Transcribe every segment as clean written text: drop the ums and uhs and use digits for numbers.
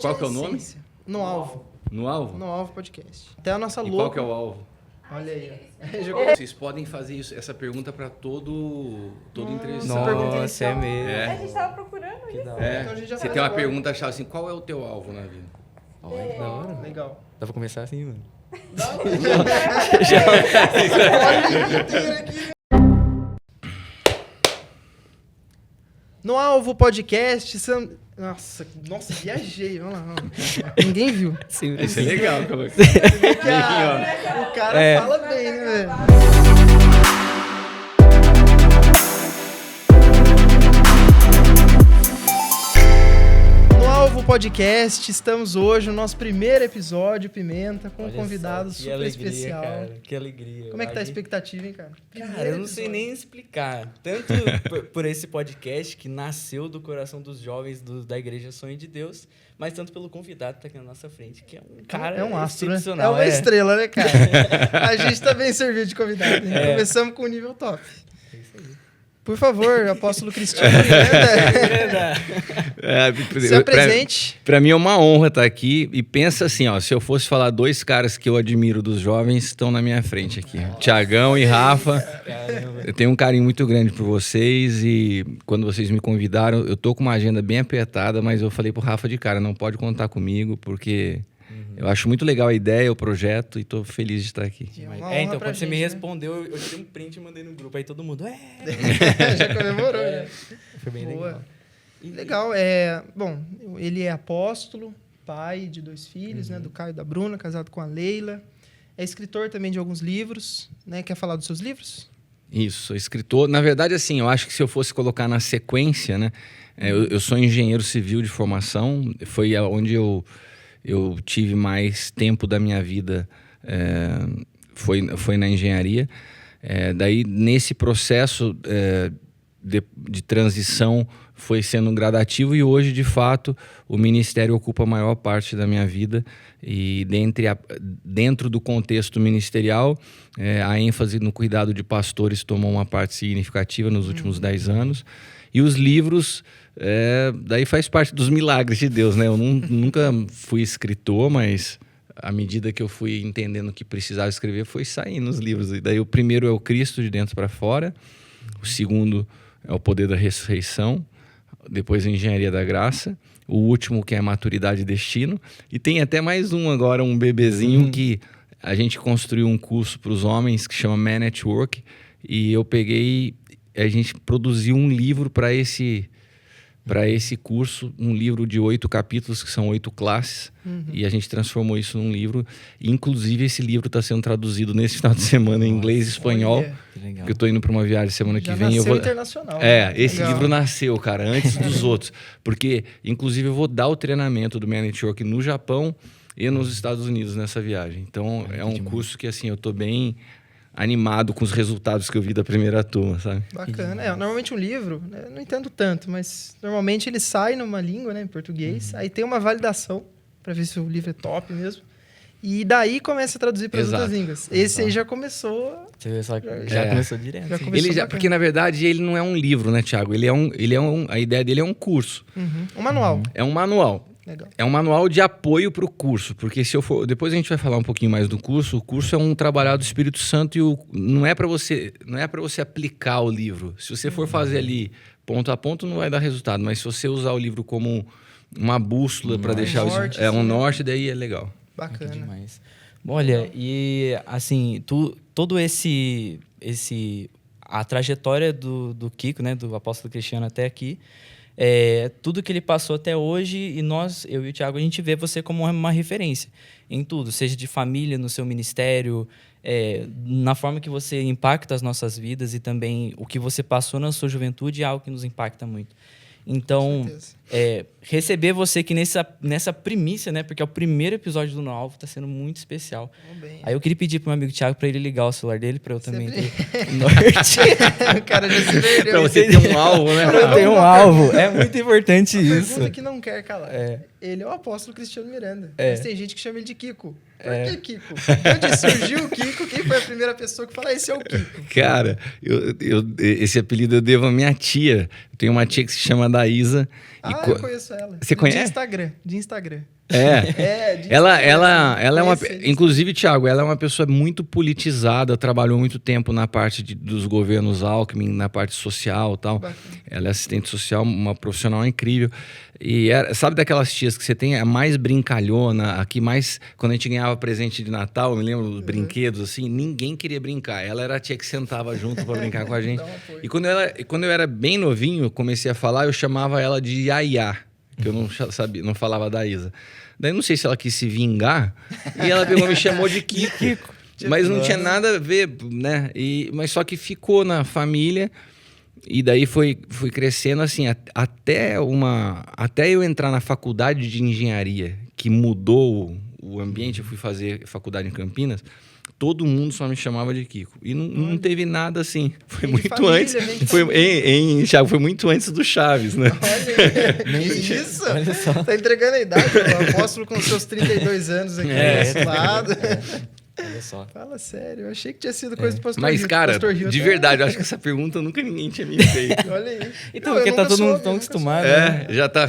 Qual que é o nome? No Alvo. No Alvo? No Alvo Podcast. Até a nossa E logo. qual que é o alvo? Olha aí. Vocês podem fazer essa pergunta para todo entrevistado. Nossa, pergunta Nossa, inicial. é mesmo. A gente tava procurando isso. Então a gente já Você faz tem uma agora. pergunta chave assim, qual é o teu alvo na vida? Olha, que da hora. Legal. Dá pra começar assim, mano? No Alvo Podcast. Nossa, viajei. Vamos lá. Ninguém viu. Sim, Isso é legal. O cara fala bem, né, velho? No Alvo Podcast, estamos hoje no nosso primeiro episódio, Pimenta, com um convidado super alegria, especial. Cara, que alegria. Como é que tá a expectativa, hein, cara? Cara, eu não sei nem explicar. Tanto por esse podcast que nasceu do coração dos jovens da Igreja Sonho de Deus, mas tanto pelo convidado que tá aqui na nossa frente, que é um cara É um astro, né? É excepcional. uma estrela, né, cara? A gente tá bem servido de convidado. Hein? Começamos com um nível top. É isso aí. Por favor, apóstolo Cristiano Miranda, se apresente. Pra mim é uma honra estar aqui. E pensa assim, ó, se eu fosse falar dois caras que eu admiro dos jovens, estão na minha frente aqui. Tiagão e Rafa. Caramba. Eu tenho um carinho muito grande por vocês e quando vocês me convidaram, eu tô com uma agenda bem apertada, mas eu falei pro Rafa de cara, não pode contar comigo, porque eu acho muito legal a ideia, o projeto, e tô feliz de estar aqui. É uma honra Então, pra quando você gente, me né? respondeu, eu tirei um print e mandei no grupo, aí todo mundo, Já comemorou, né? Foi bem Boa. legal. Legal. Bom, ele é apóstolo, pai de 2 filhos, né? Do Caio e da Bruna, casado com a Leila. É escritor também de alguns livros, né? Quer falar dos seus livros? Isso, sou escritor. Na verdade, assim, eu acho que se eu fosse colocar na sequência, né? Eu sou engenheiro civil de formação, foi onde eu tive mais tempo da minha vida, foi na engenharia. Daí, nesse processo de transição, foi sendo gradativo e hoje, de fato, o ministério ocupa a maior parte da minha vida. E dentro do contexto ministerial, a ênfase no cuidado de pastores tomou uma parte significativa nos últimos 10 anos. E os livros, daí faz parte dos milagres de Deus, né? Eu nunca fui escritor, mas à medida que eu fui entendendo que precisava escrever, foi saindo os livros. E daí o primeiro é o Cristo de Dentro para Fora, o segundo é o Poder da Ressurreição, depois a Engenharia da Graça, o último que é Maturidade e Destino, e tem até mais um agora, um bebezinho que a gente construiu um curso para os homens que chama Man at Work, e eu peguei, a gente produziu um livro para esse curso, um livro de 8 capítulos, que são 8 classes, e a gente transformou isso num livro. Inclusive, esse livro está sendo traduzido nesse final de semana em inglês e espanhol, Que legal. porque eu estou indo para uma viagem semana que Já vem. nasceu internacional. Esse Legal. livro nasceu, cara, antes dos outros, porque, inclusive, eu vou dar o treinamento do Man at Work no Japão e nos Estados Unidos nessa viagem. Então, é um curso que, assim, eu estou bem animado com os resultados que eu vi da primeira turma, sabe? Bacana. Normalmente um livro, né, eu não entendo tanto, mas normalmente ele sai numa língua, né, em português, aí tem uma validação para ver se o livro é top mesmo. E daí começa a traduzir para as outras línguas. Esse aí já começou. Você vê só que já começou direto. Já começou bacana. Porque, na verdade, ele não é um livro, né, Thiago? A ideia dele é um curso. Um manual. É um manual. Legal. É um manual de apoio para o curso, porque depois a gente vai falar um pouquinho mais do curso. O curso é um trabalhar do Espírito Santo e não é para você aplicar o livro. Se você for fazer ali ponto a ponto, não vai dar resultado, mas se você usar o livro como uma bússola para deixar norte, um sim. norte, daí é legal. Bacana. Demais. Bom, olha, e assim, todo a trajetória do Kiko, né, do apóstolo Cristiano até aqui, tudo que ele passou até hoje, e eu e o Thiago, a gente vê você como uma referência em tudo, seja de família, no seu ministério, na forma que você impacta as nossas vidas e também o que você passou na sua juventude é algo que nos impacta muito. Então, receber você aqui nessa primícia, né? Porque é o primeiro episódio do No Alvo, tá sendo muito especial. Bem. Aí eu queria pedir pro meu amigo Thiago para ele ligar o celular dele, para eu também ter O cara já se perdeu. Pra você ter um alvo, né? Eu tenho um alvo. É muito importante isso. Pergunta que não quer calar. Ele é o apóstolo Cristiano Miranda. É. Mas tem gente que chama ele de Kiko. Por que Kiko? Onde surgiu o Kiko? Quem foi a primeira pessoa que fala, esse é o Kiko? Cara, esse apelido eu devo à minha tia. Eu tenho uma tia que se chama Daísa Eu conheço ela. Você conhece? De Instagram. Ela é uma... Inclusive, Thiago, ela é uma pessoa muito politizada, trabalhou muito tempo na parte dos governos Alckmin, na parte social e tal. Bacana. Ela é assistente social, uma profissional incrível. E sabe daquelas tias que você tem, a mais brincalhona, a que mais... Quando a gente ganhava presente de Natal, eu me lembro dos brinquedos, assim, ninguém queria brincar. Ela era a tia que sentava junto para brincar com a gente. E quando eu era bem novinho, comecei a falar, eu chamava ela de Yaya, que eu não falava da Isa. Daí não sei se ela quis se vingar, e ela pegou e me chamou de Kiko. Mas não tinha nada a ver, né? Mas só que ficou na família, e daí foi crescendo assim, até eu entrar na faculdade de engenharia, que mudou o ambiente. Eu fui fazer faculdade em Campinas, todo mundo só me chamava de Kiko. E não teve nada assim. Foi muito antes. Thiago, foi muito antes do Chaves, né? Olha isso! Olha só. Tá entregando a idade, o apóstolo com seus 32 anos aqui do nosso lado. Olha só. Fala sério, eu achei que tinha sido coisa do pastor Mas, Rio. cara, Pastor Rio de verdade, eu acho que essa pergunta nunca ninguém tinha me feito. Olha aí. Então, porque tá todo mundo tão acostumado. Né? Já tá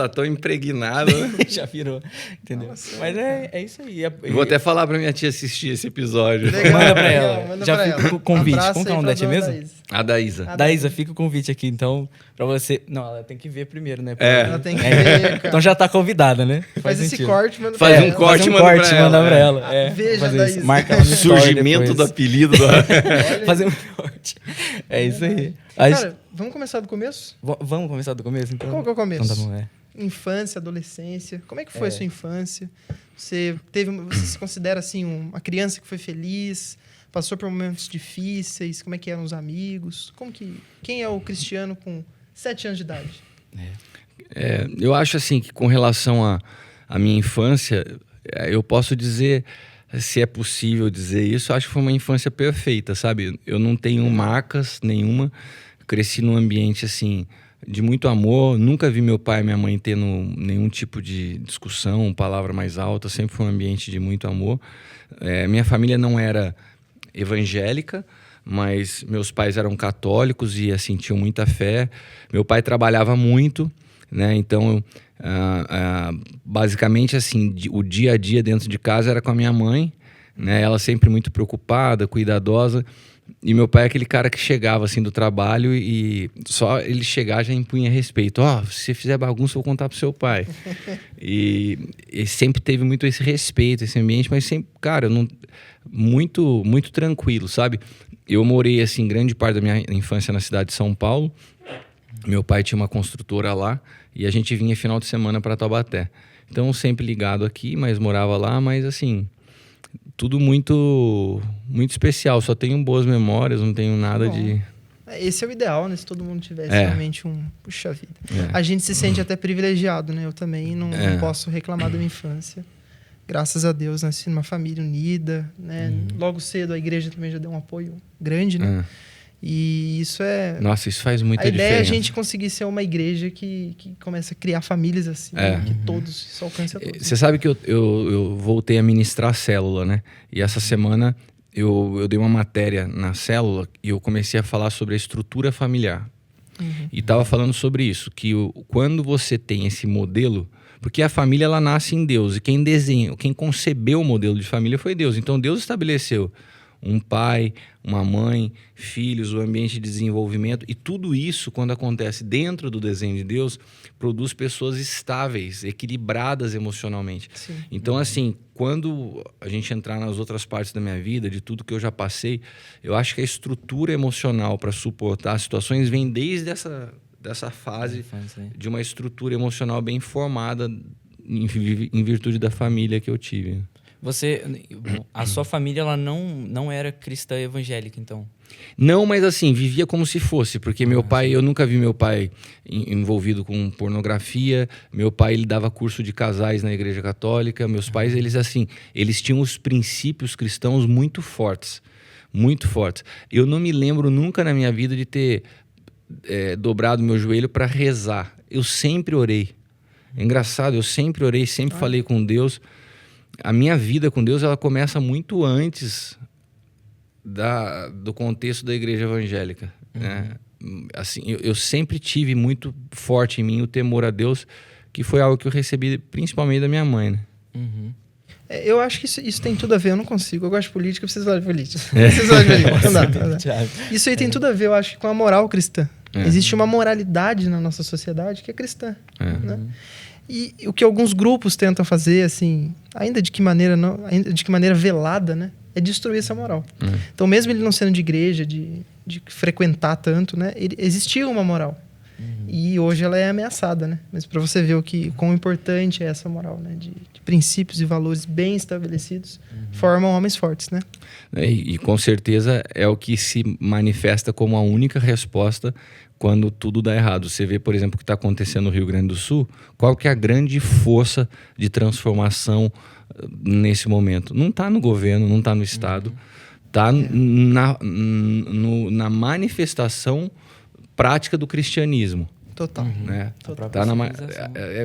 tão impregnado. Já virou, entendeu? Nossa, mas é isso aí. Vou até falar pra minha tia assistir esse episódio. Legal, manda pra ela. Manda Já pra fica ela. com o convite. Abraço Como que é o nome da tia mesmo? A da Isa. A Da Isa, fica o convite aqui, então, pra você... Não, ela tem que ver primeiro, né? Ela tem que ver, cara. Então já tá convidada, né? Faz esse sentido. corte, manda Faz pra um ela. corte, manda pra ela. Veja fazer da isso. Isa. Marca ela no story Surgimento depois. do apelido. Fazer um corte. É isso aí. Cara, vamos começar do começo? Vamos começar do começo, então? Qual que é o começo? Então tá bom, Infância, adolescência. Como é que foi a sua infância? Você se considera assim uma criança que foi feliz? Passou por momentos difíceis? Como é que eram os amigos? Quem é o Cristiano com 7 anos de idade? Eu acho assim que com relação à minha infância, eu posso dizer, se é possível dizer isso, acho que foi uma infância perfeita, sabe? Eu não tenho marcas nenhuma, cresci num ambiente assim de muito amor, nunca vi meu pai e minha mãe tendo nenhum tipo de discussão, palavra mais alta, sempre foi um ambiente de muito amor. Minha família não era evangélica, mas meus pais eram católicos e assim tinham muita fé. Meu pai trabalhava muito, né? Então basicamente assim o dia a dia dentro de casa era com a minha mãe, né? Ela sempre muito preocupada, cuidadosa, e meu pai é aquele cara que chegava assim do trabalho e só ele chegar já impunha respeito. Se você fizer bagunça eu vou contar pro seu pai. e sempre teve muito esse respeito, esse ambiente, mas sempre, cara, muito muito tranquilo, sabe? Eu morei assim grande parte da minha infância na cidade de São Paulo. Meu pai tinha uma construtora lá e a gente vinha final de semana para Taubaté. Então sempre ligado aqui, mas morava lá, mas assim, tudo muito muito especial. Só tenho boas memórias, não tenho nada de... Esse é o ideal, né? Se todo mundo tivesse realmente puxa vida. A gente se sente até privilegiado, né? Eu também não posso reclamar da minha infância. Graças a Deus, nasci numa família unida, né? Logo cedo a igreja também já deu um apoio grande, né? E isso é... Nossa, isso faz muita diferença. A ideia é a gente conseguir ser uma igreja que começa a criar famílias assim, que todos, se alcance a todos. Você sabe que eu voltei a ministrar a célula, né? E essa semana eu dei uma matéria na célula e eu comecei a falar sobre a estrutura familiar. E estava falando sobre isso, que quando você tem esse modelo... Porque a família, ela nasce em Deus. E quem concebeu o modelo de família foi Deus. Então, Deus estabeleceu um pai, uma mãe, filhos, o ambiente de desenvolvimento. E tudo isso, quando acontece dentro do desenho de Deus, produz pessoas estáveis, equilibradas emocionalmente. Sim. Então, assim, quando a gente entrar nas outras partes da minha vida, de tudo que eu já passei, eu acho que a estrutura emocional para suportar as situações vem desde dessa fase de uma estrutura emocional bem formada em virtude da família que eu tive. A sua família, ela não era cristã evangélica, então? Não, mas assim, vivia como se fosse, porque meu pai, eu nunca vi meu pai envolvido com pornografia. Meu pai, ele dava curso de casais na igreja católica. Meus pais, eles tinham os princípios cristãos muito fortes, muito fortes. Eu não me lembro nunca na minha vida de ter dobrado meu joelho para rezar. Eu sempre orei. É engraçado, eu sempre orei, sempre falei com Deus. A minha vida com Deus, ela começa muito antes do contexto da igreja evangélica, né? assim, eu sempre tive muito forte em mim o temor a Deus, que foi algo que eu recebi principalmente da minha mãe, né? Eu acho que isso tem tudo a ver. Eu não consigo. Eu gosto de política, eu preciso falar de política. Preciso falar de política. Não dá. Isso aí tem tudo a ver, eu acho, com a moral cristã. Existe uma moralidade na nossa sociedade que é cristã. Né? E o que alguns grupos tentam fazer, assim, ainda de que maneira velada, né? É destruir essa moral. Então, mesmo ele não sendo de igreja, de frequentar tanto, né? Existia uma moral. E hoje ela é ameaçada, né? Mas para você ver quão importante é essa moral, né? De princípios e valores bem estabelecidos formam homens fortes, né? E com certeza é o que se manifesta como a única resposta quando tudo dá errado. Você vê, por exemplo, o que está acontecendo no Rio Grande do Sul. Qual que é a grande força de transformação nesse momento? Não está no governo, não está no Estado. Está na manifestação prática do cristianismo. Total. Né? Total.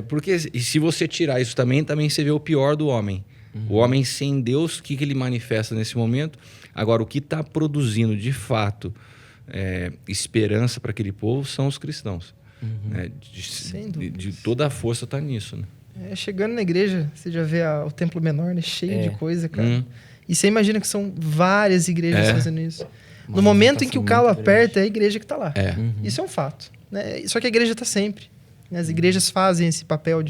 Porque se você tirar isso também você vê o pior do homem. O homem sem Deus, o que ele manifesta nesse momento? Agora, o que está produzindo de fato esperança para aquele povo são os cristãos. Né? De toda a força está nisso. Né? Chegando na igreja, você já vê o templo menor, né? Cheio de coisa, cara. E você imagina que são várias igrejas fazendo isso. No momento em que o calo aperta, é a igreja que está lá. Isso é um fato. Né? Só que a igreja está sempre. Né? As igrejas fazem esse papel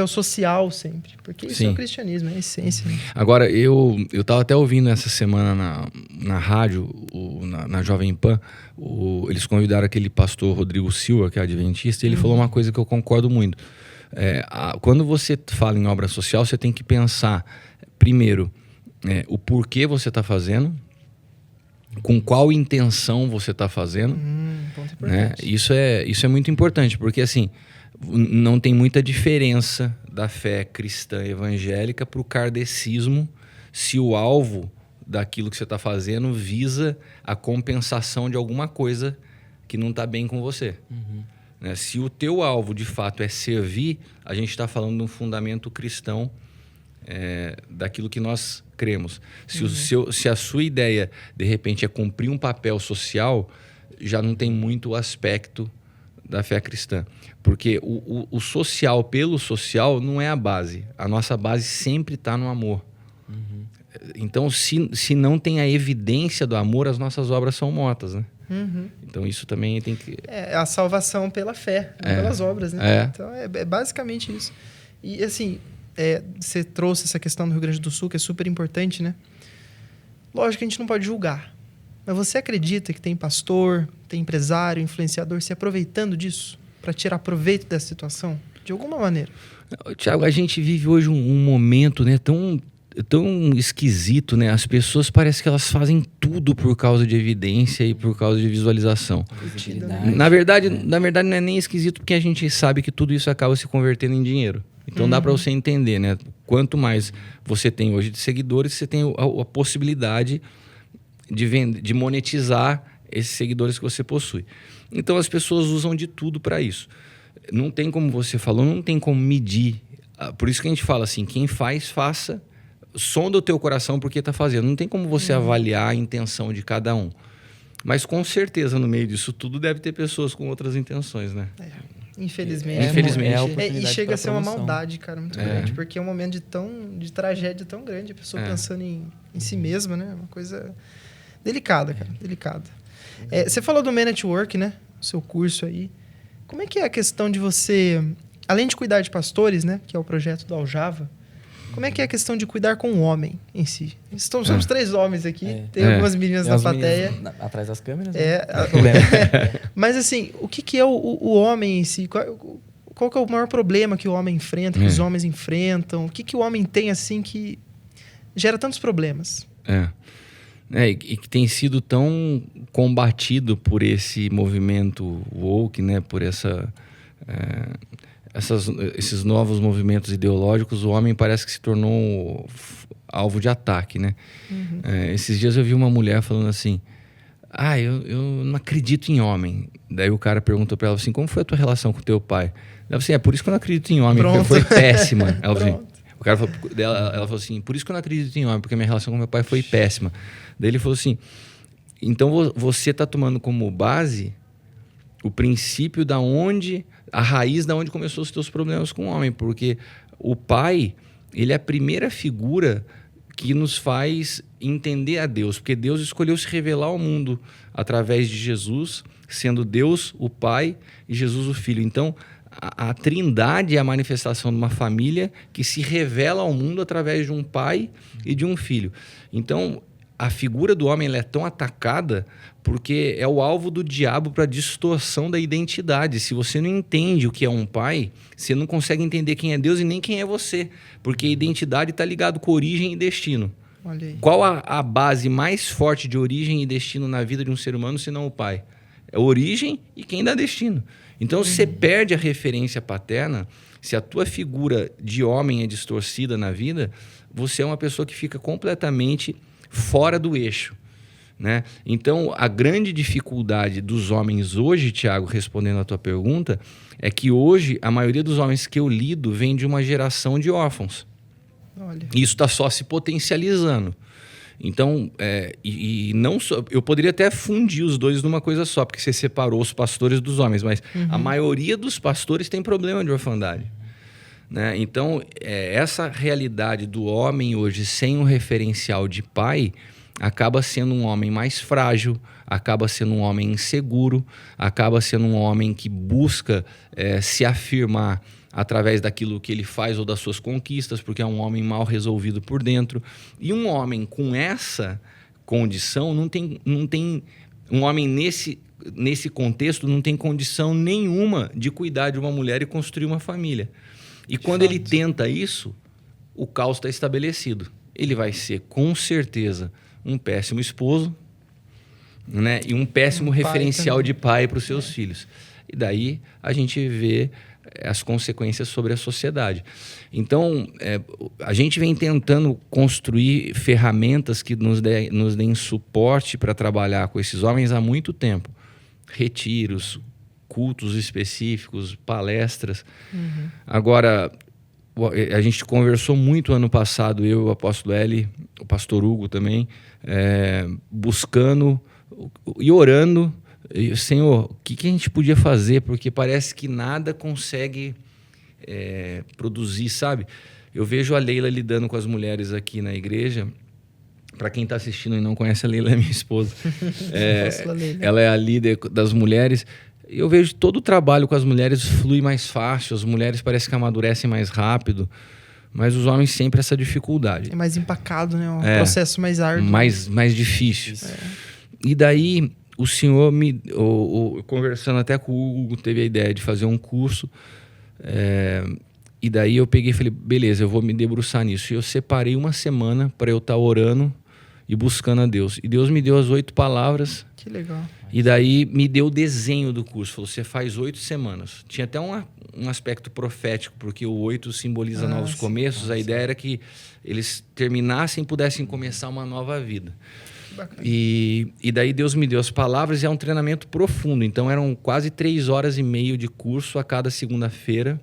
social sempre. Porque isso é o cristianismo, é a essência. Né? Agora, eu estava até ouvindo essa semana na rádio, na Jovem Pan, eles convidaram aquele pastor Rodrigo Silva, que é adventista, e ele falou uma coisa que eu concordo muito. Quando você fala em obra social, você tem que pensar, primeiro, o porquê você está fazendo, com qual intenção você está fazendo. Né? Isso é muito importante, porque assim, não tem muita diferença da fé cristã evangélica para o kardecismo se o alvo daquilo que você está fazendo visa a compensação de alguma coisa que não está bem com você. Né? Se o teu alvo de fato é servir, a gente está falando de um fundamento cristão daquilo que nós cremos. Se a sua ideia, de repente, é cumprir um papel social, já não tem muito o aspecto da fé cristã. Porque o social pelo social não é a base. A nossa base sempre está no amor. Então, se não tem a evidência do amor, as nossas obras são mortas, né? Então, isso também tem que... É a salvação pela fé, não pelas obras, né? Então, é basicamente isso. E, assim... você trouxe essa questão do Rio Grande do Sul, que é super importante, né? Lógico que a gente não pode julgar. Mas você acredita que tem pastor, tem empresário, influenciador se aproveitando disso para tirar proveito dessa situação? De alguma maneira. Tiago, a gente vive hoje um momento, né, tão esquisito, né? As pessoas parece que elas fazem tudo por causa de evidência e por causa de visualização. Na verdade não é nem esquisito, porque a gente sabe que tudo isso acaba se convertendo em dinheiro. Então dá para você entender, né? Quanto mais você tem hoje de seguidores, você tem a possibilidade de monetizar esses seguidores que você possui. Então as pessoas usam de tudo para isso. Não tem como você falou, não tem como medir. Por isso que a gente fala assim, quem faz, faça. Sonda o teu coração porque está fazendo. Não tem como você avaliar a intenção de cada um. Mas com certeza no meio disso tudo deve ter pessoas com outras intenções, né? Infelizmente. E chega a ser uma maldade, cara, muito grande. Porque é um momento de tragédia tão grande. A pessoa pensando em si mesma, né? Uma coisa delicada, cara. Delicada. Você falou do Man at Work, né? O seu curso aí. Como é que é a questão de você... Além de cuidar de pastores, né? Que é o projeto do Aljava. Como é que é a questão de cuidar com o homem em si? Somos 3 homens aqui. Tem algumas meninas na plateia. Atrás das câmeras. Mas assim, o que é o homem em si? Qual que é o maior problema que o homem enfrenta, que os homens enfrentam? O que o homem tem assim que gera tantos problemas? E que tem sido tão combatido por esse movimento woke, né? Por esses novos movimentos ideológicos, o homem parece que se tornou alvo de ataque, né? Esses dias eu vi uma mulher falando assim, eu não acredito em homem. Daí o cara perguntou pra ela assim, como foi a tua relação com teu pai? Ela falou assim, por isso que eu não acredito em homem, porque foi péssima. Ela falou assim, por isso que eu não acredito em homem, porque a minha relação com meu pai foi péssima. Daí ele falou assim, Então você está tomando como base o princípio a raiz da onde começou os teus problemas com o homem, porque o pai, ele é a primeira figura que nos faz entender a Deus, porque Deus escolheu se revelar ao mundo através de Jesus, sendo Deus o Pai e Jesus o Filho. Então, a Trindade é a manifestação de uma família que se revela ao mundo através de um pai e de um filho. Então, a figura do homem ela é tão atacada porque é o alvo do diabo para a distorção da identidade. Se você não entende o que é um pai, você não consegue entender quem é Deus e nem quem é você, porque a identidade está ligada com origem e destino. Olha aí. Qual a base mais forte de origem e destino na vida de um ser humano, senão o pai? É origem e quem dá destino. Então, se você perde a referência paterna, se a tua figura de homem é distorcida na vida, você é uma pessoa que fica completamente fora do eixo, né? Então, a grande dificuldade dos homens hoje, Tiago, respondendo à tua pergunta, é que hoje a maioria dos homens que eu lido vem de uma geração de órfãos. Olha. Isso está só se potencializando. Então, não só, eu poderia até fundir os dois numa coisa só, porque você separou os pastores dos homens, mas a maioria dos pastores tem problema de orfandade, né? Então, essa realidade do homem hoje sem um referencial de pai acaba sendo um homem mais frágil, acaba sendo um homem inseguro, acaba sendo um homem que busca se afirmar através daquilo que ele faz ou das suas conquistas, porque é um homem mal resolvido por dentro. E um homem com essa condição, não tem um homem nesse contexto não tem condição nenhuma de cuidar de uma mulher e construir uma família. E quando ele tenta isso, o caos está estabelecido. Ele vai ser, com certeza, um péssimo esposo, né? E um péssimo referencial de pai para os seus filhos. E daí a gente vê as consequências sobre a sociedade. Então, a gente vem tentando construir ferramentas que nos deem suporte para trabalhar com esses homens há muito tempo. Retiros, cultos específicos, palestras. Agora, a gente conversou muito ano passado, eu, o apóstolo Eli, o pastor Hugo também, buscando e orando. Senhor, o que a gente podia fazer? Porque parece que nada consegue produzir, sabe? Eu vejo a Leila lidando com as mulheres aqui na igreja. Para quem está assistindo e não conhece, a Leila é minha esposa. Ela é a líder das mulheres. Eu vejo todo o trabalho com as mulheres flui mais fácil, as mulheres parecem que amadurecem mais rápido, mas os homens sempre essa dificuldade. É mais empacado, né? Um processo mais árduo. Mais difícil. E daí... O senhor conversando até com o Hugo, teve a ideia de fazer um curso. E daí eu peguei e falei, beleza, eu vou me debruçar nisso. E eu separei uma semana para eu estar orando e buscando a Deus. E Deus me deu as 8 palavras. Que legal. E daí me deu o desenho do curso. Falou, você faz 8 semanas. Tinha até um aspecto profético, porque o 8 simboliza novos começos. A ideia era que eles terminassem e pudessem começar uma nova vida. E daí Deus me deu as palavras e é um treinamento profundo. Então eram quase 3 horas e meia de curso a cada segunda-feira.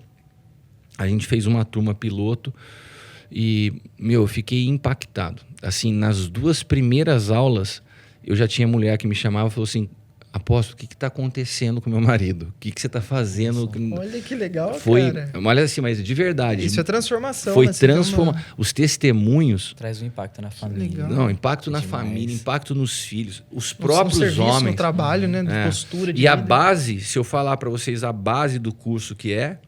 A gente fez uma turma piloto e, eu fiquei impactado. Assim, nas 2 primeiras aulas, eu já tinha mulher que me chamava e falou assim, apóstolo, o que está acontecendo com meu marido? O que você está fazendo? Olha que legal, cara. Olha assim, mas de verdade. Isso é transformação. Foi transformação. Os testemunhos... Traz um impacto na família. Não, impacto na família, impacto nos filhos. Os próprios homens. No trabalho, né? De postura, de vida. E a base, se eu falar para vocês a base do curso que é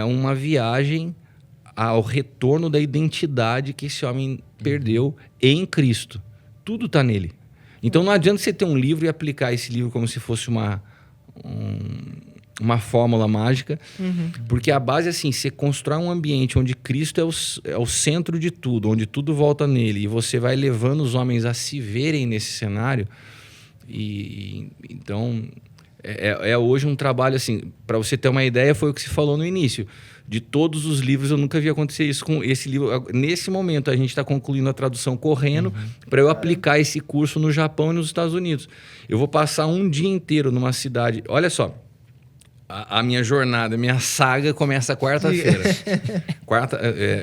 uma viagem ao retorno da identidade que esse homem perdeu em Cristo. Tudo está nele. Então não adianta você ter um livro e aplicar esse livro como se fosse uma fórmula mágica, porque a base é assim, você constrói um ambiente onde Cristo é o centro de tudo, onde tudo volta nele, e você vai levando os homens a se verem nesse cenário. Então hoje um trabalho assim, para você ter uma ideia, foi o que se falou no início. De todos os livros, eu nunca vi acontecer isso com esse livro. Nesse momento, a gente está concluindo a tradução correndo para eu aplicar esse curso no Japão e nos Estados Unidos. Eu vou passar um dia inteiro numa cidade... Olha só, a minha jornada, a minha saga começa quarta-feira.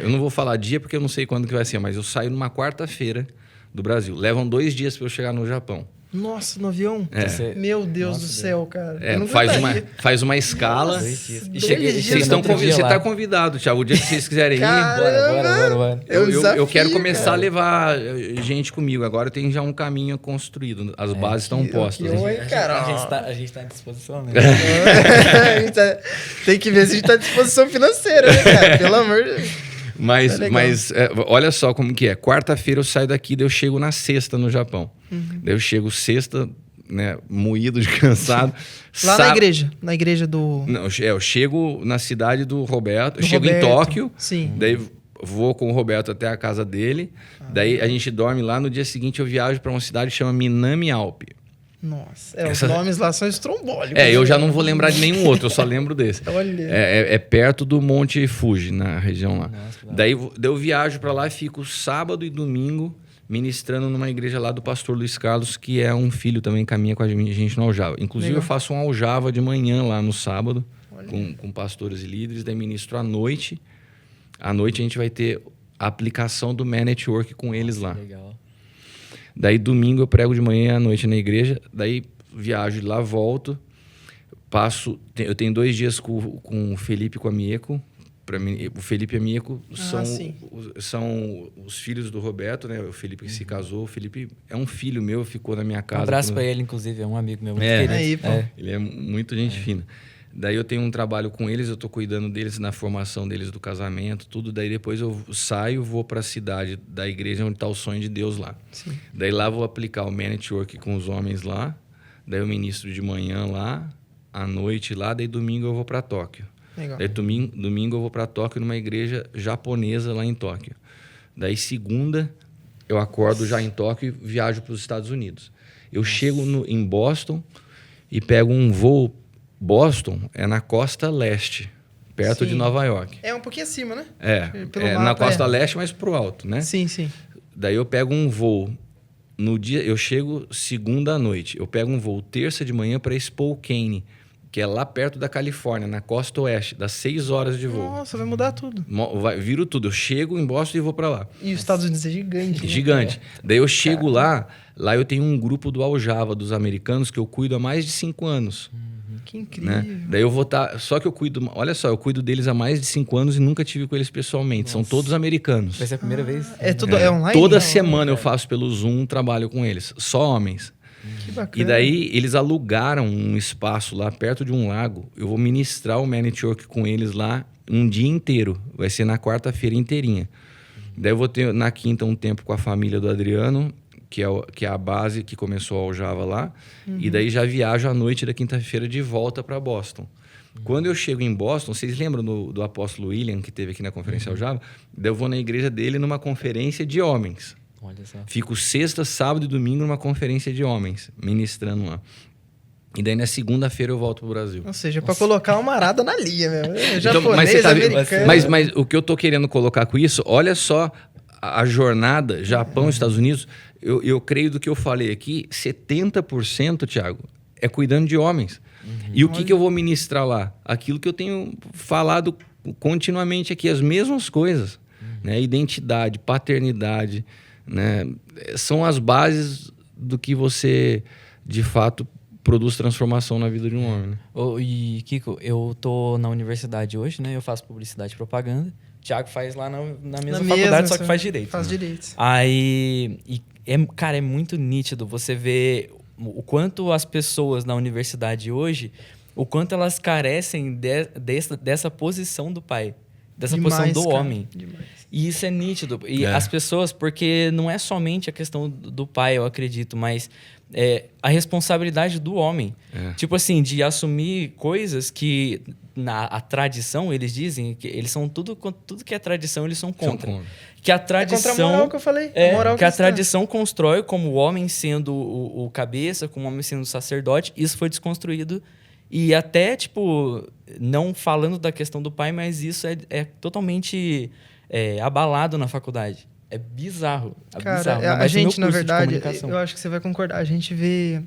Eu não vou falar dia porque eu não sei quando que vai ser, mas eu saio numa quarta-feira do Brasil. Levam 2 dias para eu chegar no Japão. Nossa, no avião? Você- Meu Deus Nossa, do céu, cara. É, Eu não faz uma escala. Nossa, dias. E dois chega, dias. vocês estão outro dia você lá. tá convidado, Thiago. O dia que vocês quiserem ir, Caramba! É um eu desafio, quero começar cara. a levar gente comigo. Agora tem já um caminho construído. As bases estão postas. que né? Oi, cara. A gente tá à disposição, né? A gente tem que ver se a gente tá à disposição financeira, né, cara? Pelo amor de Deus. Mas, Tá legal. mas olha só como que é. Quarta-feira eu saio daqui, daí eu chego na sexta no Japão. Daí eu chego sexta, né, moído de cansado. Lá na igreja do... Não, eu chego na cidade do Roberto, eu Do chego Roberto. em Tóquio, Sim. daí vou com o Roberto até a casa dele, daí a gente dorme lá, no dia seguinte eu viajo para uma cidade que chama Minami Alpe. Nossa, Essa- os nomes lá são estrombólicos. Eu já não vou lembrar de nenhum outro, eu só lembro desse. Olha. É perto do Monte Fuji, na região lá. Nossa, que da Daí eu viajo para lá e fico sábado e domingo ministrando numa igreja lá do pastor Luiz Carlos, que é um filho também, caminha com a gente no aljava. Inclusive Legal. eu faço um aljava de manhã lá no sábado, com pastores e líderes, daí ministro à noite. À noite a gente vai ter a aplicação do Man Network com eles lá. Legal. Daí domingo eu prego de manhã à noite na igreja, daí viajo de lá, volto, eu tenho 2 dias com o Felipe e com a Mieco. O Felipe e a Mieco sim. são os filhos do Roberto, né? O Felipe que se casou. O Felipe é um filho meu, ficou na minha casa. Um abraço pra ele, inclusive, é um amigo meu muito É. querido. Aí, pô. Ele é muito gente fina. Daí eu tenho um trabalho com eles, eu tô cuidando deles na formação deles do casamento, tudo. Daí depois eu saio, vou para a cidade da igreja onde está o sonho de Deus lá. Sim. Daí lá vou aplicar o Man Network com os homens lá. Daí eu ministro de manhã lá, à noite lá. Daí domingo eu vou para Tóquio. Legal. Daí domingo eu vou para Tóquio numa igreja japonesa lá em Tóquio. Daí segunda eu acordo já em Tóquio e viajo para os Estados Unidos. Eu chego em Boston e pego um voo. Boston é na costa leste, perto Sim. de Nova York. É um pouquinho acima, né? Pelo É na mapa, costa leste, mas pro alto, né? Sim, sim. Daí eu pego um voo. No dia eu chego segunda à noite. Eu pego um voo terça de manhã para Spokane, que é lá perto da Califórnia, na costa oeste, dá 6 horas de voo. Nossa, vai mudar tudo. Viro tudo. Eu chego em Boston e vou para lá. E os Estados Unidos é gigante. né? Gigante. Daí eu chego lá eu tenho um grupo do Aljava dos americanos que eu cuido há mais de 5 anos. Que incrível. Né? Daí eu vou estar. Só que eu cuido. Olha só, eu cuido deles há mais de 5 anos e nunca tive com eles pessoalmente. São todos americanos. Vai ser a primeira vez? É tudo é online? Toda Não, semana eu faço pelo Zoom, trabalho com eles. Só homens. Que bacana. E daí eles alugaram um espaço lá perto de um lago. Eu vou ministrar o Man Network com eles lá um dia inteiro. Vai ser na quarta-feira inteirinha. Daí eu vou ter na quinta um tempo com a família do Adriano, que é a base que começou a Aljava lá. E daí já viajo à noite da quinta-feira de volta para Boston. Quando eu chego em Boston, vocês lembram do apóstolo William, que teve aqui na conferência Aljava? Daí eu vou na igreja dele numa conferência de homens. Olha só. Fico sexta, sábado e domingo numa conferência de homens, ministrando lá. E daí na segunda-feira eu volto pro Brasil. Ou seja, pra colocar uma arada na linha mesmo. Então, Japonês, mas você tá vendo- americano. mas o que eu tô querendo colocar com isso, olha só a jornada Japão, Estados Unidos, eu creio do que eu falei aqui, 70%, Thiago, é cuidando de homens. E o que eu vou ministrar lá? Aquilo que eu tenho falado continuamente aqui, as mesmas coisas. Né? Identidade, paternidade, né? São as bases do que você, de fato, produz transformação na vida de um homem. Né? E, Kiko, eu tô na universidade hoje, né? Eu faço publicidade e propaganda. O Thiago faz lá na mesma faculdade, só que faz direito. Faz direito. Aí, cara, é muito nítido você ver o quanto as pessoas na universidade hoje, o quanto elas carecem dessa posição do pai, dessa posição do cara, homem. Demais. E isso é nítido. E as pessoas, porque não é somente a questão do pai, eu acredito, mas a responsabilidade do homem. Tipo assim, de assumir coisas que a tradição, eles dizem, que eles são tudo que é tradição, eles são contra. Que a tradição... É contra a moral que eu falei. É, a moral que a cristã. tradição constrói como o homem sendo o cabeça, como o homem sendo o sacerdote. Isso foi desconstruído. E até, tipo, não falando da questão do pai, mas isso é totalmente abalado na faculdade. É bizarro. Cara, bizarro. a Mas no meu gente, na curso de verdade, comunicação. eu acho que você vai concordar. A gente vê...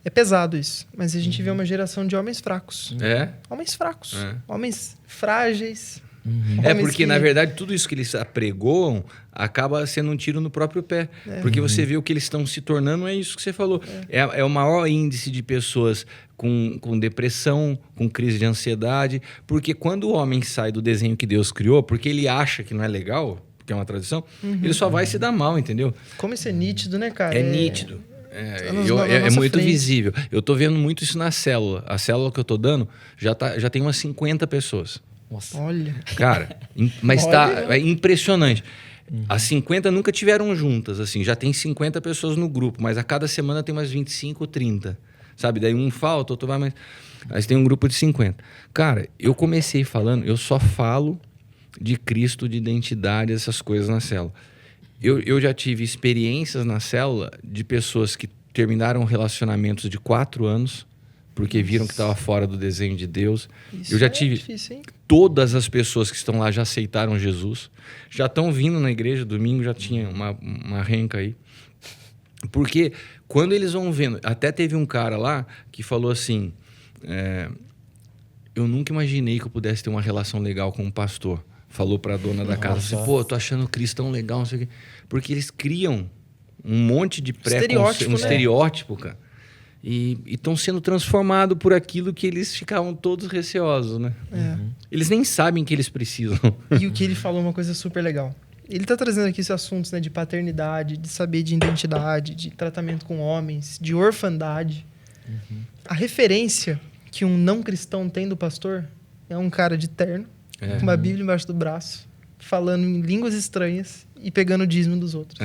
É pesado isso, mas a gente vê uma geração de homens fracos. É? Homens fracos. Homens frágeis, É porque, na verdade, tudo isso que eles apregoam acaba sendo um tiro no próprio pé. Porque você vê o que eles estão se tornando, é isso que você falou. É o maior índice de pessoas com depressão, com crise de ansiedade. Porque quando o homem sai do desenho que Deus criou, porque ele acha que não é legal, porque é uma tradição, ele só vai se dar mal, entendeu? Como isso é nítido, né, cara? É nítido. Tá É na muito frente. visível. Eu tô vendo muito isso na célula. A célula que eu tô dando já tem umas 50 pessoas. Nossa. Olha. Cara, mas é impressionante. As 50 nunca tiveram juntas, assim. Já tem 50 pessoas no grupo, mas a cada semana tem umas 25 ou 30. Sabe? Daí um falta, outro vai, mas tem um grupo de 50. Cara, eu comecei falando, eu só falo de Cristo, de identidade, essas coisas na célula. Eu já tive experiências na célula de pessoas que terminaram relacionamentos de 4 anos porque viram que estava fora do desenho de Deus. Isso Eu já é tive... difícil, hein? Todas as pessoas que estão lá já aceitaram Jesus. Já estão vindo na igreja. Domingo já tinha uma renca aí. Porque quando eles vão vendo... Até teve um cara lá que falou assim... eu nunca imaginei que eu pudesse ter uma relação legal com um pastor. Falou para a dona da casa assim, pô, eu tô achando o Cristo tão legal, não sei o quê. Porque eles criam um monte de Estereótipo, né? estereótipo, cara. E estão sendo transformados por aquilo que eles ficavam todos receosos, né? Eles nem sabem que eles precisam. E o que ele falou é uma coisa super legal. Ele tá trazendo aqui esses assuntos, né, de paternidade, de saber de identidade, de tratamento com homens, de orfandade. A referência que um não cristão tem do pastor é um cara de terno, com uma Bíblia embaixo do braço, falando em línguas estranhas e pegando o dízimo dos outros.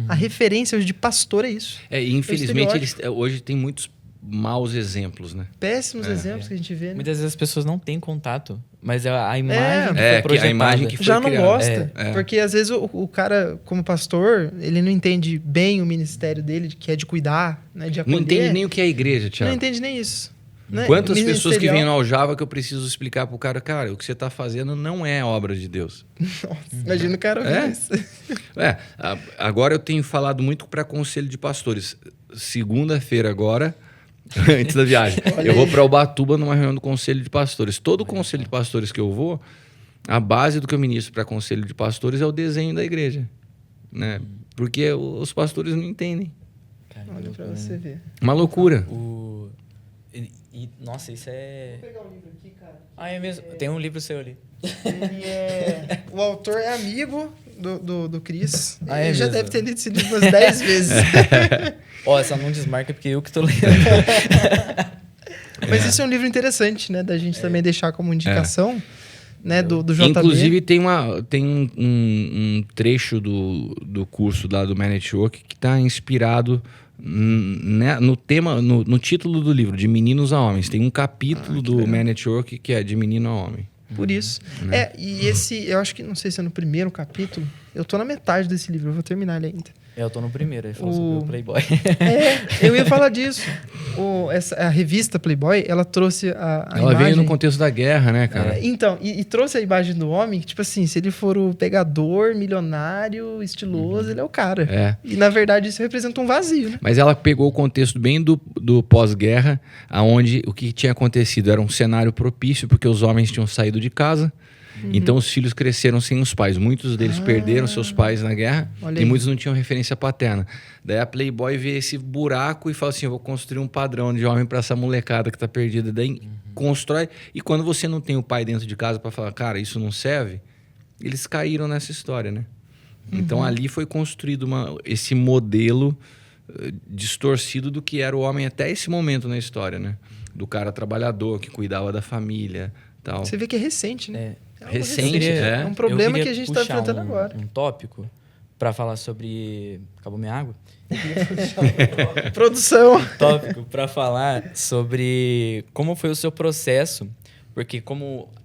A referência hoje de pastor é isso. E infelizmente, hoje tem muitos maus exemplos, né? Péssimos exemplos que a gente vê, né? Muitas vezes as pessoas não têm contato, mas a imagem que foi que projetada... a imagem que foi Já não criada. gosta. Porque às vezes o cara, como pastor, ele não entende bem o ministério dele, que é de cuidar, né, de acolher. Não entende nem o que é a igreja, Thiago. Não entende nem isso. Né? Quantas pessoas que vêm Ministerial. no Aljava que eu preciso explicar pro cara, o que você está fazendo não é obra de Deus. Nossa, imagina o cara ouvir isso. Agora eu tenho falado muito para conselho de pastores. Segunda-feira agora, antes da viagem, eu vou para Ubatuba numa reunião do conselho de pastores. Todo conselho de pastores que eu vou, a base do que eu ministro para conselho de pastores é o desenho da igreja, né? Porque os pastores não entendem. Olha pra você ver. Uma loucura. Nossa, isso é... Vou pegar o livro aqui, cara. Ah, é mesmo? Tem um livro seu ali. Ele é... O autor é amigo do Cris. Ah, é Ele já mesmo? deve ter lido esse livro umas 10 vezes. Ó, essa não desmarca porque eu que tô lendo. Mas isso é um livro interessante, né? Da gente também deixar como indicação, né? Do JB. Inclusive tem um trecho do curso lá do Man at Work que está inspirado no tema, no título do livro, de meninos a homens. Tem um capítulo do Man at Work que é de menino a homem. Por isso. E esse, eu acho que, não sei se é no primeiro capítulo, eu tô na metade desse livro, eu vou terminar ele ainda. Eu tô no primeiro, ele falou sobre o Playboy. Eu ia falar disso. A revista Playboy, ela trouxe a Ela imagem... veio no contexto da guerra, né, cara? Então, e trouxe a imagem do homem, que, tipo assim, se ele for o pegador, milionário, estiloso, ele é o cara. E, na verdade, isso representa um vazio, né? Mas ela pegou o contexto bem do pós-guerra, onde o que tinha acontecido era um cenário propício, porque os homens tinham saído de casa, então os filhos cresceram sem os pais. Muitos deles perderam seus pais na guerra e muitos não tinham referência paterna. Daí a Playboy vê esse buraco e fala assim, eu vou construir um padrão de homem para essa molecada que tá perdida. Daí constrói. E quando você não tem o pai dentro de casa para falar, cara, isso não serve, eles caíram nessa história, né? Então ali foi construído esse modelo distorcido do que era o homem até esse momento na história, né? Do cara trabalhador que cuidava da família, tal. Você vê que é recente, né? Recente, É um problema que a gente está enfrentando agora. Um tópico para falar sobre... Acabou minha água? Produção. Tópico para falar sobre como foi o seu processo, porque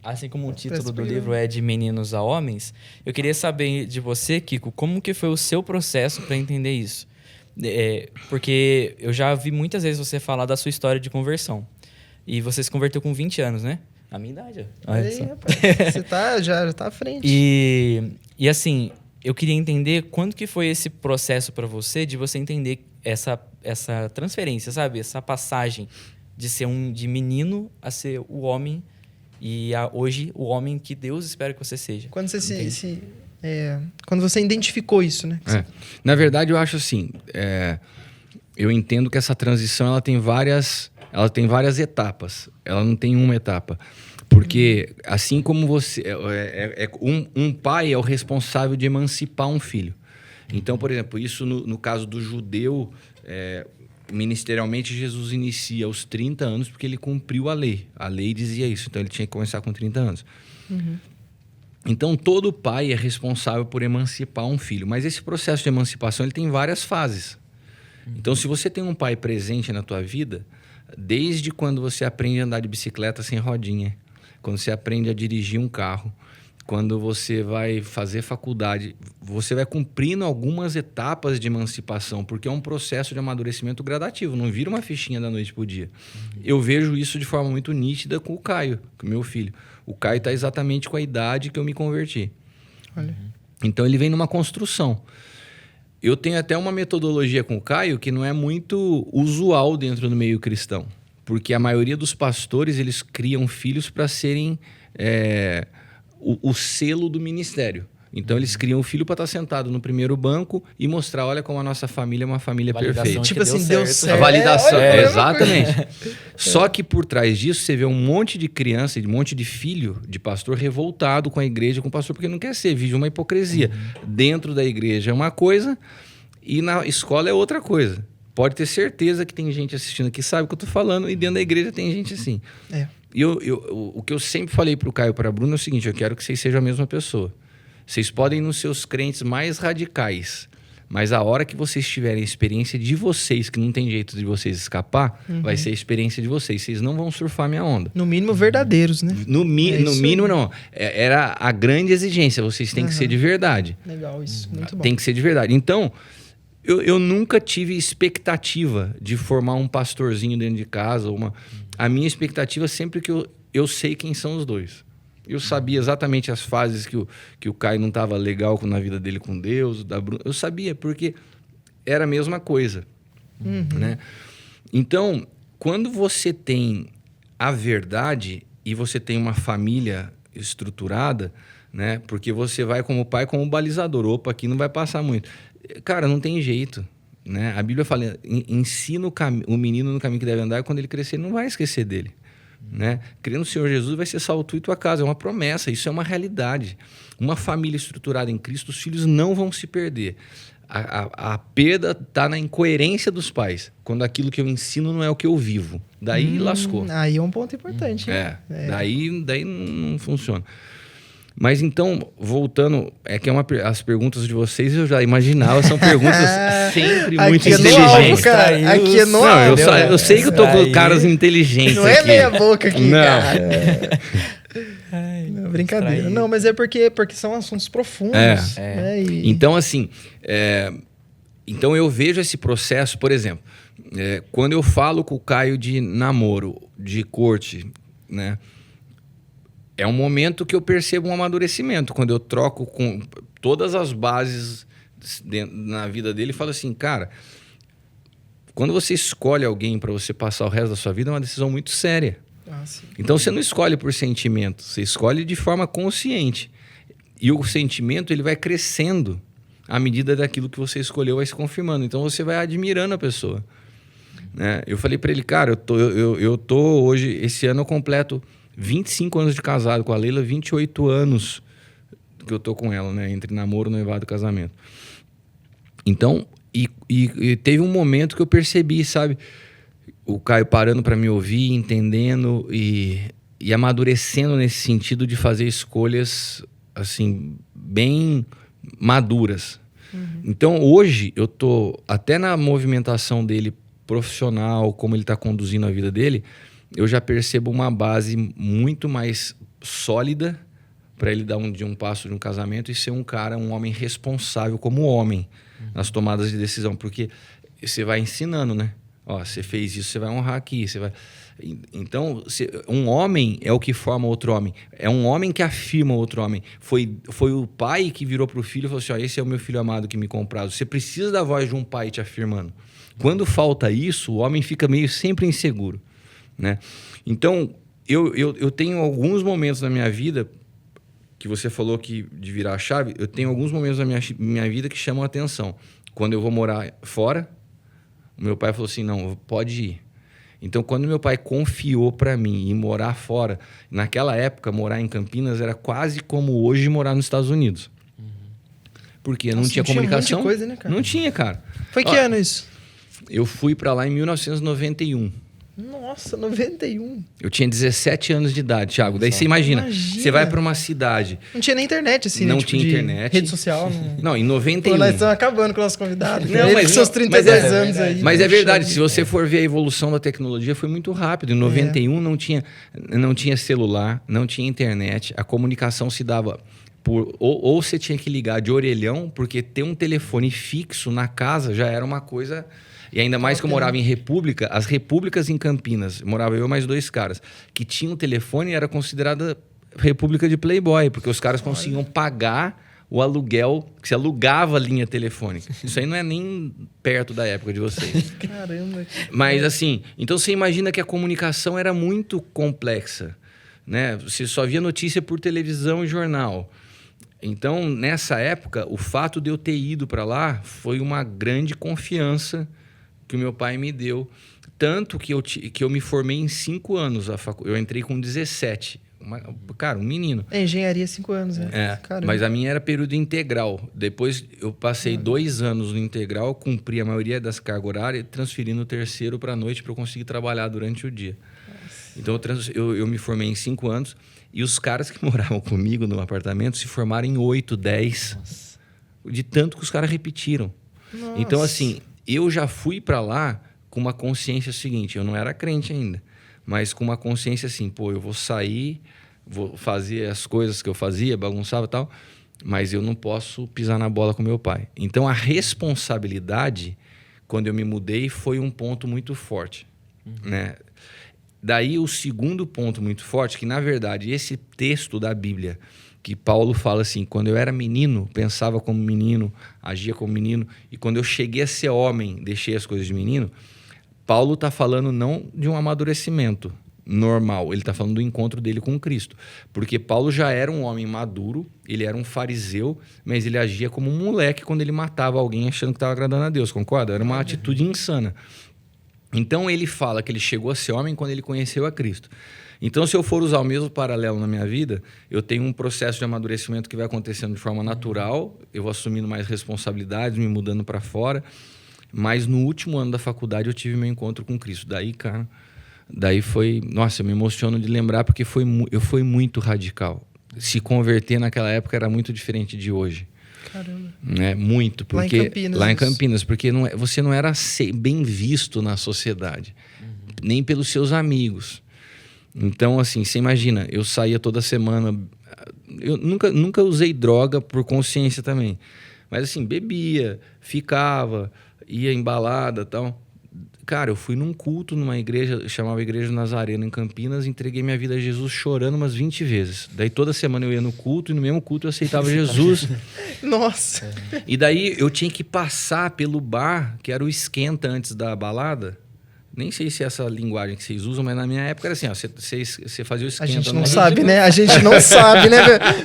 assim como o título do livro é de meninos a homens, eu queria saber de você, Kiko, como que foi o seu processo para entender isso? Porque eu já vi muitas vezes você falar da sua história de conversão. E você se converteu com 20 anos, né? A minha idade. Aí, rapaz, você já tá à frente. E assim, eu queria entender quando que foi esse processo para você, de você entender essa transferência, sabe? Essa passagem de ser de menino a ser o homem e hoje o homem que Deus espera que você seja. Quando você quando você identificou isso, né? Na verdade, eu acho assim, eu entendo que essa transição ela tem várias etapas. Ela não tem uma etapa. Porque assim como você... um pai é o responsável de emancipar um filho. Então, por exemplo, isso no caso do judeu, ministerialmente Jesus inicia aos 30 anos porque ele cumpriu a lei. A lei dizia isso, então ele tinha que começar com 30 anos. Então, todo pai é responsável por emancipar um filho. Mas esse processo de emancipação ele tem várias fases. Então, se você tem um pai presente na tua vida, desde quando você aprende a andar de bicicleta sem rodinha, quando você aprende a dirigir um carro, quando você vai fazer faculdade, você vai cumprindo algumas etapas de emancipação, porque é um processo de amadurecimento gradativo, não vira uma fichinha da noite pro dia. Eu vejo isso de forma muito nítida com o Caio, com o meu filho. O Caio está exatamente com a idade que eu me converti. Olha. Então ele vem numa construção. Eu tenho até uma metodologia com o Caio que não é muito usual dentro do meio cristão, porque a maioria dos pastores eles criam filhos para serem o selo do ministério. Então eles criam o filho para estar sentado no primeiro banco e mostrar, olha como a nossa família é uma família perfeita. Tipo assim, deu certo. A validação, olha, exatamente. Só que por trás disso você vê um monte de criança, um monte de filho de pastor revoltado com a igreja, com o pastor, porque não quer ser, vive uma hipocrisia. Dentro da igreja é uma coisa e na escola é outra coisa. Pode ter certeza que tem gente assistindo aqui que sabe o que eu estou falando e dentro da igreja tem gente assim. E o que eu sempre falei para o Caio e para a Bruna é o seguinte, eu quero que vocês sejam a mesma pessoa. Vocês podem ir nos seus crentes mais radicais, mas a hora que vocês tiverem a experiência de vocês, que não tem jeito de vocês escapar, vai ser a experiência de vocês. Vocês não vão surfar minha onda. No mínimo verdadeiros, né? No mínimo, não. Era a grande exigência. Vocês têm que ser de verdade. Legal, isso. Muito bom. Tem que ser de verdade. Então, eu nunca tive expectativa de formar um pastorzinho dentro de casa. A minha expectativa sempre que eu sei quem são os dois. Eu sabia exatamente as fases que o Caio não estava legal na vida dele com Deus, da Bruna. Eu sabia, porque era a mesma coisa. Né? Então, quando você tem a verdade e você tem uma família estruturada, né? Porque você vai como pai, como balizador. Opa, aqui não vai passar muito. Cara, não tem jeito. Né? A Bíblia fala, ensina o menino no caminho que deve andar e quando ele crescer, ele não vai esquecer dele. Né? Crendo no Senhor Jesus vai ser salvo tu e tua casa, é uma promessa, isso é uma realidade. Uma família estruturada em Cristo, os filhos não vão se perder. A perda está na incoerência dos pais, quando aquilo que eu ensino não é o que eu vivo. Daí lascou. Aí é um ponto importante. Daí não funciona. Mas então, voltando, as perguntas de vocês eu já imaginava, são perguntas sempre muito inteligentes. Aqui é no alvo, eu sei que eu tô com caras inteligentes. Não é aqui. meia boca aqui, não. cara. Não, brincadeira. Não, mas é porque são assuntos profundos. Né? Então, assim, então eu vejo esse processo, por exemplo, quando eu falo com o Caio de namoro, de corte, né? É um momento que eu percebo um amadurecimento. Quando eu troco com todas as bases na vida dele e falo assim, cara, quando você escolhe alguém para você passar o resto da sua vida, é uma decisão muito séria. Então você não escolhe por sentimento, você escolhe de forma consciente. E o sentimento ele vai crescendo à medida daquilo que você escolheu vai se confirmando. Então você vai admirando a pessoa. Né? Eu falei para ele, cara, eu tô hoje, esse ano eu completo 25 anos de casado com a Leila, 28 anos que eu tô com ela, né? Entre namoro, noivado e casamento. Então, e teve um momento que eu percebi, sabe? O Caio parando para me ouvir, entendendo e amadurecendo nesse sentido de fazer escolhas, assim, bem maduras. Então, hoje, eu tô até na movimentação dele profissional, como ele tá conduzindo a vida dele, eu já percebo uma base muito mais sólida para ele dar um passo de um casamento e ser um homem responsável como homem nas tomadas de decisão. Porque você vai ensinando, né? Ó, você fez isso, você vai honrar aqui. Você vai... Então, um homem é o que forma outro homem. É um homem que afirma outro homem. Foi o pai que virou para o filho e falou assim, ó, esse é o meu filho amado que me comprado. Você precisa da voz de um pai te afirmando. Quando falta isso, o homem fica meio sempre inseguro. Né? Então, eu tenho alguns momentos na minha vida, que você falou que de virar a chave, eu tenho alguns momentos na minha vida que chamam a atenção. Quando eu vou morar fora, o meu pai falou assim, não, pode ir. Então, quando meu pai confiou para mim ir morar fora, naquela época, morar em Campinas era quase como hoje morar nos Estados Unidos. Porque não tinha comunicação. Um monte de coisa, né, cara? Não tinha, cara. Foi que ano isso? Eu fui para lá em 1991. Nossa, 91. Eu tinha 17 anos de idade, Thiago. Daí você imagina, você vai para uma cidade... Não tinha nem internet, assim, não né? tinha internet. Rede social. Não, em 91... Pô, nós estamos acabando com o nosso convidado. Não, mas seus 32 mas anos aí. Mas é verdade, se você for ver a evolução da tecnologia, foi muito rápido. Em 91 não tinha celular, não tinha internet. A comunicação se dava... Ou você tinha que ligar de orelhão, porque ter um telefone fixo na casa já era uma coisa... E ainda mais que eu morava em república, as repúblicas em Campinas, morava eu mais 2 caras, que tinham telefone e era considerada república de playboy, porque os caras conseguiam pagar o aluguel, que se alugava a linha telefônica. Isso aí não é nem perto da época de vocês. Caramba. Mas assim, então você imagina que a comunicação era muito complexa, né? Você só via notícia por televisão e jornal. Então, nessa época, o fato de eu ter ido para lá foi uma grande confiança que o meu pai me deu. Tanto que eu me formei em 5 anos. Eu entrei com 17. Cara, um menino. É engenharia 5 anos, né? Mas a minha era período integral. Depois eu passei 2 anos no integral, cumpri a maioria das cargas horárias e transferi no terceiro para a noite para eu conseguir trabalhar durante o dia. Nossa. Então eu me formei em 5 anos. E os caras que moravam comigo no apartamento se formaram em 8, 10. Nossa. De tanto que os caras repetiram. Nossa. Então, assim... Eu já fui para lá com uma consciência seguinte, eu não era crente ainda, mas com uma consciência assim, pô, eu vou sair, vou fazer as coisas que eu fazia, bagunçava e tal, mas eu não posso pisar na bola com meu pai. Então, a responsabilidade, quando eu me mudei, foi um ponto muito forte, né? Daí, o segundo ponto muito forte, que, na verdade, esse texto da Bíblia... que Paulo fala assim, quando eu era menino, pensava como menino, agia como menino, e quando eu cheguei a ser homem, deixei as coisas de menino, Paulo está falando não de um amadurecimento normal, ele está falando do encontro dele com Cristo, porque Paulo já era um homem maduro, ele era um fariseu, mas ele agia como um moleque quando ele matava alguém achando que estava agradando a Deus, concorda? Era uma atitude insana. Então ele fala que ele chegou a ser homem quando ele conheceu a Cristo. Então, se eu for usar o mesmo paralelo na minha vida, eu tenho um processo de amadurecimento que vai acontecendo de forma natural, eu vou assumindo mais responsabilidades, me mudando para fora, mas no último ano da faculdade eu tive meu encontro com Cristo. Daí, cara, foi... Nossa, eu me emociono de lembrar porque foi muito radical. Se converter naquela época era muito diferente de hoje. Caramba. Né? Muito, porque... Lá em Campinas, porque você não era bem visto na sociedade, nem pelos seus amigos. Então, assim, você imagina, eu saía toda semana... Eu nunca usei droga por consciência também. Mas, assim, bebia, ficava, ia em balada e tal. Cara, eu fui num culto numa igreja, chamava Igreja Nazareno, em Campinas, entreguei minha vida a Jesus chorando umas 20 vezes. Daí, toda semana eu ia no culto e no mesmo culto eu aceitava Jesus. Nossa! E daí, eu tinha que passar pelo bar, que era o esquenta antes da balada. Nem sei se é essa linguagem que vocês usam, mas na minha época era assim, ó, você fazia o esquenta. A gente não sabe, né? A gente não sabe, né?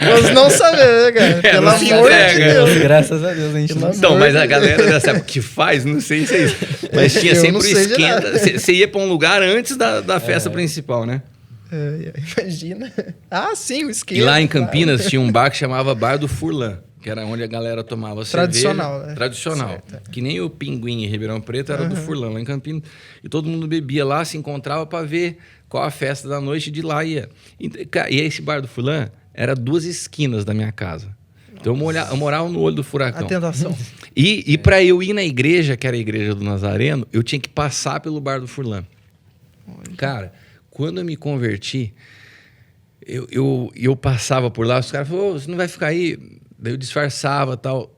Nós não sabemos, né, cara? Pelo amor de Deus. Graças a Deus, a gente não sabe. Então, mas a galera dessa época que faz, não sei se é isso. Mas tinha sempre o esquenta. Você ia para um lugar antes da festa principal, né? Imagina. Ah, sim, o esquenta. E lá em Campinas tinha um bar que chamava Bar do Furlan, que era onde a galera tomava tradicional, cerveja. Né? Tradicional. Certo. Que nem o Pinguim em Ribeirão Preto era do Furlan, lá em Campinas. E todo mundo bebia lá, se encontrava para ver qual a festa da noite, de lá ia. E esse Bar do Furlan era 2 esquinas da minha casa. Então eu morava no olho do furacão. A tentação. E para eu ir na igreja, que era a igreja do Nazareno, eu tinha que passar pelo Bar do Furlan. Cara, quando eu me converti, eu passava por lá, os caras falaram, você não vai ficar aí... Daí eu disfarçava e tal,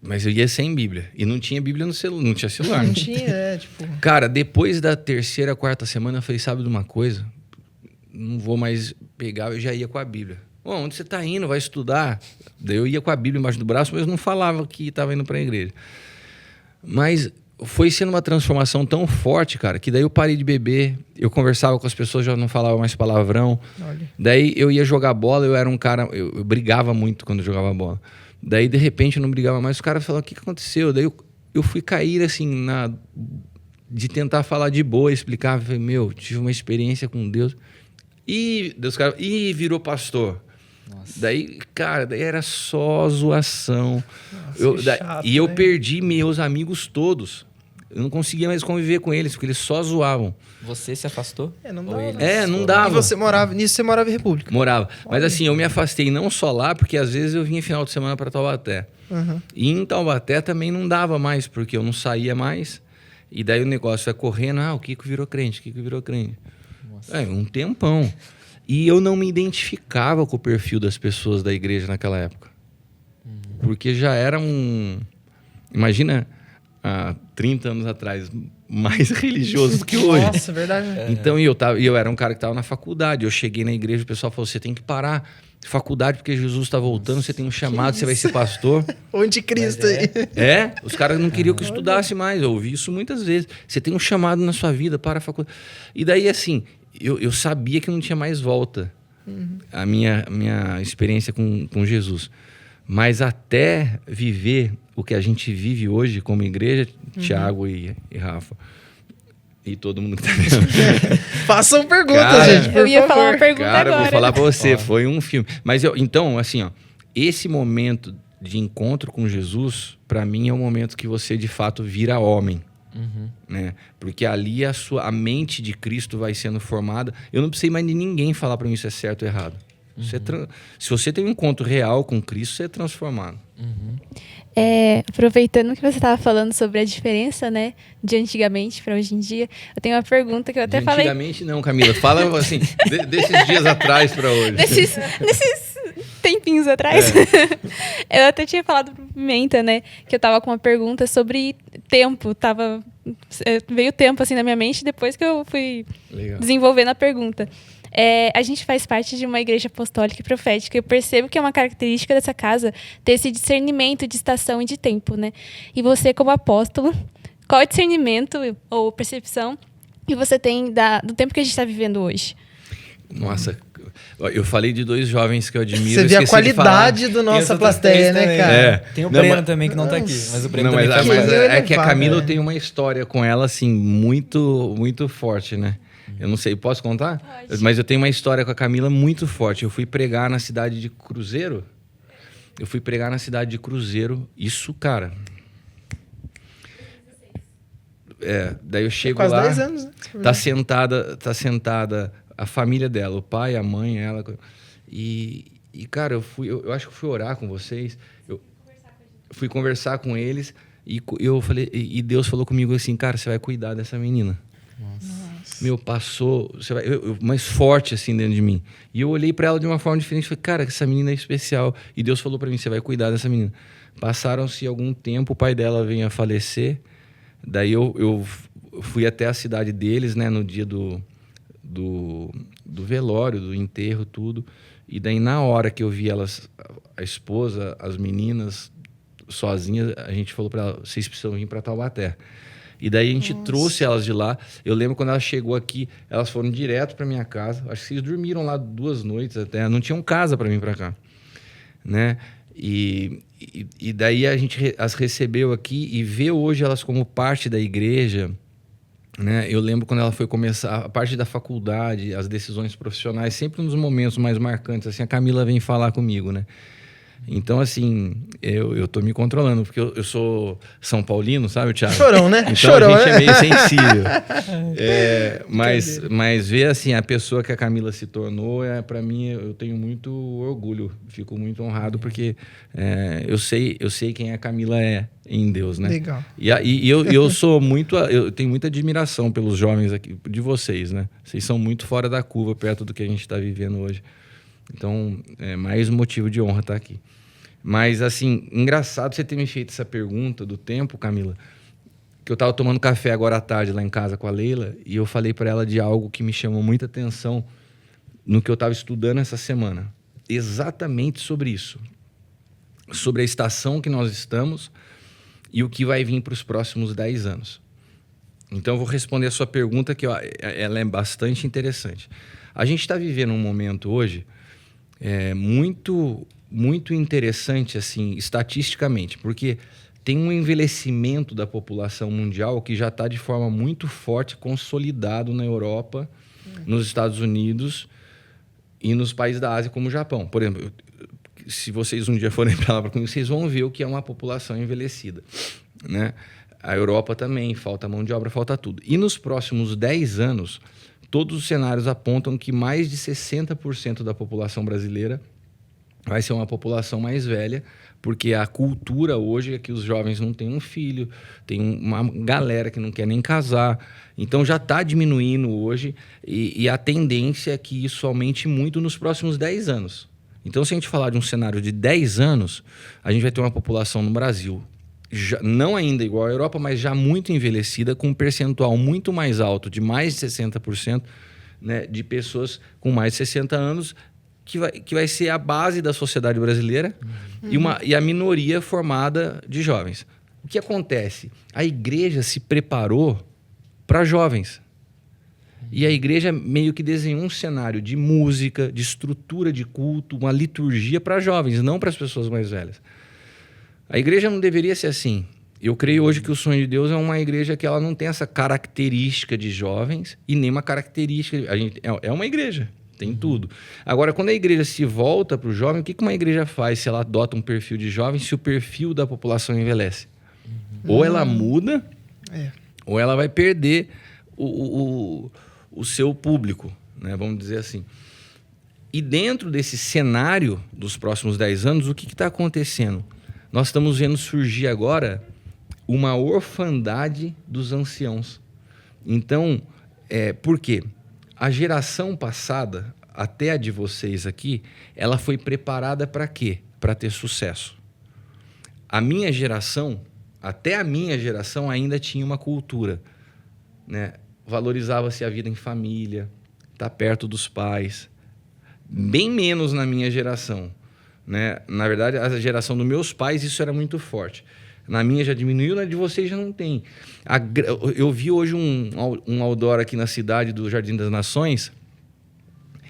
mas eu ia sem Bíblia. E não tinha Bíblia no celular, não tinha celular. Não tinha, tipo... Cara, depois da 3ª, 4ª semana, eu falei, sabe de uma coisa? Não vou mais pegar, eu já ia com a Bíblia. Onde você está indo? Vai estudar? Daí eu ia com a Bíblia embaixo do braço, mas não falava que estava indo para a igreja. Mas foi sendo uma transformação tão forte, cara, que daí eu parei de beber, eu conversava com as pessoas, já não falava mais palavrão. Olha. Daí eu ia jogar bola, eu era um cara, eu brigava muito quando eu jogava bola. Daí, de repente, eu não brigava mais, os caras falavam, o que aconteceu? Daí eu fui cair, assim, de tentar falar de boa, explicar, eu falei, tive uma experiência com Deus. E os caras, virou pastor. Nossa. Daí, cara, daí era só zoação. Nossa, chato, e eu né? perdi meus amigos todos. Eu não conseguia mais conviver com eles, porque eles só zoavam. Você se afastou? Não Ou dava. eles Não foram? dava. E você morava em República? Morava. Mas assim, eu me afastei não só lá, porque às vezes eu vinha final de semana para Taubaté. Uhum. E em Taubaté também não dava mais, porque eu não saía mais. E daí o negócio vai correndo, o Kiko virou crente, Nossa. Um tempão. E eu não me identificava com o perfil das pessoas da igreja naquela época. Porque já era imagina, há 30 anos atrás, mais religioso do que hoje. Nossa, verdade. Né? Então, eu era um cara que estava na faculdade. Eu cheguei na igreja, o pessoal falou, você tem que parar faculdade porque Jesus está voltando, você tem um chamado, você vai ser pastor. O anticristo aí. Os caras não queriam que eu estudasse mais. Eu ouvi isso muitas vezes. Você tem um chamado na sua vida, para a faculdade. E daí, assim, eu sabia que não tinha mais volta a minha experiência com Jesus. Mas até viver o que a gente vive hoje como igreja, Thiago e Rafa, e todo mundo que tá vendo. Façam perguntas, Cara, gente, por Eu ia favor. falar uma pergunta Cara, eu agora. vou falar pra você, foi um filme. Mas então, assim, esse momento de encontro com Jesus, pra mim é o momento que você de fato vira homem. Né? Porque ali a mente de Cristo vai sendo formada. Eu não precisei mais de ninguém falar pra mim se é certo ou errado. Se você tem um encontro real com Cristo, você é transformado. Aproveitando que você estava falando sobre a diferença, né, de antigamente para hoje em dia, eu tenho uma pergunta que eu até falei. Antigamente não, Camila. Fala assim, desses dias atrás para hoje. Nesses tempinhos atrás. Eu até tinha falado pro Pimenta, né, que eu tava com uma pergunta sobre tempo. Veio tempo assim na minha mente depois que eu fui desenvolvendo a pergunta. A gente faz parte de uma igreja apostólica e profética. Eu percebo que é uma característica dessa casa ter esse discernimento de estação e de tempo, né? E você, como apóstolo, qual é o discernimento ou percepção que você tem do tempo que a gente está vivendo hoje? Nossa, eu falei de dois jovens que eu admiro. Você vê a qualidade da nossa plateia, né, cara? Tem o Breno também que não tá aqui, mas o Breno também faz mas parte. é que a Camila eu tenho uma história com ela, assim, muito, muito forte, né? Eu não sei, posso contar? Pode. Mas eu tenho uma história com a Camila muito forte. Eu fui pregar na cidade de Cruzeiro. Isso, cara. Daí eu chego Quase lá. 10 anos, né? Tá sentada a família dela, o pai, a mãe, ela. E cara, eu acho que eu fui orar com vocês. Eu fui conversar com eles e eu falei, e Deus falou comigo assim, cara, você vai cuidar dessa menina. Nossa. Passou, mais forte assim dentro de mim. E eu olhei para ela de uma forma diferente, falei, cara, essa menina é especial. E Deus falou para mim, você vai cuidar dessa menina. Passaram-se algum tempo, o pai dela veio a falecer. Daí eu fui até a cidade deles, né, no dia do velório, do enterro, tudo. E daí na hora que eu vi elas, a esposa, as meninas sozinhas, a gente falou para elas, vocês precisam vir para Taubaté. E daí a gente trouxe elas de lá. Eu lembro quando ela chegou aqui, elas foram direto para minha casa. Acho que vocês dormiram lá 2 noites até. Não tinham casa para vir para cá, né? E daí a gente as recebeu aqui e vê hoje elas como parte da igreja, né? Eu lembro quando ela foi começar a parte da faculdade, as decisões profissionais, sempre nos momentos mais marcantes, assim, a Camila vem falar comigo, né? Então, assim, eu tô me controlando, porque eu sou São Paulino, sabe, Thiago? Chorão, né? Então Chorão, a gente né? é meio sensível. Mas ver, assim, a pessoa que a Camila se tornou, para mim, eu tenho muito orgulho. Fico muito honrado, porque eu sei quem a Camila é em Deus, né? Legal. E eu sou muito... Eu tenho muita admiração pelos jovens aqui, de vocês, né? Vocês são muito fora da curva, perto do que a gente está vivendo hoje. Então, é mais motivo de honra estar aqui. Mas, assim, engraçado você ter me feito essa pergunta do tempo, Camila, que eu estava tomando café agora à tarde lá em casa com a Leila e eu falei para ela de algo que me chamou muita atenção no que eu estava estudando essa semana. Exatamente sobre isso. Sobre a estação que nós estamos e o que vai vir para os próximos 10 anos. Então, eu vou responder a sua pergunta, que ela é bastante interessante. A gente está vivendo um momento hoje muito, muito interessante, assim, estatisticamente, porque tem um envelhecimento da população mundial que já está de forma muito forte, consolidado na Europa, nos Estados Unidos e nos países da Ásia, como o Japão. Por exemplo, se vocês um dia forem para lá, vocês vão ver o que é uma população envelhecida, né? A Europa também, falta mão de obra, falta tudo. E nos próximos 10 anos, todos os cenários apontam que mais de 60% da população brasileira vai ser uma população mais velha, porque a cultura hoje é que os jovens não têm um filho, tem uma galera que não quer nem casar. Então já está diminuindo hoje e a tendência é que isso aumente muito nos próximos 10 anos. Então, se a gente falar de um cenário de 10 anos, a gente vai ter uma população no Brasil, já, não ainda igual à Europa, mas já muito envelhecida, com um percentual muito mais alto, de mais de 60%, né, de pessoas com mais de 60 anos, que vai ser a base da sociedade brasileira e a minoria formada de jovens. O que acontece? A igreja se preparou para jovens. E a igreja meio que desenhou um cenário de música, de estrutura de culto, uma liturgia para jovens, não para as pessoas mais velhas. A igreja não deveria ser assim. Eu creio hoje que o sonho de Deus é uma igreja que ela não tem essa característica de jovens e nem uma característica... É uma igreja, tem tudo. Agora, quando a igreja se volta para o jovem, o que uma igreja faz se ela adota um perfil de jovem, se o perfil da população envelhece? Ou ela muda, ou ela vai perder o seu público, né? Vamos dizer assim. E dentro desse cenário dos próximos 10 anos, o que está acontecendo? Nós estamos vendo surgir agora uma orfandade dos anciãos. Então, por quê? A geração passada, até a de vocês aqui, ela foi preparada para quê? Para ter sucesso. A minha geração, até a minha geração, ainda tinha uma cultura, né? Valorizava-se a vida em família, estar perto dos pais. Bem menos na minha geração, né? Na verdade, a geração dos meus pais, isso era muito forte. Na minha já diminuiu, na de vocês já não tem. Eu vi hoje um outdoor aqui na cidade do Jardim das Nações,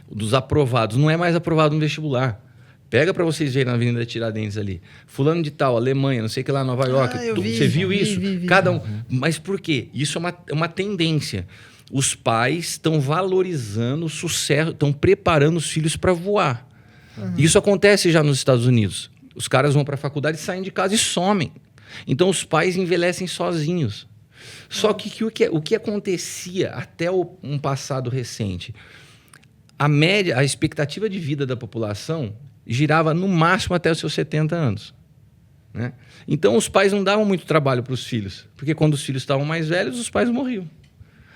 dos aprovados. Não é mais aprovado no vestibular. Pega para vocês verem na Avenida Tiradentes ali. Fulano de tal, Alemanha, não sei o que lá, Nova York. Você viu isso? Vi. Cada um. Mas por quê? Isso é uma tendência. Os pais estão valorizando o sucesso, estão preparando os filhos para voar. Isso acontece já nos Estados Unidos. Os caras vão para a faculdade, saem de casa e somem. Então, os pais envelhecem sozinhos. Só que o que acontecia até um passado recente? A expectativa de vida da população girava no máximo até os seus 70 anos. Né? Então, os pais não davam muito trabalho para os filhos, porque quando os filhos estavam mais velhos, os pais morriam.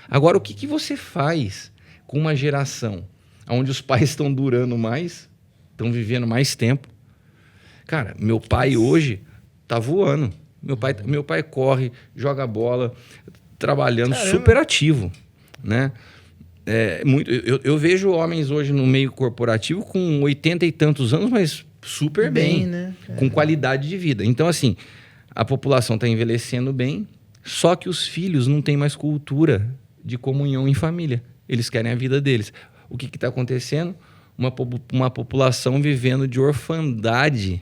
Agora, o que você faz com uma geração onde os pais estão durando mais, estão vivendo mais tempo? Cara, meu pai hoje está voando. Meu pai corre, joga bola, trabalhando, super ativo, né? Eu vejo homens hoje no meio corporativo com 80 e tantos anos, mas super bem, né? Com qualidade de vida. Então, assim, a população está envelhecendo bem, só que os filhos não têm mais cultura de comunhão em família. Eles querem a vida deles. O que está acontecendo? Uma população vivendo de orfandade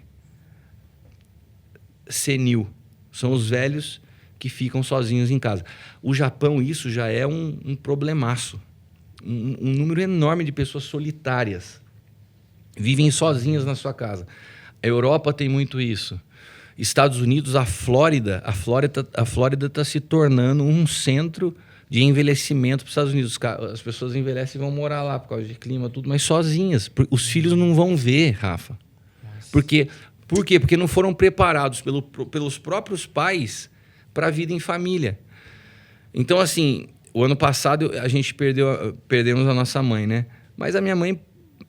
senil. São os velhos que ficam sozinhos em casa. O Japão, isso já é um problemaço. Um número enorme de pessoas solitárias. Vivem sozinhas na sua casa. A Europa tem muito isso. Estados Unidos, a Flórida está se tornando um centro de envelhecimento para os Estados Unidos. As pessoas envelhecem e vão morar lá por causa de clima, tudo, mas sozinhas. Os filhos não vão ver, Rafa. Por quê? Porque não foram preparados pelos próprios pais para a vida em família. Então, assim, o ano passado a gente perdemos a nossa mãe, né? Mas a minha mãe,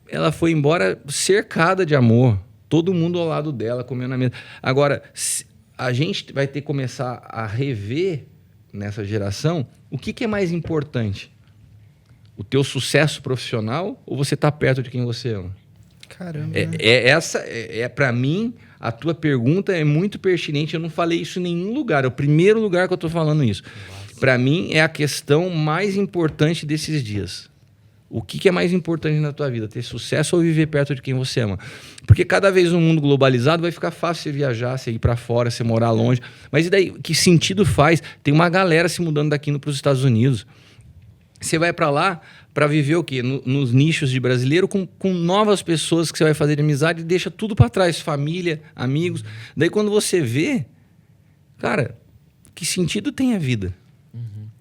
ela foi embora cercada de amor. Todo mundo ao lado dela, comendo na mesa. Agora, a gente vai ter que começar a rever nessa geração o que é mais importante. O teu sucesso profissional ou você estar perto de quem você ama? Caramba. Essa é para mim a tua pergunta é muito pertinente. Eu não falei isso em nenhum lugar. É o primeiro lugar que eu estou falando isso. Para mim, é a questão mais importante desses dias. O que é mais importante na tua vida? Ter sucesso ou viver perto de quem você ama? Porque cada vez no mundo globalizado vai ficar fácil você viajar, você ir para fora, você morar longe. Mas e daí? Que sentido faz? Tem uma galera se mudando daqui para os Estados Unidos. Você vai para lá para viver o quê? Nos nichos de brasileiro com novas pessoas que você vai fazer amizade e deixa tudo para trás. Família, amigos. Daí quando você vê... Cara, que sentido tem a vida?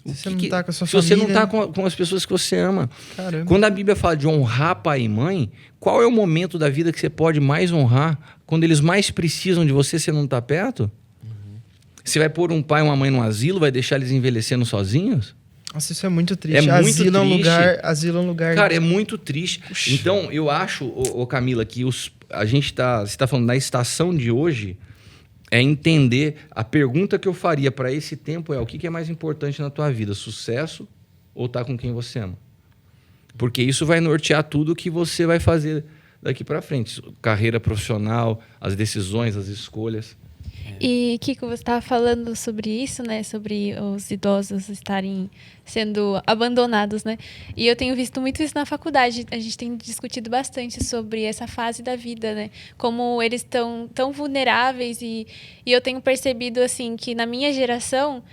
Se você não tá com a sua se família... você não tá com as pessoas que você ama. Caramba. Quando a Bíblia fala de honrar pai e mãe, qual é o momento da vida que você pode mais honrar? Quando eles mais precisam de você não tá perto? Você vai pôr um pai e uma mãe no asilo, vai deixar eles envelhecendo sozinhos? Nossa, isso é muito triste. É muito asilo triste. Asilo é um lugar... Cara, é muito triste. Então, eu acho, Camila, que a gente tá... Você tá falando da estação de hoje... É entender, a pergunta que eu faria para esse tempo é o que é mais importante na tua vida, sucesso ou estar com quem você ama? Porque isso vai nortear tudo que você vai fazer daqui para frente. Carreira profissional, as decisões, as escolhas. E, Kiko, você estava falando sobre isso, né? Sobre os idosos estarem sendo abandonados, né? E eu tenho visto muito isso na faculdade. A gente tem discutido bastante sobre essa fase da vida, né? Como eles estão tão vulneráveis. E eu tenho percebido, assim, que na minha geração...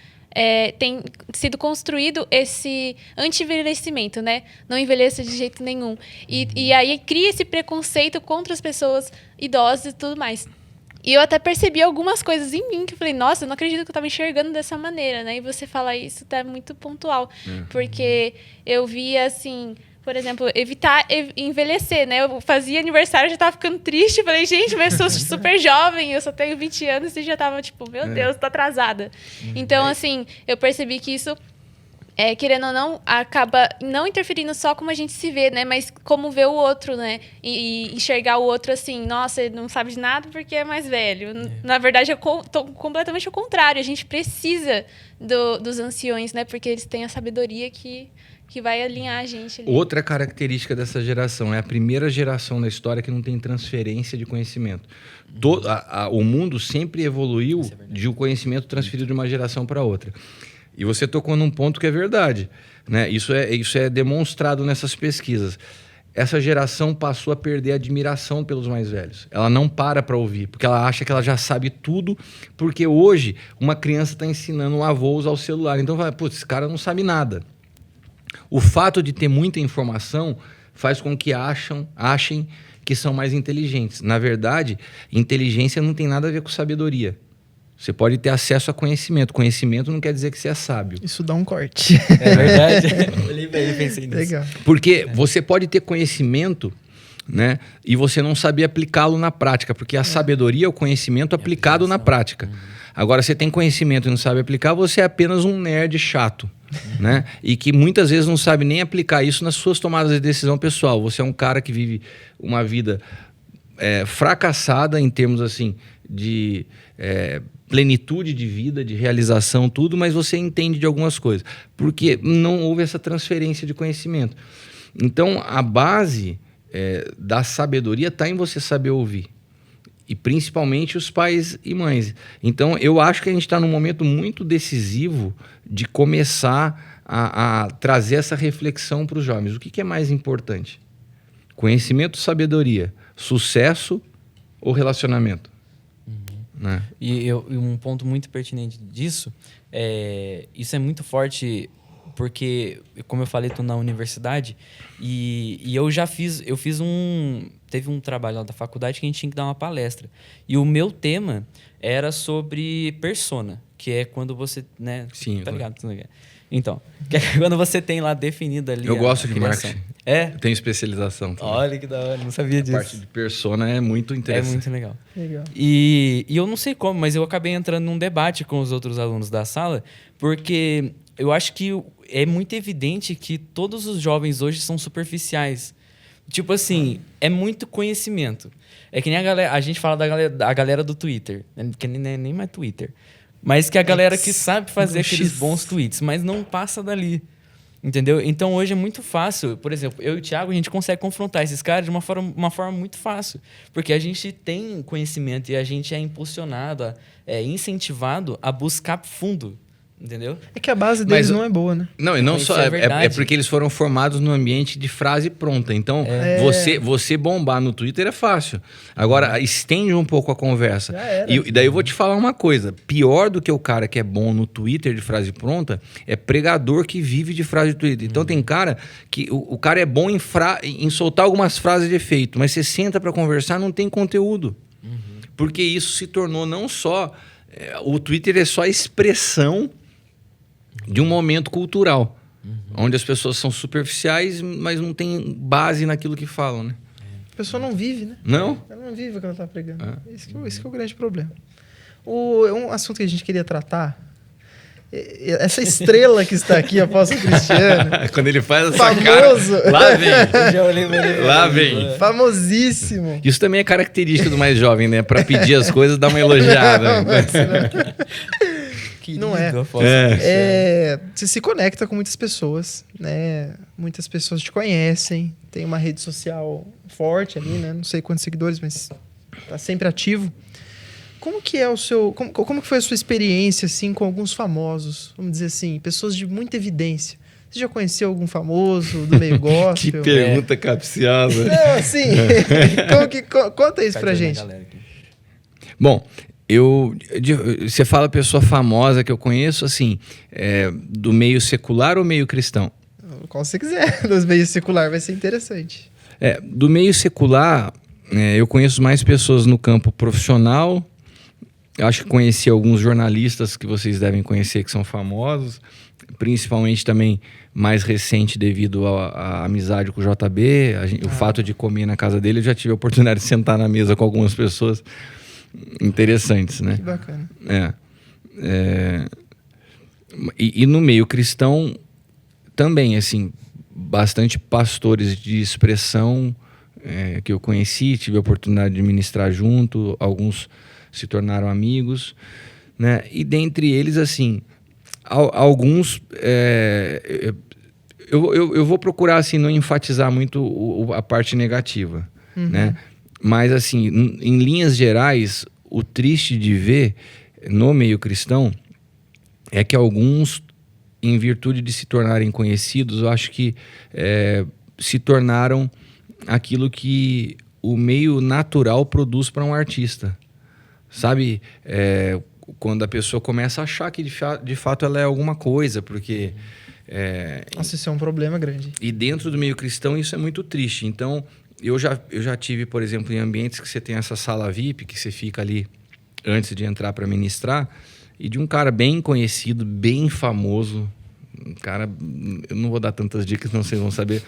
tem sido construído esse anti-envelhecimento, né? Não envelheça de jeito nenhum. E aí cria esse preconceito contra as pessoas idosas e tudo mais. E eu até percebi algumas coisas em mim que eu falei, nossa, eu não acredito que eu estava enxergando dessa maneira, né? E você falar isso tá muito pontual. Porque eu via, assim, por exemplo, evitar envelhecer, né? Eu fazia aniversário, já estava ficando triste. Falei, gente, mas eu sou super jovem, eu só tenho 20 anos e já estava tipo, meu Deus, tô atrasada. Então, assim, eu percebi que isso... querendo ou não, acaba não interferindo só como a gente se vê, né? Mas como vê o outro, né? E enxergar o outro assim, nossa, ele não sabe de nada porque é mais velho. Na verdade, eu tô completamente ao contrário. A gente precisa dos anciões, né? Porque eles têm a sabedoria que vai alinhar a gente ali. Outra característica dessa geração é a primeira geração da história que não tem transferência de conhecimento. O mundo sempre evoluiu de um conhecimento transferido de uma geração para outra. E você tocou num ponto que é verdade, né? Isso é demonstrado nessas pesquisas. Essa geração passou a perder a admiração pelos mais velhos. Ela não para ouvir, porque ela acha que ela já sabe tudo, porque hoje uma criança está ensinando um avô a usar o celular. Então, putz, esse cara não sabe nada. O fato de ter muita informação faz com que achem que são mais inteligentes. Na verdade, inteligência não tem nada a ver com sabedoria. Você pode ter acesso a conhecimento. Conhecimento não quer dizer que você é sábio. Isso dá um corte. É verdade? Eu pensei nisso. Legal. Porque você pode ter conhecimento, né, e você não saber aplicá-lo na prática. Porque a sabedoria é o conhecimento aplicado na prática. Agora, você tem conhecimento e não sabe aplicar, você é apenas um nerd chato. Né? E que muitas vezes não sabe nem aplicar isso nas suas tomadas de decisão pessoal. Você é um cara que vive uma vida fracassada em termos assim de... plenitude de vida, de realização, tudo, mas você entende de algumas coisas, porque não houve essa transferência de conhecimento. Então, a base da sabedoria está em você saber ouvir, e principalmente os pais e mães. Então, eu acho que a gente está num momento muito decisivo de começar a trazer essa reflexão para os jovens. O que é mais importante? Conhecimento, sabedoria, sucesso ou relacionamento? Né? E um ponto muito pertinente disso, isso é muito forte porque, como eu falei, estou na universidade e teve um trabalho lá da faculdade que a gente tinha que dar uma palestra. E o meu tema era sobre persona, que é quando você, né? Sim, tá ligado? Então, que é quando você tem lá definido ali. Eu gosto de marketing. marketing. Eu tenho especialização também. Olha que da hora, não sabia disso. A parte de persona é muito interessante. É muito legal. Legal. E eu não sei como, mas eu acabei entrando num debate com os outros alunos da sala, porque eu acho que é muito evidente que todos os jovens hoje são superficiais. Tipo assim, é muito conhecimento. É que nem a gente fala da galera do Twitter, que nem mais Twitter. Mas que a galera que sabe fazer aqueles bons tweets, mas não passa dali. Entendeu? Então hoje é muito fácil. Por exemplo, eu e o Thiago, a gente consegue confrontar esses caras de uma forma muito fácil. Porque a gente tem conhecimento e a gente é impulsionado, incentivado a buscar fundo. Entendeu? É que a base deles não é boa, né? Não, e não Isso só. é É verdade. porque eles foram formados no ambiente de frase pronta. Então, você bombar no Twitter é fácil. Agora, estende um pouco a conversa. Já era. E daí eu vou te falar uma coisa. Pior do que o cara que é bom no Twitter de frase pronta é pregador que vive de frase de Twitter. Então, tem cara que o cara é bom em soltar algumas frases de efeito, mas você senta para conversar, não tem conteúdo. Porque isso se tornou não só... o Twitter é só a expressão de um momento cultural, onde as pessoas são superficiais, mas não tem base naquilo que falam, né? A pessoa não vive, né? Não? Ela não vive o que ela tá pregando. Esse que é o grande problema. Um assunto que a gente queria tratar, essa estrela que está aqui, apóstolo Cristiano, Quando ele faz essa famoso, cara, lá vem. Eu já olhei pra ele. Lá vem. famosíssimo. Isso também é característica do mais jovem, né? Para pedir as coisas, dar uma elogiada. Não é. Você se conecta com muitas pessoas, né? Muitas pessoas te conhecem, tem uma rede social forte ali, né? Não sei quantos seguidores, mas tá sempre ativo. Como que é o seu... Como que foi a sua experiência, assim, com alguns famosos? Vamos dizer assim, pessoas de muita evidência. Você já conheceu algum famoso do meio gospel? Que pergunta capciosa. Não, assim... conta isso pra gente. Bom, você fala pessoa famosa que eu conheço, assim, do meio secular ou meio cristão? Qual você quiser, dos meios secular, vai ser interessante. Do meio secular, eu conheço mais pessoas no campo profissional. Eu acho que conheci alguns jornalistas que vocês devem conhecer, que são famosos, principalmente também mais recente devido à amizade com o JB, o fato de comer na casa dele. Eu já tive a oportunidade de sentar na mesa com algumas pessoas interessantes, né? Que bacana. E no meio cristão também, assim, bastante pastores de expressão que eu conheci, tive a oportunidade de ministrar junto, alguns se tornaram amigos, né? E dentre eles, assim, alguns... eu vou procurar, assim, não enfatizar muito a parte negativa, né? Mas, assim, em linhas gerais, o triste de ver no meio cristão é que alguns, em virtude de se tornarem conhecidos, eu acho que se tornaram aquilo que o meio natural produz para um artista. Sabe? Quando a pessoa começa a achar que de fato ela é alguma coisa, porque... Nossa, isso é um problema grande. E dentro do meio cristão isso é muito triste. Então, eu já tive, por exemplo, em ambientes que você tem essa sala VIP, que você fica ali antes de entrar para ministrar, e de um cara bem conhecido, bem famoso, um cara... Eu não vou dar tantas dicas, não vocês vão saber.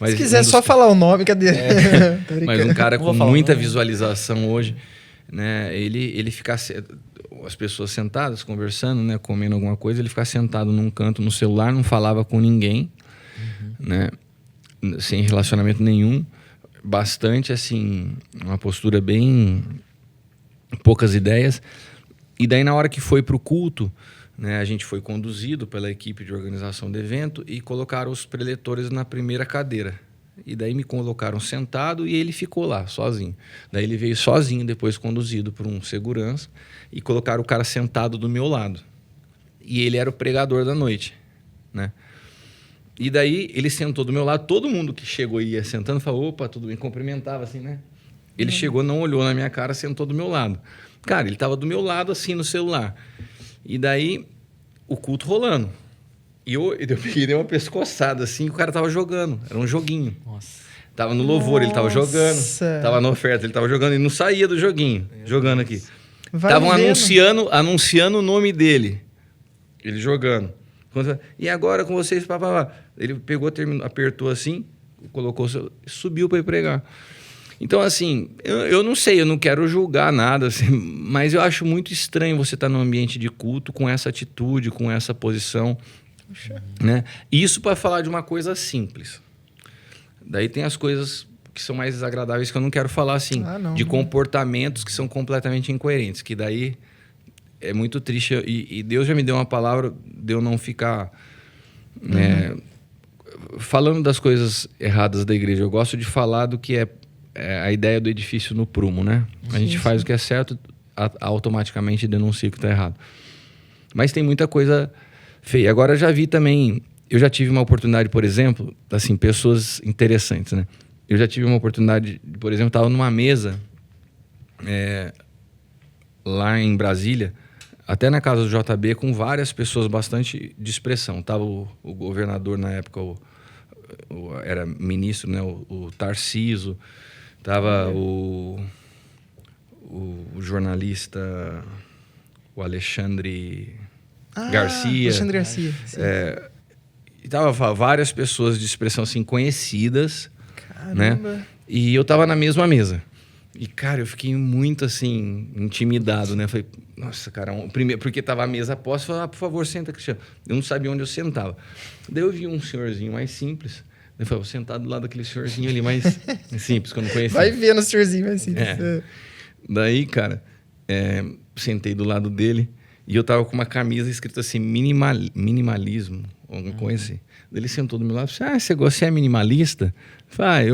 Mas se quiser só falar o nome, cadê? Mas um cara com muita visualização hoje, né? Ele fica... As pessoas sentadas, conversando, né? Comendo alguma coisa, ele ficava sentado num canto no celular, não falava com ninguém, né? Sem relacionamento nenhum. Bastante, assim, uma postura bem... poucas ideias. E daí, na hora que foi para o culto, né, a gente foi conduzido pela equipe de organização do evento e colocaram os preletores na primeira cadeira. E daí me colocaram sentado e ele ficou lá, sozinho. Daí ele veio sozinho, depois conduzido por um segurança, e colocaram o cara sentado do meu lado. E ele era o pregador da noite, né? E daí ele sentou do meu lado, todo mundo que chegou e ia sentando falou, opa, tudo bem, cumprimentava assim, né? Ele chegou, não olhou na minha cara, sentou do meu lado. Cara, ele estava do meu lado assim no celular. E daí o culto rolando. E eu peguei uma pescoçada assim, o cara tava jogando, era um joguinho. Nossa. Tava no louvor, ele tava jogando. Tava na oferta, ele tava jogando e não saía do joguinho, jogando aqui. Estavam anunciando o nome dele. Ele jogando. E agora com vocês, papá. Ele pegou, apertou assim, colocou, subiu para ir pregar. Então, assim, eu não sei, eu não quero julgar nada, assim, mas eu acho muito estranho você estar num ambiente de culto com essa atitude, com essa posição. Né? Isso para falar de uma coisa simples. Daí tem as coisas que são mais desagradáveis que eu não quero falar, assim, de comportamentos que são completamente incoerentes, que daí é muito triste. E Deus já me deu uma palavra de eu não ficar falando das coisas erradas da igreja, eu gosto de falar do que é a ideia do edifício no prumo, né? A gente faz o que é certo, automaticamente denuncia o que está errado. Mas tem muita coisa feia. Agora, já vi também... Eu já tive uma oportunidade, por exemplo, assim, pessoas interessantes, né? Eu já tive uma oportunidade, por exemplo, estava numa mesa lá em Brasília, até na casa do JB, com várias pessoas bastante de expressão. Tava o governador na época, era ministro, né? O Tarciso, tava o jornalista, o Alexandre Garcia. Alexandre Garcia. E tava várias pessoas de expressão assim conhecidas, Caramba. né? E eu tava na mesma mesa. E, cara, eu fiquei muito, assim, intimidado, né? Falei, nossa, cara... Primeiro, porque tava a mesa posta, falei, por favor, senta, Cristiano. Eu não sabia onde eu sentava. Daí eu vi um senhorzinho mais simples. Eu falei, vou sentar do lado daquele senhorzinho ali mais simples, que eu não conhecia. Vai vendo o senhorzinho mais simples. Daí, cara, sentei do llado dele e eu tava com uma camisa escrita assim, minimalismo, alguma coisa assim. Daí ele sentou do meu lado e falou assim, você é minimalista? Eu falei,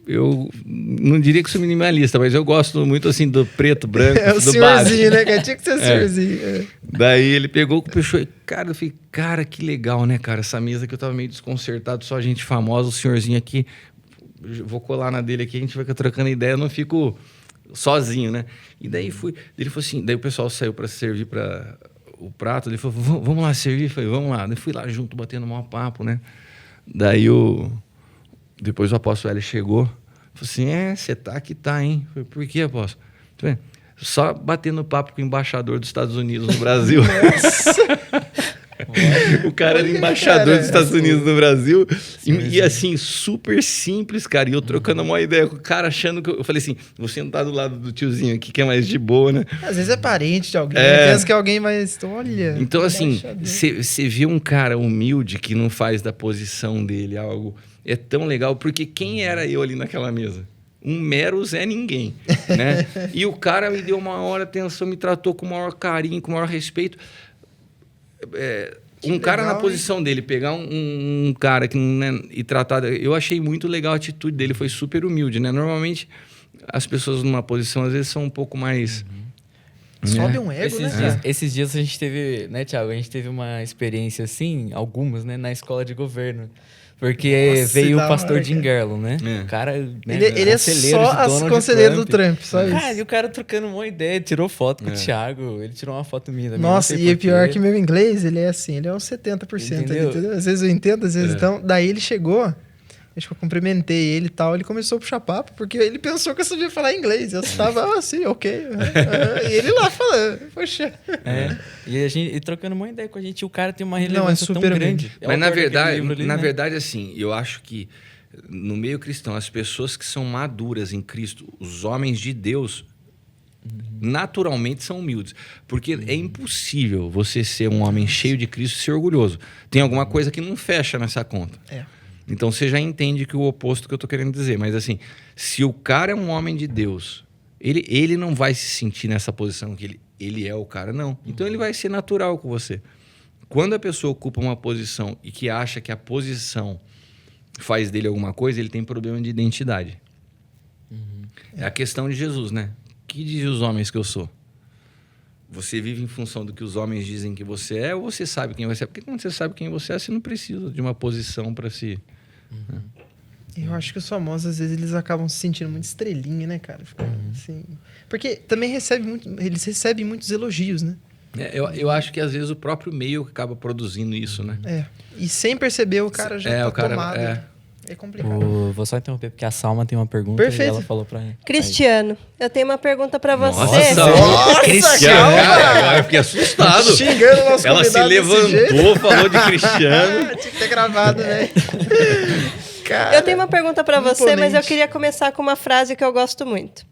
eu não diria que sou minimalista, mas eu gosto muito assim do preto, branco, o do senhorzinho, básico. né? Tinha que ser o senhorzinho. Daí ele pegou, puxou e, cara, eu falei, cara, que legal, né, cara? Essa mesa que eu tava meio desconcertado, só gente famosa, o senhorzinho aqui, vou colar na dele aqui, a gente vai trocando ideia, eu não fico sozinho, né? E daí ele falou assim, daí o pessoal saiu para servir para o prato, ele falou, vamos lá servir? Eu falei, vamos lá. Daí fui lá junto, batendo um maior papo, né? Daí depois o apóstolo Hélio chegou, falou assim, você tá que tá, hein? Eu falei, por que, apóstolo? Falei, só batendo papo com o embaixador dos Estados Unidos no Brasil. O cara era embaixador dos Estados Unidos no Brasil. E assim, super simples, cara. E eu trocando uma ideia com o cara, achando que... Eu falei assim, vou sentar do lado do tiozinho aqui, que é mais de boa, né? Às vezes é parente de alguém. Pensa que alguém mais... Olha... Então, assim, você vê um cara humilde que não faz da posição dele algo... É tão legal, porque quem era eu ali naquela mesa? Um mero Zé Ninguém, né? E o cara me deu uma maior atenção, me tratou com o maior carinho, com o maior respeito. Um cara na posição dele, pegar um cara que, né, e tratar... Eu achei muito legal a atitude dele, foi super humilde, né? Normalmente, as pessoas numa posição, às vezes, são um pouco mais... Sobe um ego, Esses dias a gente teve, né, Thiago? A gente teve uma experiência assim, algumas, né, na escola de governo. Porque veio o pastor Jim Garland, né? O cara, né, ele é só conselheiro do Trump, só isso. Cara, e o cara trocando uma ideia, tirou foto com o Thiago, ele tirou uma foto minha também. Nossa, e é pior que meu inglês, ele é assim, ele é uns 70%. Entendeu? Às vezes eu entendo, às vezes então. Daí ele chegou, acho que eu cumprimentei ele e tal, ele começou a puxar papo, porque ele pensou que eu sabia falar inglês. Eu estava assim, ok. E ele lá falando, poxa. E trocando uma ideia com a gente, o cara tem uma relevância tão grande. Mas na verdade, assim, eu acho que no meio cristão, as pessoas que são maduras em Cristo, os homens de Deus, naturalmente são humildes. Porque é impossível você ser um homem cheio de Cristo e ser orgulhoso. Tem alguma coisa que não fecha nessa conta. Então você já entende que o oposto que eu estou querendo dizer. Mas assim, se o cara é um homem de Deus, ele não vai se sentir nessa posição que ele é o cara, não. Então ele vai ser natural com você. Quando a pessoa ocupa uma posição e que acha que a posição faz dele alguma coisa, ele tem problema de identidade. É a questão de Jesus, né? O que diz os homens que eu sou? Você vive em função do que os homens dizem que você é ou você sabe quem você é? Porque quando você sabe quem você é, você não precisa de uma posição para se... Eu acho que os famosos, às vezes, eles acabam se sentindo muito estrelinha, né, cara? Assim... Porque também eles recebem muitos elogios, né? Eu acho que, às vezes, o próprio meio acaba produzindo isso, né? E sem perceber, o cara já tá tomado. É complicado. Vou só interromper, porque a Salma tem uma pergunta. Perfeito. E ela falou pra... Cristiano, eu tenho uma pergunta pra você. Nossa, Cristiano! Agora eu fiquei assustado. Xingando o nosso Ela se levantou, falou de Cristiano. Tinha que ter gravado, né? Eu tenho uma pergunta pra você, mas eu queria começar com uma frase que eu gosto muito.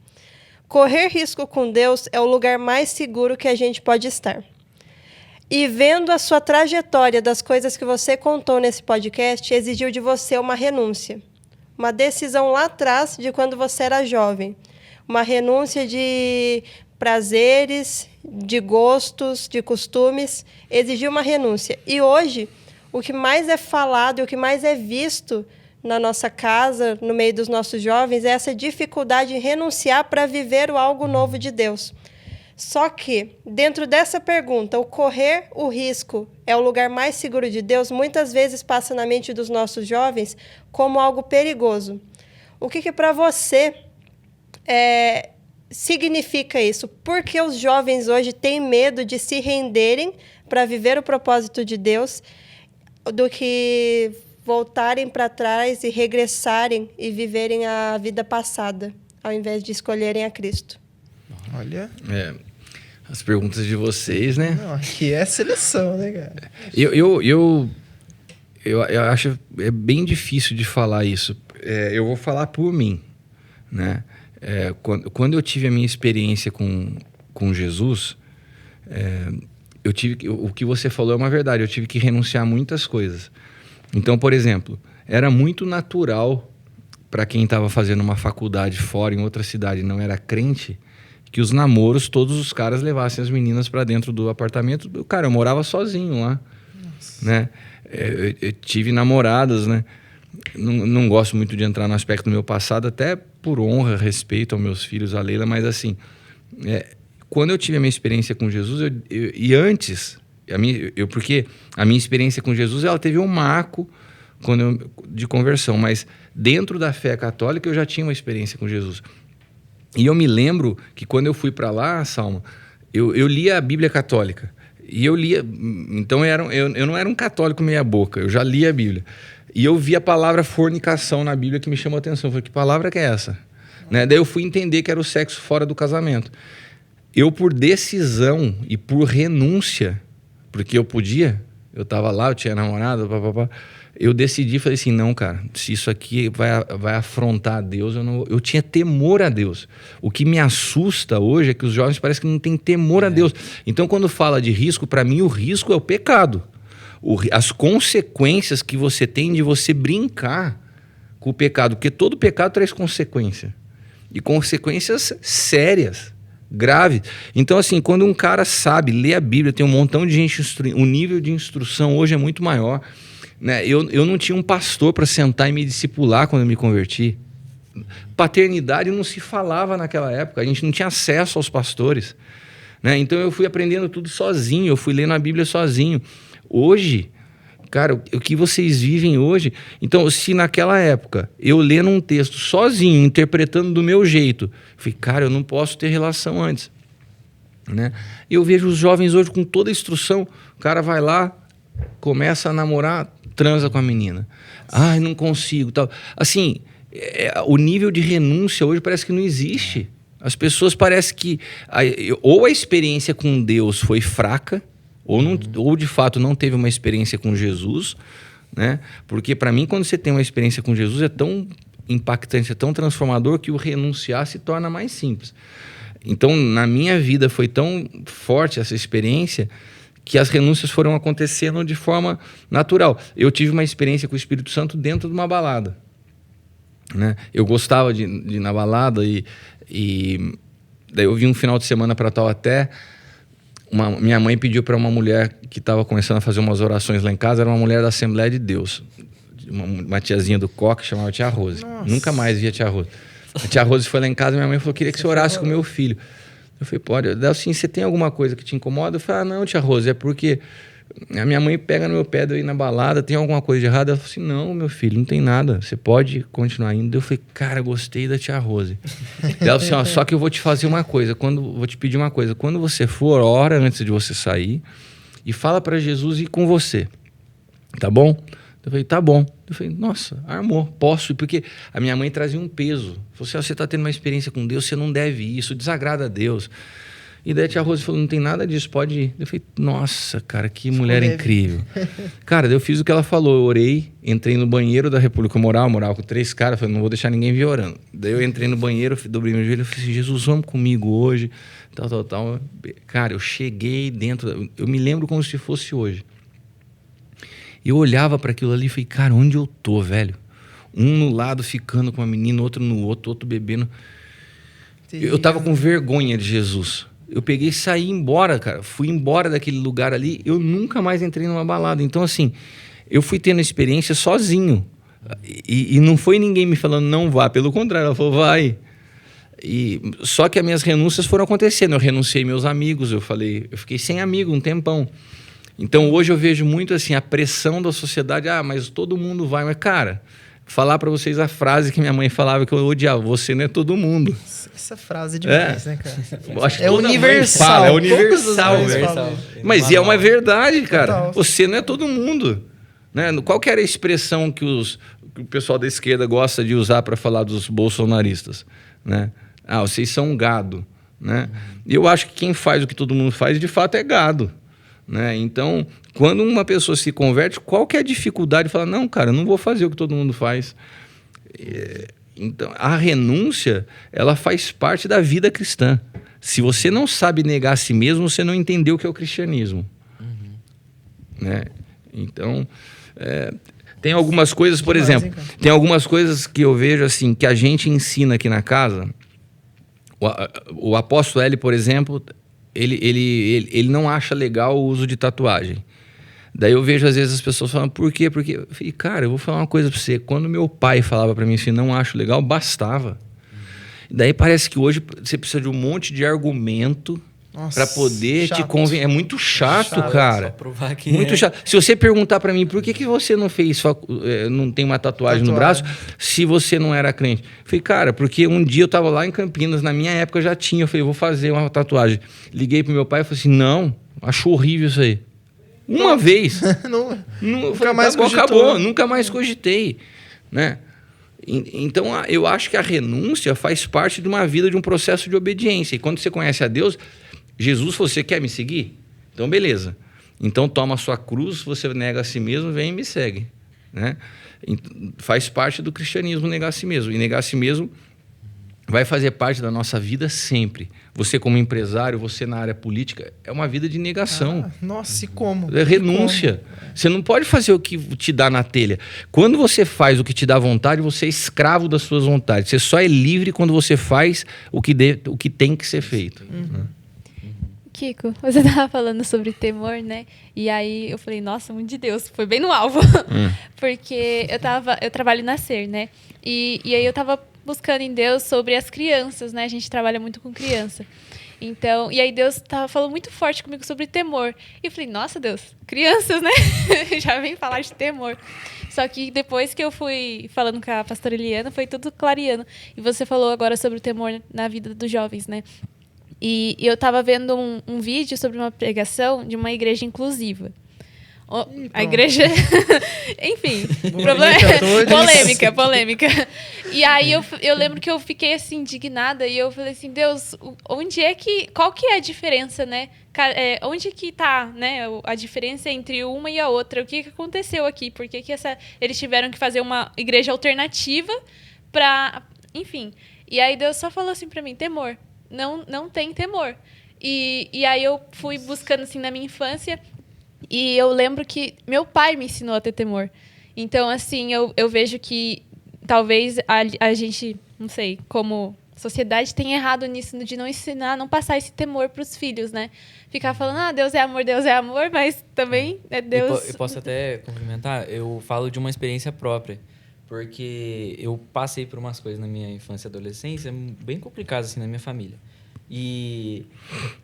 Correr risco com Deus é o lugar mais seguro que a gente pode estar. E vendo a sua trajetória das coisas que você contou nesse podcast, exigiu de você uma renúncia. Uma decisão lá atrás de quando você era jovem. Uma renúncia de prazeres, de gostos, de costumes. Exigiu uma renúncia. E hoje, o que mais é falado e o que mais é visto na nossa casa, no meio dos nossos jovens, é essa dificuldade em renunciar para viver o algo novo de Deus. Só que, dentro dessa pergunta, o correr o risco é o lugar mais seguro de Deus, muitas vezes passa na mente dos nossos jovens como algo perigoso. O que para você significa isso? Por que os jovens hoje têm medo de se renderem para viver o propósito de Deus do que voltarem para trás e regressarem e viverem a vida passada, ao invés de escolherem a Cristo? Olha... as perguntas de vocês, né? Não, aqui é seleção, né, cara? Eu acho bem difícil de falar isso. Eu vou falar por mim, né? Quando eu tive a minha experiência com Jesus, o que você falou é uma verdade. Eu tive que renunciar a muitas coisas. Então, por exemplo, era muito natural para quem estava fazendo uma faculdade fora, em outra cidade, não era crente, que os namoros, todos os caras levassem as meninas para dentro do apartamento. Cara, eu morava sozinho lá, né? Eu tive namoradas, né? Não gosto muito de entrar no aspecto do meu passado, até por honra, respeito aos meus filhos, a Leila, mas assim, quando eu tive a minha experiência com Jesus, e antes, porque a minha experiência com Jesus, ela teve um marco de conversão, mas dentro da fé católica eu já tinha uma experiência com Jesus. E eu me lembro que quando eu fui para lá, Salma, eu lia a Bíblia católica. E eu lia... Então eu não era um católico meia boca, eu já lia a Bíblia. E eu vi a palavra fornicação na Bíblia que me chamou a atenção. Eu falei, que palavra que é essa? Né? Daí eu fui entender que era o sexo fora do casamento. Eu, por decisão e por renúncia, porque eu podia, eu estava lá, eu tinha namorado, eu decidi, falei assim, não, cara, se isso aqui vai afrontar a Deus, eu tinha temor a Deus. O que me assusta hoje é que os jovens parecem que não têm temor a Deus. Então, quando fala de risco, para mim o risco é o pecado. As consequências que você tem de você brincar com o pecado, porque todo pecado traz consequência. E consequências sérias, graves. Então, assim, quando um cara sabe ler a Bíblia, tem um montão de gente instruindo, o nível de instrução hoje é muito maior. Né? Eu não tinha um pastor para sentar e me discipular quando eu me converti. Paternidade não se falava naquela época, a gente não tinha acesso aos pastores. Né? Então eu fui aprendendo tudo sozinho, eu fui lendo a Bíblia sozinho. Hoje, cara, o que vocês vivem hoje... Então, se naquela época eu lendo um texto sozinho, interpretando do meu jeito, eu falei, cara, eu não posso ter relação antes. Né? Eu vejo os jovens hoje com toda a instrução, o cara vai lá, começa a namorar, transa com a menina. Ai, não consigo, tal. Assim, o nível de renúncia hoje parece que não existe. As pessoas parecem que... ou a experiência com Deus foi fraca, ou de fato não teve uma experiência com Jesus, né? Porque para mim, quando você tem uma experiência com Jesus, é tão impactante, é tão transformador que o renunciar se torna mais simples. Então, na minha vida foi tão forte essa experiência que as renúncias foram acontecendo de forma natural. Eu tive uma experiência com o Espírito Santo dentro de uma balada. Né? Eu gostava de ir na balada e daí eu vim um final de semana para Taubaté. Minha mãe pediu para uma mulher que estava começando a fazer umas orações lá em casa, era uma mulher da Assembleia de Deus, uma tiazinha do Coque, chamava Tia Rose. Nossa. Nunca mais via Tia Rose. A Tia Rose foi lá em casa e minha mãe falou, queria que você orasse com o meu filho. Eu falei, pode. Daí assim, você tem alguma coisa que te incomoda? Eu falei, não, Tia Rose, é porque a minha mãe pega no meu pé de eu ir na balada, tem alguma coisa de errado? Ela falou assim, não, meu filho, não tem nada, você pode continuar indo. Eu falei, cara, gostei da Tia Rose. Daí ela falou assim, só que eu vou te fazer uma coisa, vou te pedir uma coisa, quando você for, ora antes de você sair e fala para Jesus ir com você, tá bom? Eu falei, tá bom. Eu falei, nossa, armou, posso ir, porque a minha mãe trazia um peso. Falou assim, você está tendo uma experiência com Deus, você não deve ir, isso desagrada a Deus. E daí a Tia Rose falou, não tem nada disso, pode ir. Eu falei, nossa, cara, que mulher incrível. Cara, daí eu fiz o que ela falou, eu orei, entrei no banheiro da República, eu morava com 3 caras, falei, não vou deixar ninguém vir orando. Daí eu entrei no banheiro, dobrei meu joelho, eu falei assim, Jesus, vamos comigo hoje, tal. Cara, eu cheguei dentro, eu me lembro como se fosse hoje. Eu olhava para aquilo ali e falei, cara, onde eu tô, velho? Um no lado ficando com uma menina, outro no outro bebendo. Eu tava com vergonha de Jesus. Eu peguei e saí embora, cara. Fui embora daquele lugar ali. Eu nunca mais entrei numa balada. Então, assim, eu fui tendo experiência sozinho. E não foi ninguém me falando, não vá. Pelo contrário, ela falou, vai. Só que as minhas renúncias foram acontecendo. Eu renunciei meus amigos, eu fiquei sem amigo um tempão. Então, hoje eu vejo muito assim, a pressão da sociedade. Mas todo mundo vai. Mas, cara, falar para vocês a frase que minha mãe falava que eu odiava. Você não é todo mundo. Essa frase é demais, né, cara? Acho que é universal. É universal. Mas é uma verdade, cara. Total. Você não é todo mundo. Né? Qual que era a expressão que o pessoal da esquerda gosta de usar para falar dos bolsonaristas? Né? Vocês são um gado. Né? E eu acho que quem faz o que todo mundo faz, de fato, é gado. Né? Então, quando uma pessoa se converte, qual que é a dificuldade de falar, não, cara, eu não vou fazer o que todo mundo faz? Então, a renúncia, ela faz parte da vida cristã. Se você não sabe negar a si mesmo, você não entendeu o que é o cristianismo. Né? Então, tem algumas coisas, por exemplo, tem algumas coisas que eu vejo assim, que a gente ensina aqui na casa. O apóstolo L, por exemplo, ele não acha legal o uso de tatuagem. Daí eu vejo, às vezes, as pessoas falando, por quê? Porque, eu falei, cara, eu vou falar uma coisa pra você. Quando meu pai falava pra mim assim, não acho legal, bastava. Daí parece que hoje você precisa de um monte de argumento para poder te convencer. É muito chato, cara. Só provar que muito chato. Se você perguntar para mim, por que você não fez, não tem uma tatuagem no braço, se você não era crente? Eu falei, cara, porque um dia eu tava lá em Campinas, na minha época já tinha, eu falei, vou fazer uma tatuagem. Liguei pro meu pai e falei assim, não, acho horrível isso aí. Uma vez. Nunca mais cogitou. Acabou, nunca mais cogitei. Né? Então, eu acho que a renúncia faz parte de uma vida, de um processo de obediência. E quando você conhece a Deus, Jesus falou, você quer me seguir? Então, beleza. Então, toma a sua cruz, você nega a si mesmo, vem e me segue. Né? Faz parte do cristianismo negar a si mesmo. E negar a si mesmo vai fazer parte da nossa vida sempre. Você como empresário, você na área política, é uma vida de negação. Nossa, e como? É renúncia. Você não pode fazer o que te dá na telha. Quando você faz o que te dá vontade, você é escravo das suas vontades. Você só é livre quando você faz o que tem que ser feito. Kiko, você estava falando sobre temor, né? E aí eu falei, nossa, muito de Deus, foi bem no alvo. Porque eu trabalho na SER, né? E aí eu estava buscando em Deus sobre as crianças, né? A gente trabalha muito com criança. Então, e aí Deus falou muito forte comigo sobre temor. E eu falei, nossa, Deus, crianças, né? Já vem falar de temor. Só que depois que eu fui falando com a pastora Eliana, foi tudo clareando. E você falou agora sobre o temor na vida dos jovens, né? E eu estava vendo um vídeo sobre uma pregação de uma igreja inclusiva. A igreja... Enfim, polêmica. E aí eu lembro que eu fiquei assim, indignada, e eu falei assim, Deus, qual que é a diferença, né? Onde que tá, né, a diferença entre uma e a outra? O que aconteceu aqui? Por que eles tiveram que fazer uma igreja alternativa para... Enfim. E aí Deus só falou assim para mim, temor. Não tem temor. E aí eu fui buscando assim na minha infância, e eu lembro que meu pai me ensinou a ter temor. Então, assim, eu vejo que talvez a gente, não sei, como sociedade tenha errado nisso, de não ensinar, não passar esse temor para os filhos, né? Ficar falando, Deus é amor, mas também é Deus... Eu posso até complementar? Eu falo de uma experiência própria. Porque eu passei por umas coisas na minha infância e adolescência bem complicadas assim na minha família. E,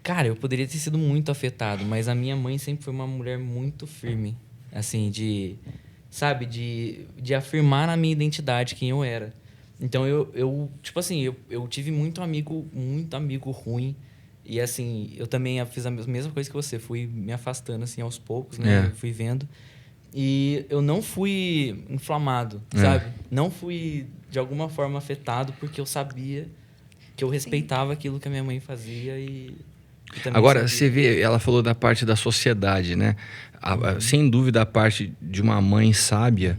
cara, eu poderia ter sido muito afetado, mas a minha mãe sempre foi uma mulher muito firme, assim, de afirmar na minha identidade quem eu era. Então, eu tive muito amigo ruim. E, assim, eu também fiz a mesma coisa que você. Fui me afastando, assim, aos poucos, né? Fui vendo. E eu não fui inflamado, sabe? Não fui, de alguma forma, afetado, porque eu sabia que eu respeitava aquilo que a minha mãe fazia e agora, você vê, ela falou da parte da sociedade, né? Sem dúvida, a parte de uma mãe sábia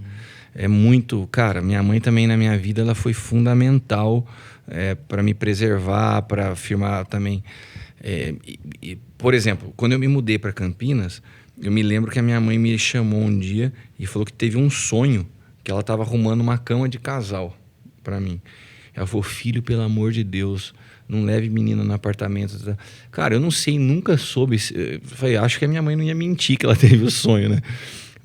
é muito... Cara, minha mãe também, na minha vida, ela foi fundamental para me preservar, para afirmar também... por exemplo, quando eu me mudei para Campinas... Eu me lembro que a minha mãe me chamou um dia e falou que teve um sonho, que ela estava arrumando uma cama de casal para mim. Ela falou, filho, pelo amor de Deus, não leve menina no apartamento. Cara, eu não sei, nunca soube. Eu falei, acho que a minha mãe não ia mentir que ela teve o sonho, né?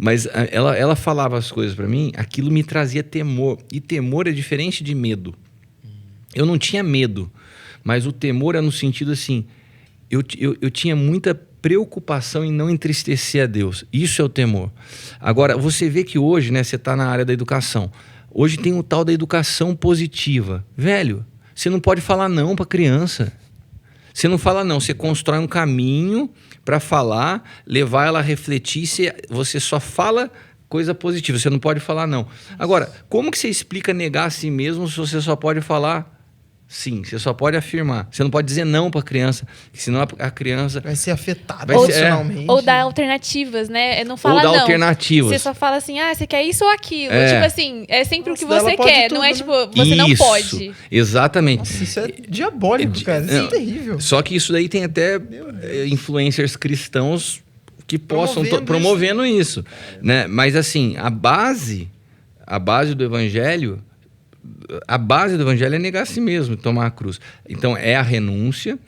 Mas ela falava as coisas para mim, aquilo me trazia temor. E temor é diferente de medo. Eu não tinha medo, mas o temor é no sentido assim, eu tinha muita preocupação em não entristecer a Deus. Isso é o temor. Agora, você vê que hoje, né, você está na área da educação. Hoje tem o tal da educação positiva. Velho, você não pode falar não para criança. Você não fala não, você constrói um caminho para falar, levar ela a refletir, você só fala coisa positiva, você não pode falar não. Agora, como que você explica negar a si mesmo se você só pode falar sim? Você só pode afirmar. Você não pode dizer não para a criança, senão a criança vai ser afetada emocionalmente. Ou dar alternativas, né? Não fala não. Ou dar alternativas. Você só fala assim, você quer isso ou aquilo. Tipo assim, é sempre o que você quer, não é tipo, você isso, não pode. Exatamente. Nossa, isso é diabólico, cara. Isso é terrível. Só que isso daí tem até influencers cristãos que possam promovendo isso, né? Mas assim, a base do evangelho é negar a si mesmo, tomar a cruz. Então é a renúncia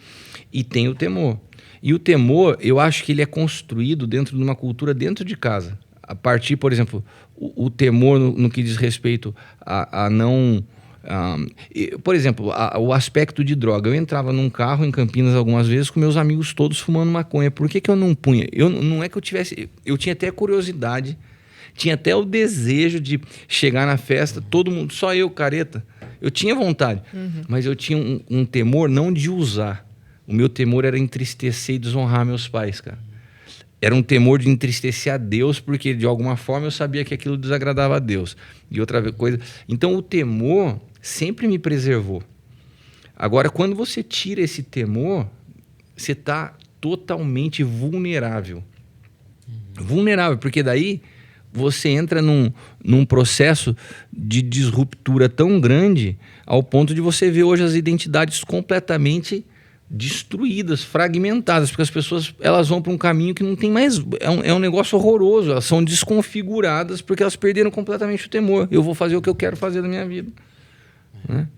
e tem o temor. E o temor, eu acho que ele é construído dentro de uma cultura dentro de casa. A partir, por exemplo, o temor no que diz respeito a não... por exemplo, o aspecto de droga. Eu entrava num carro em Campinas algumas vezes com meus amigos todos fumando maconha. Por que eu não punha? Não é que eu tivesse... Eu tinha até curiosidade, tinha até o desejo de chegar na festa, todo mundo, só eu, careta. Eu tinha vontade, mas eu tinha um temor não de usar. O meu temor era entristecer e desonrar meus pais, cara. Era um temor de entristecer a Deus, porque de alguma forma eu sabia que aquilo desagradava a Deus. E outra coisa... Então o temor sempre me preservou. Agora, quando você tira esse temor, você está totalmente vulnerável. Vulnerável, porque daí você entra num processo de disruptura tão grande ao ponto de você ver hoje as identidades completamente destruídas, fragmentadas, porque as pessoas elas vão para um caminho que não tem mais... É um negócio horroroso, elas são desconfiguradas porque elas perderam completamente o temor. Eu vou fazer o que eu quero fazer na minha vida. Né?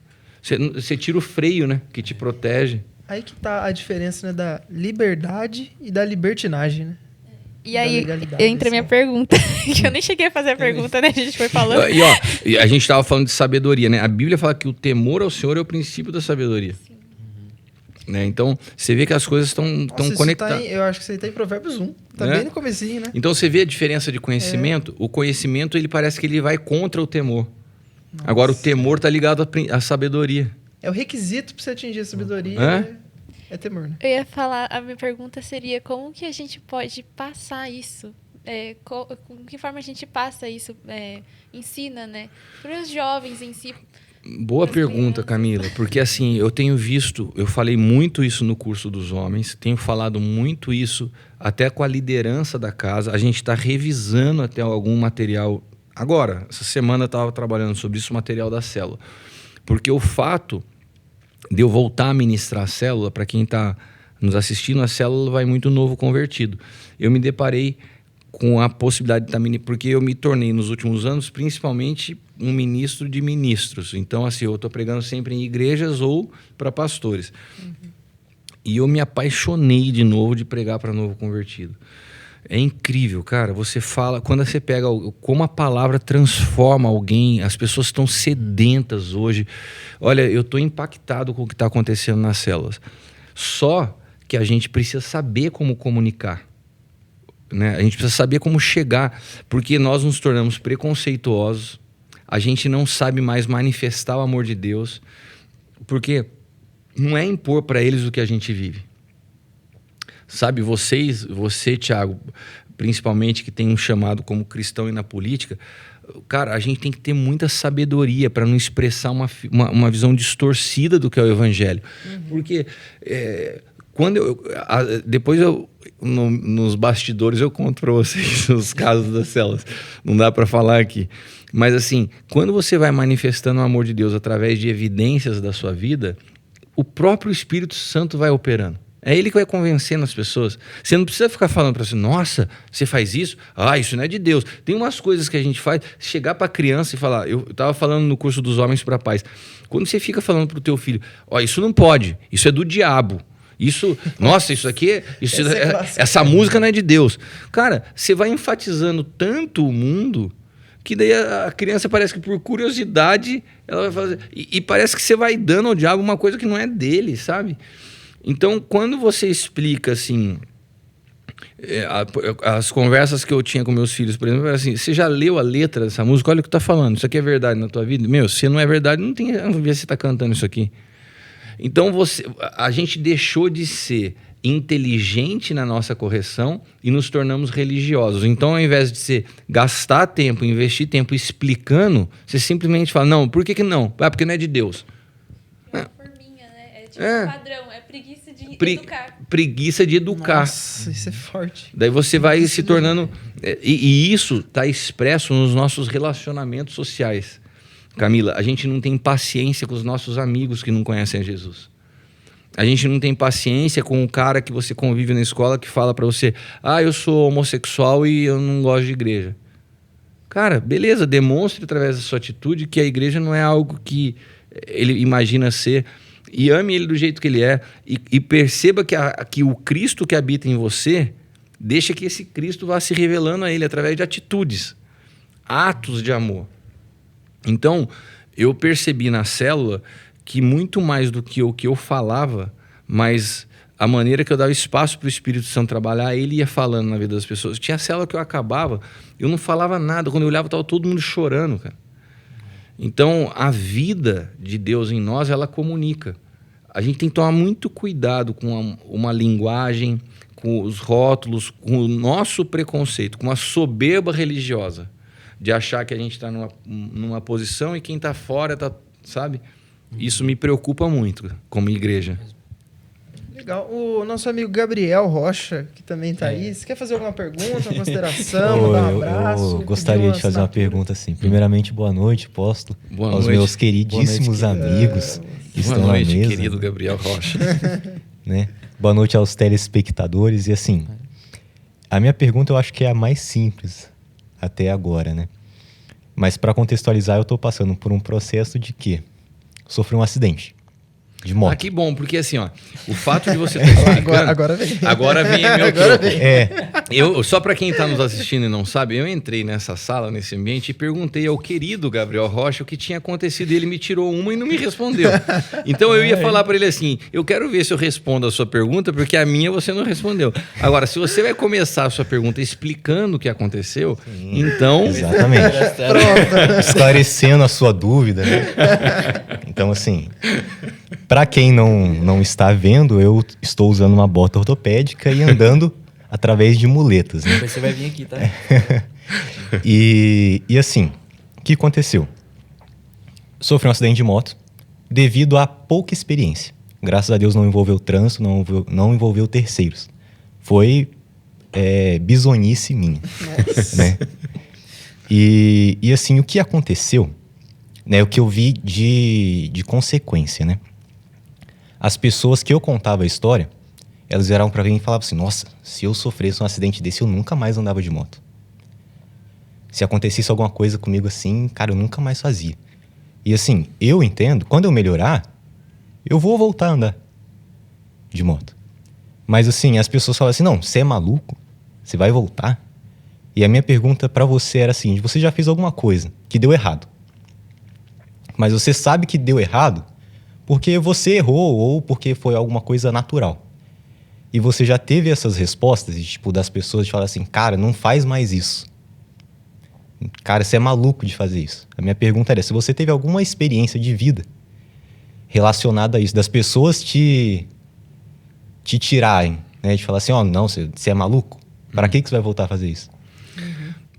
Você tira o freio, né, que te protege. Aí que tá a diferença, né, da liberdade e da libertinagem, né? E aí, entra a minha pergunta, que eu nem cheguei a fazer a pergunta, né? A gente foi falando. E a gente estava falando de sabedoria, né? A Bíblia fala que o temor ao Senhor é o princípio da sabedoria. Né? Então, você vê que as coisas estão conectadas. Eu acho que isso aí tá em Provérbios 1. Tá bem no comecinho, né? Então, você vê a diferença de conhecimento. O conhecimento, ele parece que ele vai contra o temor. Nossa. Agora, o temor tá ligado à sabedoria. É o requisito para você atingir a sabedoria. É temor, né? Eu ia falar, a minha pergunta seria como que a gente pode passar isso? Com que forma a gente passa isso, ensina, né? Para os jovens em si. Boa pergunta, Camila, porque assim, eu falei muito isso no curso dos homens, tenho falado muito isso até com a liderança da casa, a gente está revisando até algum material. Agora, essa semana eu estava trabalhando sobre isso, o material da célula, porque o fato de eu voltar a ministrar a célula, para quem está nos assistindo, a célula vai muito novo convertido. Eu me deparei com a possibilidade de estar... Porque eu me tornei, nos últimos anos, principalmente um ministro de ministros. Então, assim, eu estou pregando sempre em igrejas ou para pastores. E eu me apaixonei de novo de pregar para novo convertido. É incrível, cara. Você fala... Quando você pega como a palavra transforma alguém, as pessoas estão sedentas hoje. Olha, eu estou impactado com o que está acontecendo nas células. Só que a gente precisa saber como comunicar. Né? A gente precisa saber como chegar, porque nós nos tornamos preconceituosos, a gente não sabe mais manifestar o amor de Deus, porque não é impor para eles o que a gente vive. Sabe, você, Thiago, principalmente que tem um chamado como cristão e na política, cara, a gente tem que ter muita sabedoria para não expressar uma visão distorcida do que é o evangelho. Porque depois nos bastidores eu conto para vocês os casos das células. Não dá para falar aqui. Mas assim, quando você vai manifestando o amor de Deus através de evidências da sua vida, o próprio Espírito Santo vai operando. É ele que vai convencendo as pessoas. Você não precisa ficar falando para você, nossa, você faz isso? Isso não é de Deus. Tem umas coisas que a gente faz, chegar para a criança e falar, eu estava falando no curso dos homens para paz, quando você fica falando para o teu filho, isso não pode, isso é do diabo. Nossa, isso aqui, essa música não é de Deus. Cara, você vai enfatizando tanto o mundo que daí a criança parece que por curiosidade ela vai fazer. E parece que você vai dando ao diabo uma coisa que não é dele, sabe? Então, quando você explica assim, as conversas que eu tinha com meus filhos, por exemplo, era assim: você já leu a letra dessa música? Olha o que tá falando, isso aqui é verdade na tua vida? Meu, se não é verdade, não ver se você tá cantando isso aqui. Então a gente deixou de ser inteligente na nossa correção e nos tornamos religiosos. Então, ao invés de você gastar tempo, investir tempo explicando, você simplesmente fala: não, por que não? Porque não é de Deus. É uma forminha, né? É tipo um padrão, é preguiça de educar. Preguiça de educar. Nossa, isso é forte. Daí você vai se tornando... E isso está expresso nos nossos relacionamentos sociais. Camila, a gente não tem paciência com os nossos amigos que não conhecem a Jesus. A gente não tem paciência com o cara que você convive na escola que fala pra você: eu sou homossexual e eu não gosto de igreja. Cara, beleza, demonstre através da sua atitude que a igreja não é algo que ele imagina ser, e ame ele do jeito que ele é, e perceba que o Cristo que habita em você, deixa que esse Cristo vá se revelando a ele através de atitudes, atos de amor. Então, eu percebi na célula que muito mais do que o que eu falava, mas a maneira que eu dava espaço para o Espírito Santo trabalhar, ele ia falando na vida das pessoas. Tinha célula que eu acabava, eu não falava nada. Quando eu olhava, estava todo mundo chorando, cara. Então, a vida de Deus em nós, ela comunica. A gente tem que tomar muito cuidado com uma linguagem, com os rótulos, com o nosso preconceito, com a soberba religiosa, de achar que a gente está numa posição e quem está fora está, sabe? Isso me preocupa muito como igreja. Legal. O nosso amigo Gabriel Rocha, que também está aí, você quer fazer alguma pergunta, uma consideração, mandar um abraço? Eu gostaria de fazer uma pergunta assim. Primeiramente, boa noite, apóstolo. Boa aos noite. meus queridíssimos amigos que estão boa noite, na mesa. querido Gabriel Rocha. Né? Boa noite aos telespectadores. E assim, a minha pergunta eu acho que é a mais simples até agora, né? Mas para contextualizar, eu estou passando por um processo de que sofri um acidente de moto. Que bom, porque assim, ó, o fato de você estar explicando... Agora vem meu troco. Só para quem está nos assistindo e não sabe, eu entrei nessa sala, nesse ambiente, e perguntei ao querido Gabriel Rocha o que tinha acontecido. E ele me tirou uma e não me respondeu. Então eu ia falar para ele assim: eu quero ver se eu respondo a sua pergunta, porque a minha você não respondeu. Agora, se você vai começar a sua pergunta explicando o que aconteceu, então... Exatamente. Esclarecendo a sua dúvida, né? Então, assim... Para quem não está vendo, eu estou usando uma bota ortopédica e andando através de muletas. Né? Depois você vai vir aqui, tá? E assim, o que aconteceu? Sofri um acidente de moto devido a pouca experiência. Graças a Deus não envolveu trânsito, não envolveu terceiros. Foi bizonhice minha. Né? E assim, o que aconteceu, né, o que eu vi de consequência, né? As pessoas que eu contava a história, elas vieram pra mim e falavam assim: nossa, se eu sofresse um acidente desse, eu nunca mais andava de moto. Se acontecesse alguma coisa comigo assim, cara, eu nunca mais fazia. E assim, eu entendo, quando eu melhorar, eu vou voltar a andar de moto. Mas assim, as pessoas falam assim: não, você é maluco? Você vai voltar? E a minha pergunta pra você era a seguinte: você já fez alguma coisa que deu errado, mas você sabe que deu errado porque você errou ou porque foi alguma coisa natural. E você já teve essas respostas tipo, das pessoas de falar assim: cara, não faz mais isso. Cara, você é maluco de fazer isso. A minha pergunta era: se você teve alguma experiência de vida relacionada a isso, das pessoas te tirarem, né? De falar assim: ó, não, você é maluco? Para que você vai voltar a fazer isso?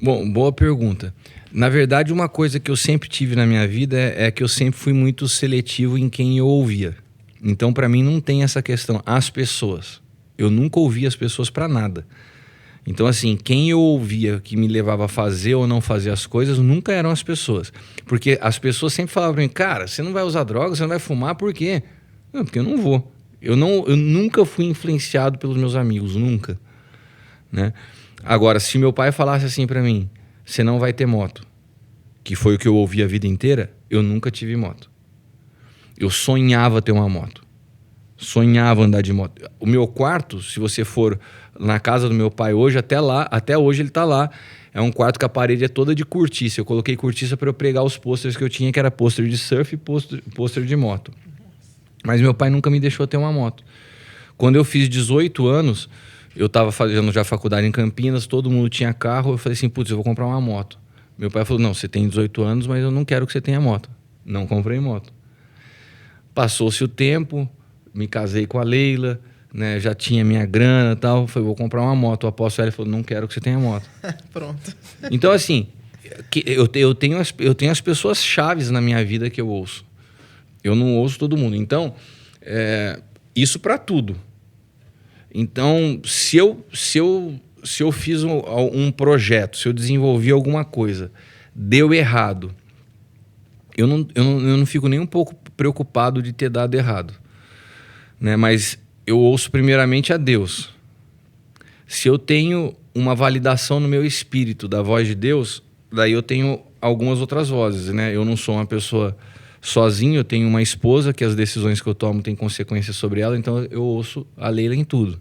Bom, boa pergunta. Na verdade, uma coisa que eu sempre tive na minha vida é que eu sempre fui muito seletivo em quem eu ouvia. Então, para mim, não tem essa questão. As pessoas. Eu nunca ouvi as pessoas para nada. Então, assim, quem eu ouvia que me levava a fazer ou não fazer as coisas nunca eram as pessoas. Porque as pessoas sempre falavam para mim: cara, você não vai usar droga, você não vai fumar, por quê? Não, porque eu não vou. Eu nunca fui influenciado pelos meus amigos, nunca. Né? Agora, se meu pai falasse assim para mim: você não vai ter moto, que foi o que eu ouvi a vida inteira, eu nunca tive moto. Eu sonhava ter uma moto. Sonhava andar de moto. O meu quarto, se você for na casa do meu pai hoje, até hoje ele tá lá. É um quarto que a parede é toda de cortiça. Eu coloquei cortiça para eu pregar os pôsteres que eu tinha, que era pôster de surf e pôster de moto. Mas meu pai nunca me deixou ter uma moto. Quando eu fiz 18 anos, eu estava fazendo já faculdade em Campinas, todo mundo tinha carro. Eu falei assim, putz, eu vou comprar uma moto. Meu pai falou, não, você tem 18 anos, mas eu não quero que você tenha moto. Não comprei moto. Passou-se o tempo, me casei com a Leila, né, já tinha minha grana e tal. Falei, vou comprar uma moto. O apóstolo falou, não quero que você tenha moto. Pronto. Então, assim, eu tenho as pessoas chaves na minha vida que eu ouço. Eu não ouço todo mundo. Então, isso para tudo. Então, se eu fiz um projeto, se eu desenvolvi alguma coisa, deu errado, eu não fico nem um pouco preocupado de ter dado errado, né? Mas eu ouço primeiramente a Deus. Se eu tenho uma validação no meu espírito da voz de Deus, daí eu tenho algumas outras vozes, né? Eu não sou uma pessoa sozinho, eu tenho uma esposa que as decisões que eu tomo têm consequências sobre ela, então eu ouço a Leila em tudo,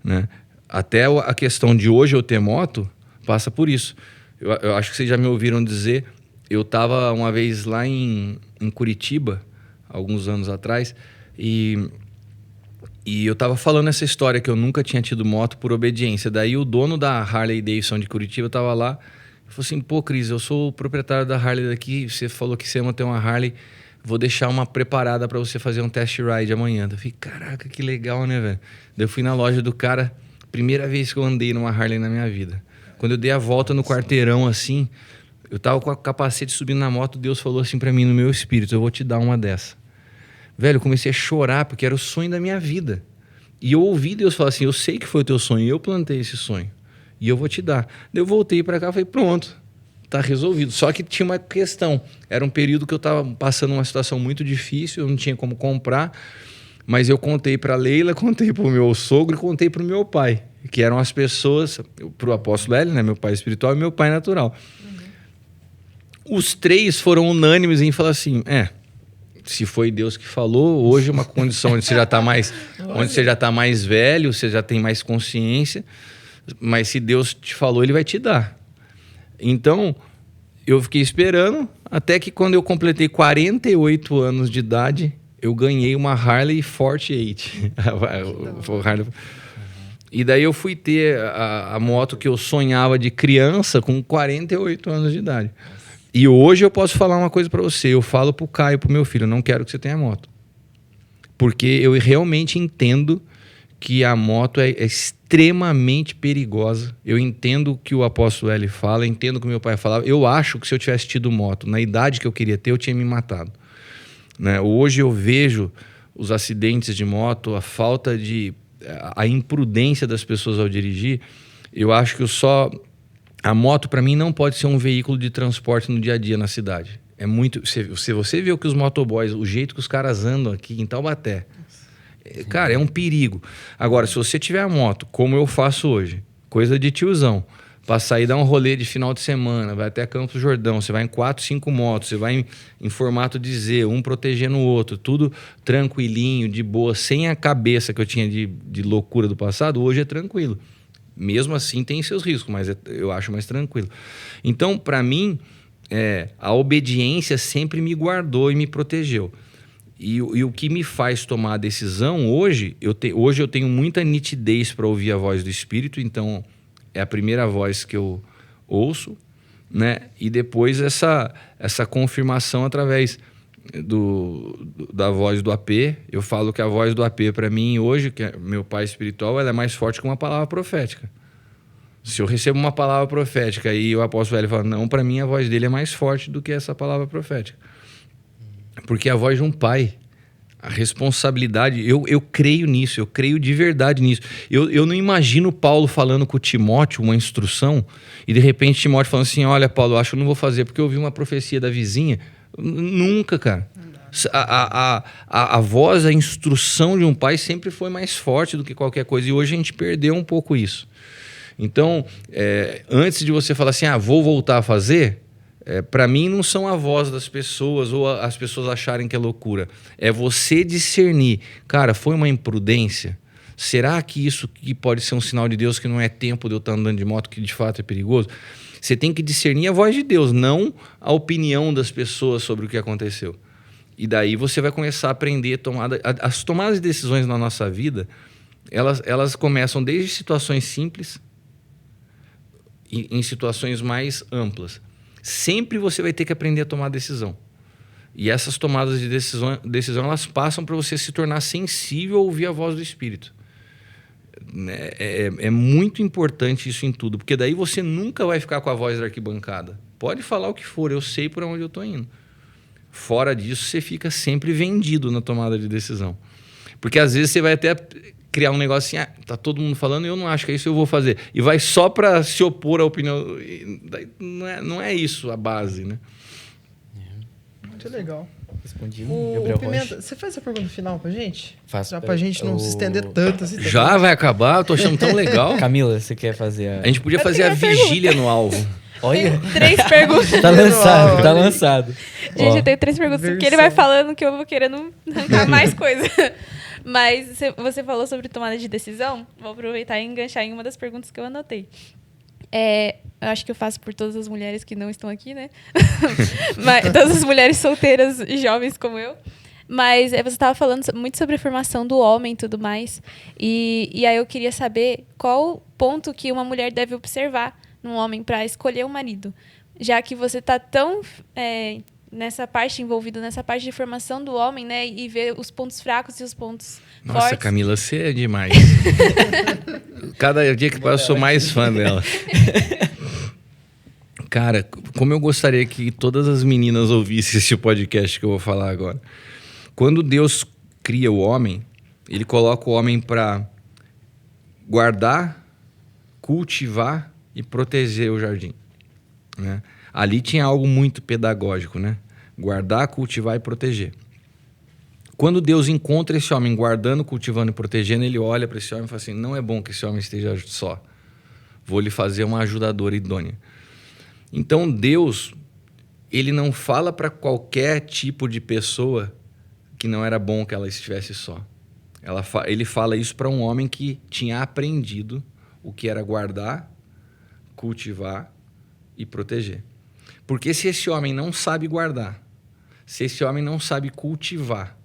né? Até a questão de hoje eu ter moto passa por isso. Eu acho que vocês já me ouviram dizer, eu estava uma vez lá em Curitiba, alguns anos atrás, e eu estava falando essa história que eu nunca tinha tido moto por obediência. Daí o dono da Harley Davidson de Curitiba estava lá e falou assim, pô, Cris, eu sou o proprietário da Harley daqui, você falou que você ama ter uma Harley, vou deixar uma preparada para você fazer um test ride amanhã. Eu falei, caraca, que legal, né, velho? Daí eu fui na loja do cara, primeira vez que eu andei numa Harley na minha vida. Quando eu dei a volta no quarteirão assim, eu tava com a capacete subindo na moto, Deus falou assim para mim no meu espírito, eu vou te dar uma dessa. Velho, eu comecei a chorar porque era o sonho da minha vida. E eu ouvi Deus falar assim, eu sei que foi o teu sonho, eu plantei esse sonho. E eu vou te dar. Daí eu voltei para cá e falei, pronto, tá resolvido. Só que tinha uma questão. Era um período que eu tava passando uma situação muito difícil, eu não tinha como comprar. Mas eu contei para Leila, contei para o meu sogro e contei para o meu pai. Que eram as pessoas, para o apóstolo Hélio, né, meu pai espiritual e meu pai natural. Os três foram unânimes em falar assim, se foi Deus que falou, hoje é uma condição onde você já está mais velho, você já tem mais consciência, mas se Deus te falou, ele vai te dar. Então, eu fiquei esperando, até que quando eu completei 48 anos de idade, eu ganhei uma Harley 48. E daí eu fui ter a moto que eu sonhava de criança com 48 anos de idade. E hoje eu posso falar uma coisa para você. Eu falo pro Caio, pro meu filho, eu não quero que você tenha moto. Porque eu realmente entendo que a moto é extremamente perigosa. Eu entendo o que o apóstolo L fala, entendo o que meu pai falava. Eu acho que se eu tivesse tido moto na idade que eu queria ter, eu tinha me matado. Né? Hoje eu vejo os acidentes de moto, a falta de... a imprudência das pessoas ao dirigir. Eu acho que a moto, para mim, não pode ser um veículo de transporte no dia a dia na cidade. É muito... Se você vê o que os motoboys, o jeito que os caras andam aqui em Taubaté, cara, é um perigo. Agora, se você tiver a moto, como eu faço hoje, coisa de tiozão, para sair dar um rolê de final de semana, vai até Campos do Jordão, você vai em 4, 5 motos, você vai em formato de Z, um protegendo o outro, tudo tranquilinho, de boa, sem a cabeça que eu tinha de loucura do passado, hoje é tranquilo. Mesmo assim tem seus riscos, mas eu acho mais tranquilo. Então, para mim, a obediência sempre me guardou e me protegeu. E o que me faz tomar a decisão hoje, hoje eu tenho muita nitidez para ouvir a voz do Espírito, então é a primeira voz que eu ouço, né? E depois essa confirmação através da voz do AP. Eu falo que a voz do AP, para mim, hoje, que é meu pai espiritual, ela é mais forte que uma palavra profética. Se eu recebo uma palavra profética e o apóstolo Hélio fala, não, para mim a voz dele é mais forte do que essa palavra profética. Porque é a voz de um pai. A responsabilidade, eu creio nisso, eu creio de verdade nisso. Eu não imagino Paulo falando com o Timóteo uma instrução e de repente Timóteo falando assim, olha Paulo, eu acho que eu não vou fazer porque eu ouvi uma profecia da vizinha. Nunca, cara. A voz, a instrução de um pai sempre foi mais forte do que qualquer coisa e hoje a gente perdeu um pouco isso. Então, antes de você falar assim, vou voltar a fazer, para mim não são a voz das pessoas ou as pessoas acharem que é loucura. É você discernir. Cara, foi uma imprudência? Será que isso que pode ser um sinal de Deus, que não é tempo de eu estar andando de moto, que de fato é perigoso? Você tem que discernir a voz de Deus, não a opinião das pessoas sobre o que aconteceu. E daí você vai começar a aprender as tomadas de decisões na nossa vida, elas começam desde situações simples em situações mais amplas. Sempre você vai ter que aprender a tomar decisão. E essas tomadas de decisão elas passam para você se tornar sensível a ouvir a voz do Espírito. É muito importante isso em tudo, porque daí você nunca vai ficar com a voz da arquibancada. Pode falar o que for, eu sei por onde eu estou indo. Fora disso, você fica sempre vendido na tomada de decisão. Porque às vezes você vai até criar um negócio assim, tá todo mundo falando e eu não acho que é isso, eu vou fazer. E vai só para se opor à opinião. Não é isso a base, né? Muito legal. Respondi O Pimenta, você faz a pergunta final pra gente? Faço. Já pra gente não se estender tanto assim. Já vai acabar? Eu tô achando tão legal. Camila, você quer fazer a... A gente podia fazer a vigília no alvo. Olha, 3 perguntas. tá lançado, tá lançado. Gente, eu tenho 3 perguntas, porque ele vai falando que eu vou querendo arrancar mais coisa. Mas você falou sobre tomada de decisão, vou aproveitar e enganchar em uma das perguntas que eu anotei. Eu acho que eu faço por todas as mulheres que não estão aqui, né? Mas, todas as mulheres solteiras e jovens como eu. Mas você estava falando muito sobre a formação do homem e tudo mais. E aí eu queria saber qual ponto que uma mulher deve observar num homem para escolher um marido. Já que você está tão nessa parte, envolvido nessa parte de formação do homem, né? E ver os pontos fracos e os pontos Nossa, fortes. Camila, você é demais. Cada dia que passa, eu sou mais fã dela. Cara, como eu gostaria que todas as meninas ouvissem esse podcast que eu vou falar agora. Quando Deus cria o homem, ele coloca o homem para guardar, cultivar e proteger o jardim, né? Ali tinha algo muito pedagógico, né? Guardar, cultivar e proteger. Quando Deus encontra esse homem guardando, cultivando e protegendo, ele olha para esse homem e fala assim, não é bom que esse homem esteja só. Vou lhe fazer uma ajudadora idônea. Então Deus, ele não fala para qualquer tipo de pessoa que não era bom que ela estivesse só. Ele fala isso para um homem que tinha aprendido o que era guardar, cultivar e proteger. Porque se esse homem não sabe guardar, se esse homem não sabe cultivar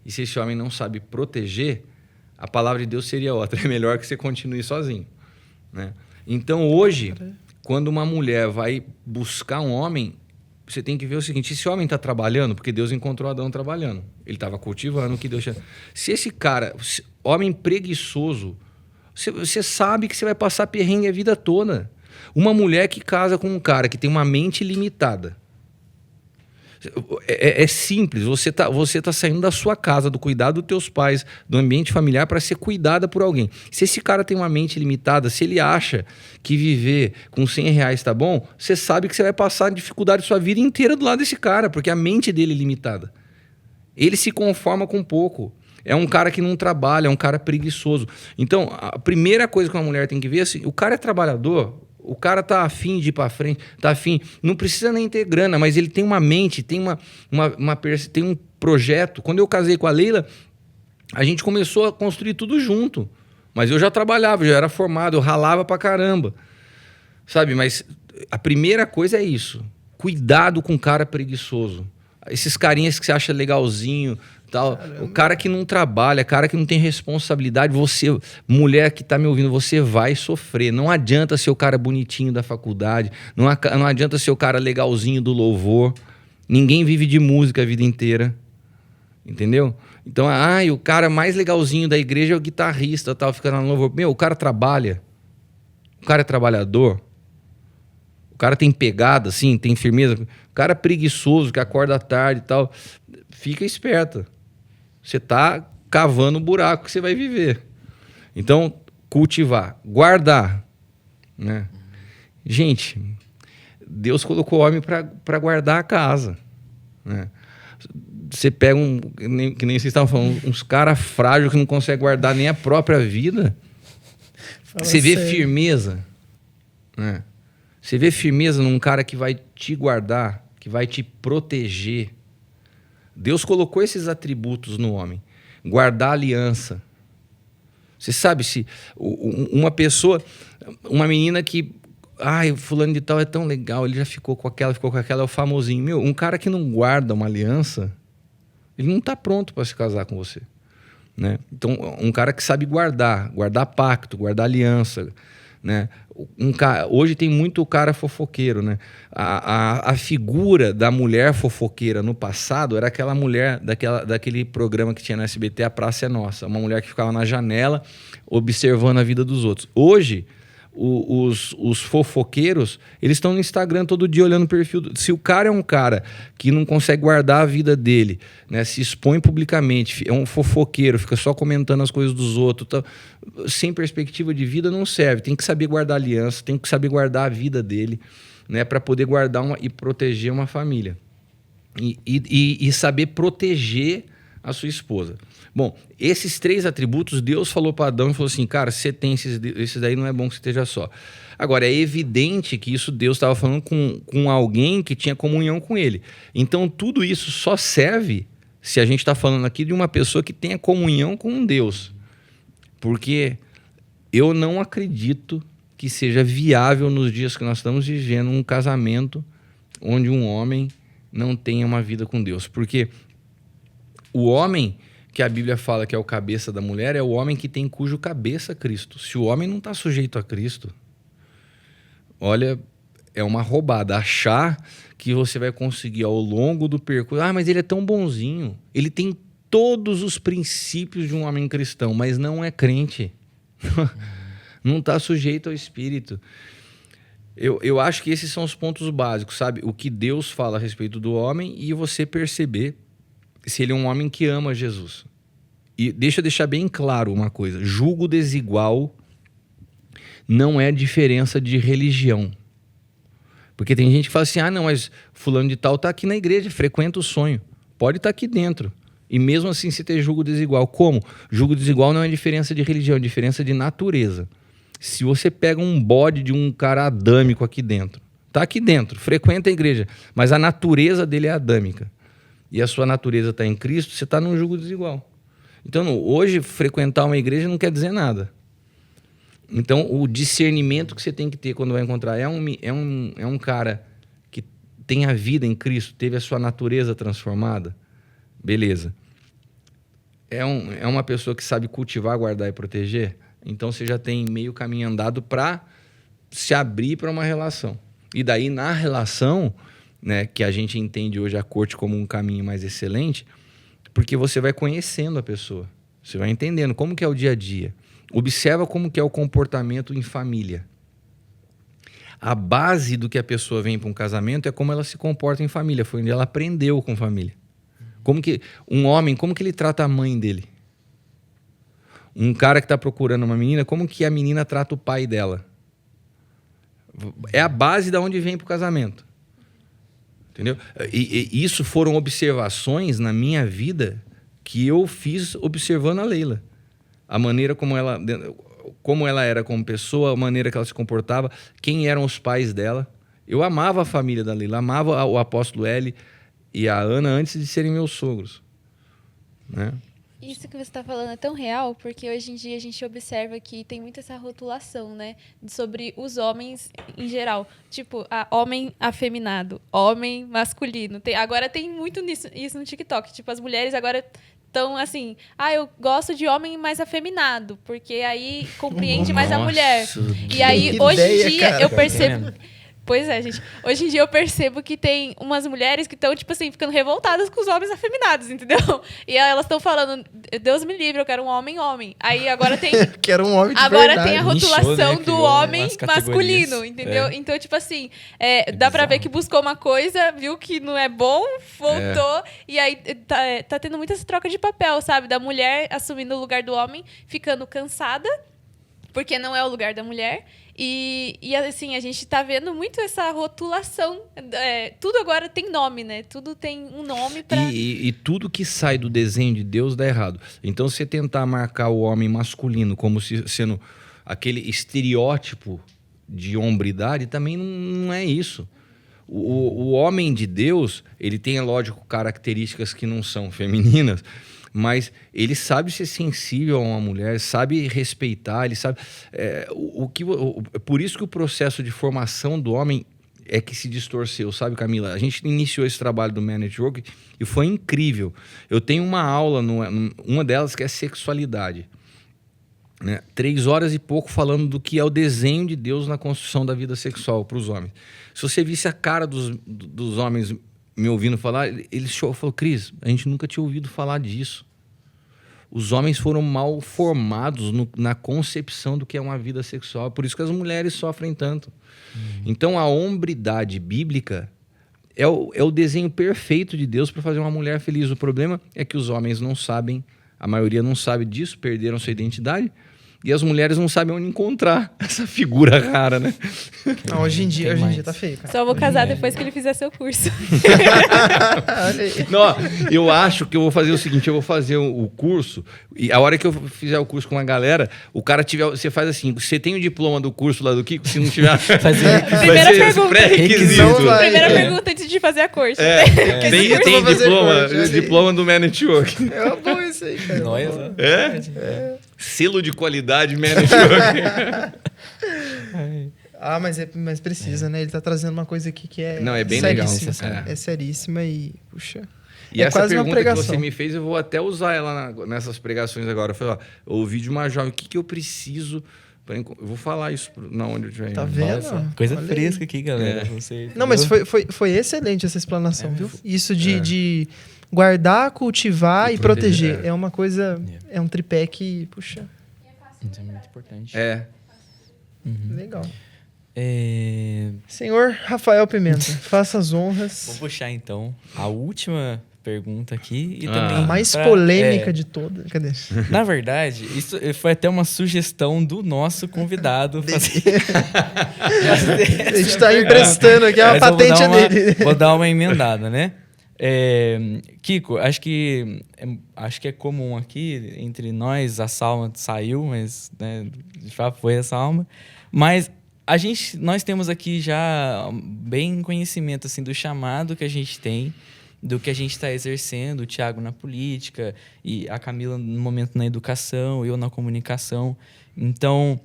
e se esse homem não sabe proteger, a palavra de Deus seria outra. É melhor que você continue sozinho, né? Então hoje, quando uma mulher vai buscar um homem, você tem que ver o seguinte, esse homem está trabalhando, porque Deus encontrou Adão trabalhando. Ele estava cultivando o que Deus tinha. Se esse cara, homem preguiçoso, você sabe que você vai passar perrengue a vida toda. Uma mulher que casa com um cara que tem uma mente limitada. É simples, você tá saindo da sua casa, do cuidado dos teus pais, do ambiente familiar para ser cuidada por alguém. Se esse cara tem uma mente limitada, se ele acha que viver com R$100 tá bom, você sabe que você vai passar dificuldade sua vida inteira do lado desse cara, porque a mente dele é limitada. Ele se conforma com pouco. É um cara que não trabalha, é um cara preguiçoso. Então, a primeira coisa que uma mulher tem que ver é assim, o cara é trabalhador, o cara tá afim de ir para frente, tá afim, não precisa nem ter grana, mas ele tem uma mente, tem tem um projeto. Quando eu casei com a Leila, a gente começou a construir tudo junto. Mas eu já trabalhava, já era formado, eu ralava pra caramba. Sabe, mas a primeira coisa é isso. Cuidado com o cara preguiçoso. Esses carinhas que você acha legalzinho, tal. Caramba. O cara que não trabalha, cara que não tem responsabilidade, você, mulher que tá me ouvindo, você vai sofrer. Não adianta ser o cara bonitinho da faculdade, não adianta ser o cara legalzinho do louvor. Ninguém vive de música a vida inteira. Entendeu? Então, o cara mais legalzinho da igreja é o guitarrista, tal, fica no louvor. Meu, o cara trabalha. O cara é trabalhador. O cara tem pegada, assim, tem firmeza. O cara é preguiçoso, que acorda à tarde e tal. Fica esperto. Você tá cavando um buraco que você vai viver. Então, cultivar. Guardar. Né? Gente, Deus colocou o homem para guardar a casa. Né? Você pega que nem vocês estavam falando, uns caras frágeis que não conseguem guardar nem a própria vida. Você vê firmeza. Né? Você vê firmeza num cara que vai te guardar, que vai te proteger. Deus colocou esses atributos no homem. Guardar a aliança. Você sabe, se uma pessoa, uma menina que... Ai, o fulano de tal é tão legal, ele já ficou com aquela, é o famosinho. Meu, um cara que não guarda uma aliança, ele não está pronto para se casar com você. Né? Então, um cara que sabe guardar pacto, guardar aliança, né? Hoje tem muito cara fofoqueiro, né? A figura da mulher fofoqueira no passado era aquela mulher daquele programa que tinha no SBT, A Praça é Nossa. Uma mulher que ficava na janela observando a vida dos outros. Hoje, os fofoqueiros, eles estão no Instagram todo dia olhando o perfil. Se o cara é um cara que não consegue guardar a vida dele, né, se expõe publicamente, é um fofoqueiro, fica só comentando as coisas dos outros, tá, sem perspectiva de vida, não serve. Tem que saber guardar aliança, tem que saber guardar a vida dele, né, para poder guardar e proteger uma família. E saber proteger a sua esposa. Bom, esses 3 atributos, Deus falou para Adão e falou assim, cara, você tem esses daí, não é bom que você esteja só. Agora, é evidente que isso Deus estava falando com alguém que tinha comunhão com ele. Então, tudo isso só serve se a gente está falando aqui de uma pessoa que tenha comunhão com Deus. Porque eu não acredito que seja viável nos dias que nós estamos vivendo um casamento onde um homem não tenha uma vida com Deus. Porque o homem que a Bíblia fala que é o cabeça da mulher é o homem que tem cujo cabeça Cristo. Se o homem não está sujeito a Cristo, olha, é uma roubada. Achar que você vai conseguir ao longo do percurso... Ah, mas ele é tão bonzinho. Ele tem todos os princípios de um homem cristão, mas não é crente. Não está sujeito ao Espírito. Eu acho que esses são os pontos básicos, sabe? O que Deus fala a respeito do homem e você perceber se ele é um homem que ama Jesus. E deixa eu deixar bem claro uma coisa. Julgo desigual não é diferença de religião. Porque tem gente que fala assim, não, mas fulano de tal está aqui na igreja, frequenta o sonho. Pode estar aqui dentro. E mesmo assim você ter julgo desigual. Como? Julgo desigual não é diferença de religião, é diferença de natureza. Se você pega um bode de um cara adâmico aqui dentro, está aqui dentro, frequenta a igreja, mas a natureza dele é adâmica, e a sua natureza está em Cristo, você está num julgo desigual. Então, hoje, frequentar uma igreja não quer dizer nada. Então, o discernimento que você tem que ter quando vai encontrar é um cara que tem a vida em Cristo, teve a sua natureza transformada, beleza. É uma pessoa que sabe cultivar, guardar e proteger, então você já tem meio caminho andado para se abrir para uma relação. E daí, na relação... Né, que a gente entende hoje a corte como um caminho mais excelente, porque você vai conhecendo a pessoa, você vai entendendo como que é o dia a dia, observa como que é o comportamento em família. A base do que a pessoa vem para um casamento é como ela se comporta em família, foi onde ela aprendeu com família. Como que um homem, como que ele trata a mãe dele? Um cara que está procurando uma menina, como que a menina trata o pai dela? É a base da onde vem para o casamento. Entendeu? E isso foram observações na minha vida que eu fiz observando a Leila. A maneira como ela era como pessoa, a maneira que ela se comportava, quem eram os pais dela. Eu amava a família da Leila, amava o apóstolo L e a Ana antes de serem meus sogros. Né? Isso que você está falando é tão real, porque hoje em dia a gente observa que tem muito essa rotulação, né? Sobre os homens em geral. Tipo, homem afeminado, homem masculino. Agora tem muito isso no TikTok. Tipo, as mulheres agora estão assim... eu gosto de homem mais afeminado, porque aí compreende mais a mulher. E aí, hoje em dia, eu percebo... Pois é, gente. Hoje em dia eu percebo que tem umas mulheres que estão, tipo assim, ficando revoltadas com os homens afeminados, entendeu? E elas estão falando, Deus me livre, eu quero um homem. Aí agora tem... Quero um homem de agora verdade. tem a rotulação né? do homem masculino, entendeu? Então, tipo assim, dá pra ver que buscou uma coisa, viu que não é bom, voltou, e aí tá tendo muita essa troca de papel, sabe? Da mulher assumindo o lugar do homem, ficando cansada, porque não é o lugar da mulher. E assim, a gente tá vendo muito essa rotulação. Tudo agora tem nome, né? Tudo tem um nome pra... E tudo que sai do desenho de Deus dá errado. Então, você tentar marcar o homem masculino como sendo aquele estereótipo de hombridade também não é isso. O homem de Deus, ele tem, é lógico, características que não são femininas, mas ele sabe ser sensível a uma mulher, sabe respeitar, ele sabe... por isso que o processo de formação do homem é que se distorceu, sabe, Camila? A gente iniciou esse trabalho do Man Network e foi incrível. Eu tenho uma aula, uma delas que é sexualidade. Né? 3 horas e pouco falando do que é o desenho de Deus na construção da vida sexual para os homens. Se você visse a cara dos homens me ouvindo falar, eles falaram, Cris, a gente nunca tinha ouvido falar disso. Os homens foram mal formados na concepção do que é uma vida sexual. Por isso que as mulheres sofrem tanto. Então, a hombridade bíblica é o desenho perfeito de Deus para fazer uma mulher feliz. O problema é que os homens não sabem, a maioria não sabe disso, perderam sua identidade. E as mulheres não sabem onde encontrar essa figura rara, né? Não, hoje em dia tá feio, cara. Só vou casar depois que ele fizer seu curso. Olha aí. Não, eu acho que eu vou fazer o seguinte, eu vou fazer o curso, e a hora que eu fizer o curso com uma galera, o cara tiver, você faz assim, você tem o diploma do curso lá do Kiko, se não tiver... Primeira pergunta. Pré-requisito. Primeira pergunta antes de fazer a curso. Tem diploma do Man Network. É bom isso aí, cara. Nós, É? Selo de qualidade Man Network. Mas precisa, né? Ele tá trazendo uma coisa aqui que é Não, é bem legal. seríssima, cara. É seríssima e, puxa... E é essa quase uma pergunta que pregação. você me fez, eu vou até usar ela nessas pregações agora. Eu falei, ó, eu ouvi de uma jovem, o que eu preciso... Eu vou falar isso onde eu estiver. Tá vendo? Nossa, coisa Olha fresca aí. aqui, galera. Você, Não, mas foi excelente essa explanação, viu? Isso de guardar, cultivar e proteger. É uma coisa... É um tripé que, puxa... Isso é muito importante. Legal. Senhor Rafael Pimenta, faça as honras. Vou puxar, então, a última pergunta aqui. E A também mais polêmica de todas. Cadê? Na verdade, isso foi até uma sugestão do nosso convidado. A gente está emprestando aqui a patente dele. Vou dar uma emendada, né? Kiko, acho que é comum aqui, entre nós, a Salma saiu, mas né, já foi a Salma. Mas nós temos aqui já bem conhecimento assim, do chamado que a gente tem, do que a gente está exercendo, o Thiago na política, e a Camila no momento na educação, eu na comunicação. Então,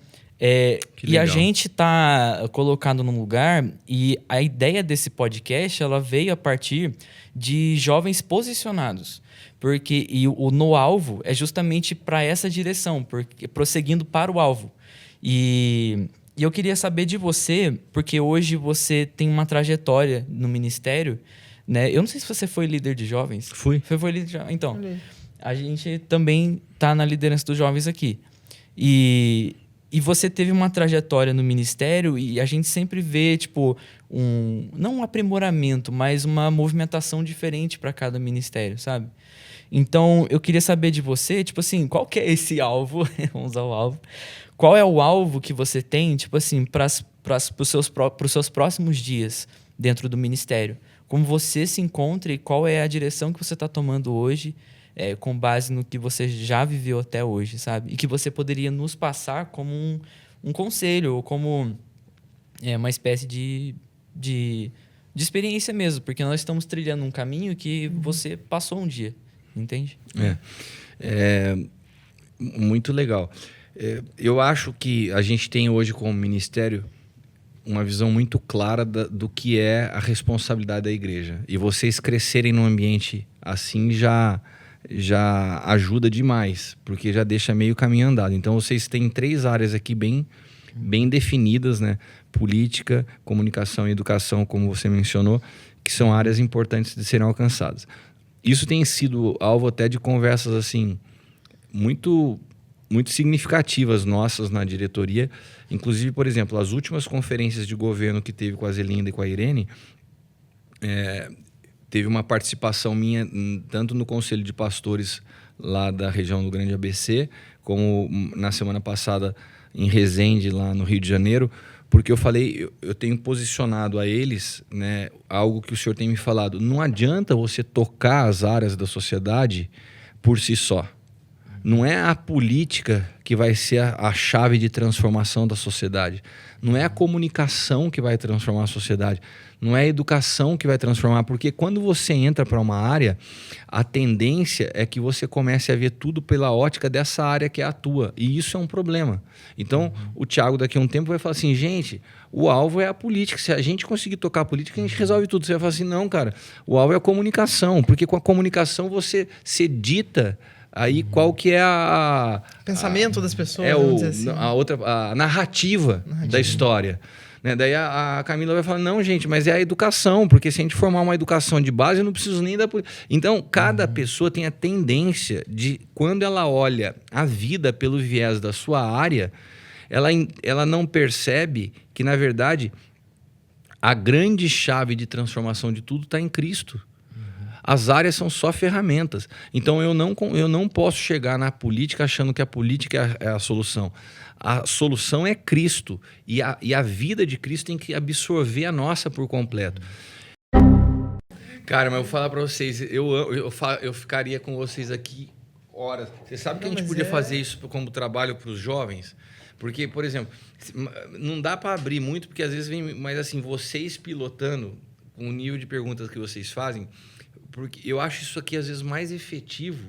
e a gente está colocado num lugar, e a ideia desse podcast ela veio a partir de jovens posicionados. No alvo é justamente para essa direção, prosseguindo para o alvo. E eu queria saber de você, porque hoje você tem uma trajetória no ministério, né? Eu não sei se você foi líder de jovens. Fui. Foi líder de jovens. Então, a gente também está na liderança dos jovens aqui. E você teve uma trajetória no ministério e a gente sempre vê, tipo, não um aprimoramento, mas uma movimentação diferente para cada ministério, sabe? Então, eu queria saber de você, tipo assim, qual que é esse alvo? Vamos usar o alvo. Qual é o alvo que você tem, tipo assim, para os seus próximos dias dentro do ministério? Como você se encontra e qual é a direção que você está tomando hoje, com base no que você já viveu até hoje, sabe? E que você poderia nos passar como um conselho ou como uma espécie de experiência mesmo, porque nós estamos trilhando um caminho que você passou um dia, entende? Muito legal. Eu acho que a gente tem hoje como ministério uma visão muito clara do que é a responsabilidade da igreja. E vocês crescerem num ambiente assim já ajuda demais, porque já deixa meio caminho andado. Então, vocês têm 3 áreas aqui bem definidas, né? Política, comunicação e educação, como você mencionou, que são áreas importantes de serem alcançadas. Isso tem sido alvo até de conversas assim muito significativas nossas na diretoria. Inclusive, por exemplo, as últimas conferências de governo que teve com a Zelinda e com a Irene, teve uma participação minha tanto no Conselho de Pastores lá da região do Grande ABC, como na semana passada em Resende, lá no Rio de Janeiro, porque eu falei, eu tenho posicionado a eles, né, algo que o senhor tem me falado. Não adianta você tocar as áreas da sociedade por si só. Não é a política que vai ser a chave de transformação da sociedade. Não é a comunicação que vai transformar a sociedade. Não é a educação que vai transformar. Porque quando você entra para uma área, a tendência é que você comece a ver tudo pela ótica dessa área que é a tua. E isso é um problema. Então, o Thiago daqui a um tempo vai falar assim, gente, o alvo é a política. Se a gente conseguir tocar a política, a gente resolve tudo. Você vai falar assim, não, cara, o alvo é a comunicação. Porque com a comunicação você se dita... Aí qual que é pensamento das pessoas, vamos dizer assim. a narrativa da história. Né? Daí a Camila vai falar, não, gente, mas é a educação, porque se a gente formar uma educação de base, eu não preciso nem da... Então, cada pessoa tem a tendência de, quando ela olha a vida pelo viés da sua área, ela não percebe que, na verdade, a grande chave de transformação de tudo está em Cristo. As áreas são só ferramentas. Então, eu não posso chegar na política achando que a política é a solução. A solução é Cristo. E a vida de Cristo tem que absorver a nossa por completo. Cara, mas eu vou falar para vocês, eu ficaria com vocês aqui horas. Você sabe que a gente podia fazer isso como trabalho para os jovens? Porque, por exemplo, não dá para abrir muito, porque às vezes vem... Mas assim, vocês pilotando, com o nível de perguntas que vocês fazem... Porque eu acho isso aqui, às vezes, mais efetivo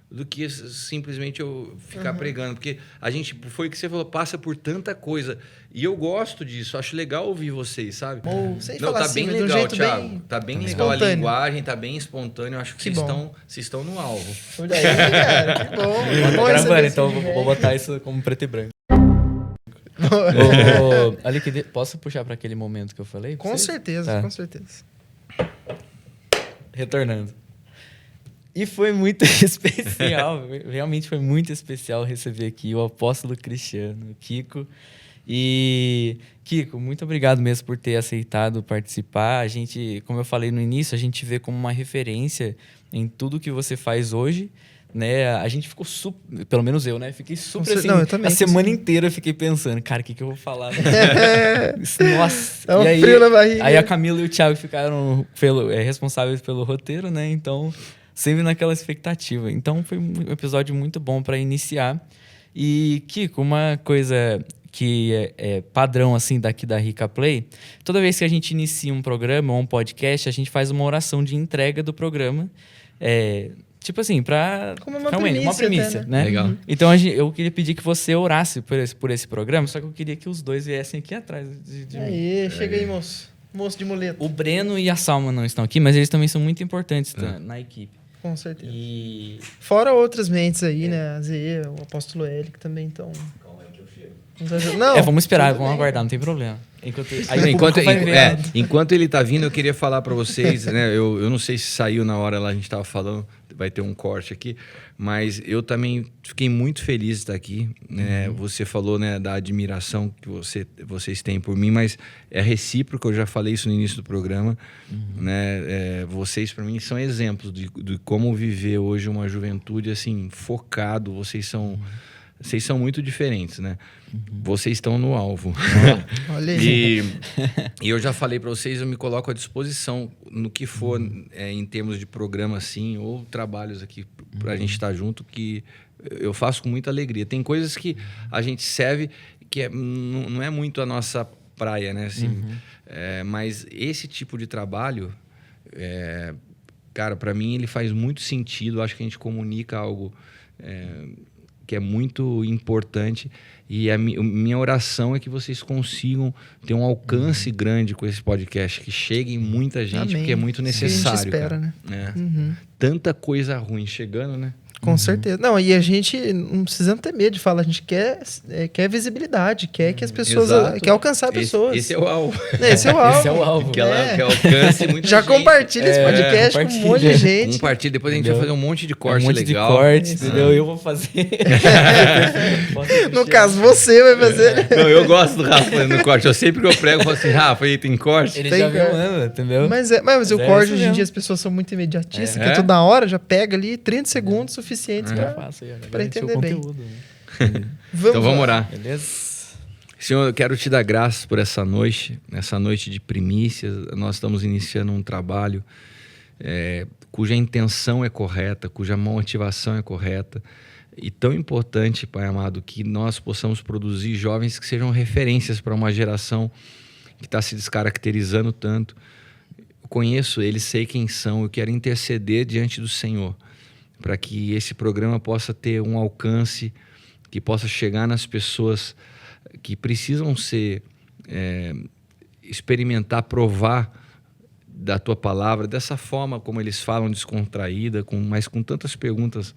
do que simplesmente eu ficar pregando. Porque a gente, foi o que você falou, passa por tanta coisa. E eu gosto disso, acho legal ouvir vocês, sabe? Sem não, falar tá assim, bem legal, Thiago. Tá bem legal a linguagem, tá bem espontâneo. Eu acho que vocês estão no alvo. Olha aí, cara, que bom. Tá gravando, então vou botar isso como preto e branco. Ali, posso puxar para aquele momento que eu falei? Com certeza, tá. Com certeza. Retornando. E foi muito especial, realmente foi muito especial receber aqui o apóstolo Cristiano, Kiko. E, Kiko, muito obrigado mesmo por ter aceitado participar. A gente, como eu falei no início, a gente vê como uma referência em tudo que você faz hoje. Né? A gente ficou super, pelo menos eu, né? Fiquei super assim, não, eu também, a semana inteira eu fiquei pensando, cara, o que eu vou falar? Nossa! Dá um e aí, frio na barriga. Aí a Camila e o Thiago ficaram responsáveis pelo roteiro, né? Então, sempre naquela expectativa. Então, foi um episódio muito bom para iniciar. E, Kiko, uma coisa que é padrão assim daqui da Rica Play, toda vez que a gente inicia um programa ou um podcast, a gente faz uma oração de entrega do programa. Tipo assim, como uma primícia, até, né? Legal. Então eu queria pedir que você orasse por esse programa, só que eu queria que os dois viessem aqui atrás de mim. Aí, chega aí, moço. Moço de muleta. O Breno e a Salma não estão aqui, mas eles também são muito importantes na equipe. Com certeza. E... Fora outras mentes aí, né? A Zê, o apóstolo L, que também estão... Não, vamos esperar, vamos aguardar, não tem problema. Enquanto ele tá vindo, eu queria falar para vocês, né? Eu não sei se saiu na hora lá, a gente estava falando, vai ter um corte aqui, mas eu também fiquei muito feliz de estar aqui. Né? Você falou, né, da admiração que vocês têm por mim, mas é recíproco, eu já falei isso no início do programa. Né? Vocês, para mim, são exemplos de como viver hoje uma juventude assim, focado. Vocês são muito diferentes, né? Vocês estão no alvo. Olha aí. E eu já falei para vocês, eu me coloco à disposição no que for em termos de programa assim, ou trabalhos aqui para a gente estar junto, que eu faço com muita alegria. Tem coisas que a gente serve que não é muito a nossa praia, né? Assim, mas esse tipo de trabalho, cara, para mim ele faz muito sentido. Acho que a gente comunica algo... que é muito importante, e a minha oração é que vocês consigam ter um alcance grande com esse podcast, que chegue em muita gente, Amém. Porque é muito necessário. A gente espera, cara. né? Tanta coisa ruim chegando, né? Com certeza. Não, e a gente não precisa ter medo de falar, a gente quer visibilidade, quer que as pessoas... Exato. Quer alcançar pessoas. Esse é o alvo. Esse é o alvo. Esse é o alvo. Que alcance muita Já gente. compartilha esse podcast com um monte de gente. Compartilha, depois a gente vai fazer um monte de corte monte legal. de corte, entendeu? Eu vou fazer. No caso, você vai fazer. Não, eu gosto do Rafa fazendo corte. Eu sempre que eu prego, eu falo assim, Rafa, aí tem corte? Ele Tem já corte. viu, entendeu? Mas o é corte, isso hoje em mesmo. dia, as pessoas são muito imediatistas, É. que tudo na hora, já pega ali 30 segundos suficientes Já pra... faço aí, pra garantir entender o bem. conteúdo. Então vamos orar. Beleza? Senhor, eu quero te dar graças por essa noite de primícias. Nós estamos iniciando um trabalho cuja intenção é correta, cuja motivação é correta. e tão importante, Pai amado, que nós possamos produzir jovens que sejam referências para uma geração que está se descaracterizando tanto. Eu conheço eles, sei quem são, eu quero interceder diante do Senhor para que esse programa possa ter um alcance, que possa chegar nas pessoas que precisam experimentar, provar da Tua palavra, dessa forma como eles falam, descontraída, mas com tantas perguntas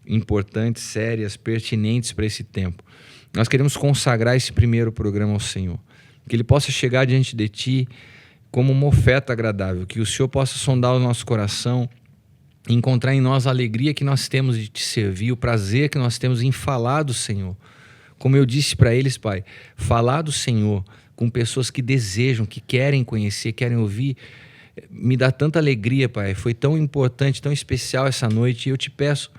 importantes, sérias, pertinentes para esse tempo. Nós queremos consagrar esse primeiro programa ao Senhor, que ele possa chegar diante de Ti como uma oferta agradável, que o Senhor possa sondar o nosso coração, encontrar em nós a alegria que nós temos de Te servir, o prazer que nós temos em falar do Senhor. Como eu disse para eles, Pai, falar do Senhor com pessoas que desejam, que querem conhecer, querem ouvir, me dá tanta alegria, Pai. Foi tão importante, tão especial essa noite, e eu Te peço,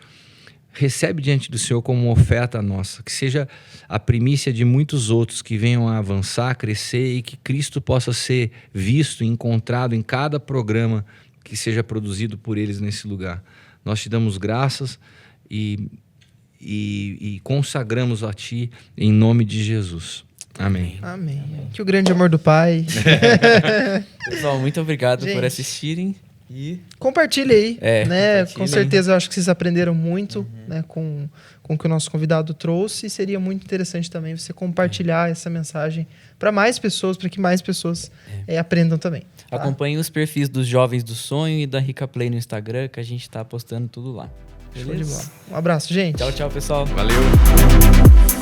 recebe diante do Senhor como uma oferta nossa, que seja a primícia de muitos outros que venham a avançar, crescer, e que Cristo possa ser visto e encontrado em cada programa que seja produzido por eles nesse lugar. Nós Te damos graças e consagramos a Ti em nome de Jesus. Amém. Amém. Que o grande amor do Pai. Pessoal, muito obrigado Gente, por assistirem. E compartilhe aí, né? compartilhem. Com certeza eu acho que vocês aprenderam muito, né, com o que o nosso convidado trouxe, e seria muito interessante também você compartilhar essa mensagem para mais pessoas, para que mais pessoas aprendam também. Tá? Acompanhe os perfis dos Jovens do Sonho e da Rica Play no Instagram, que a gente tá postando tudo lá. Show de bola. Um abraço, gente. Tchau, tchau, pessoal. Valeu.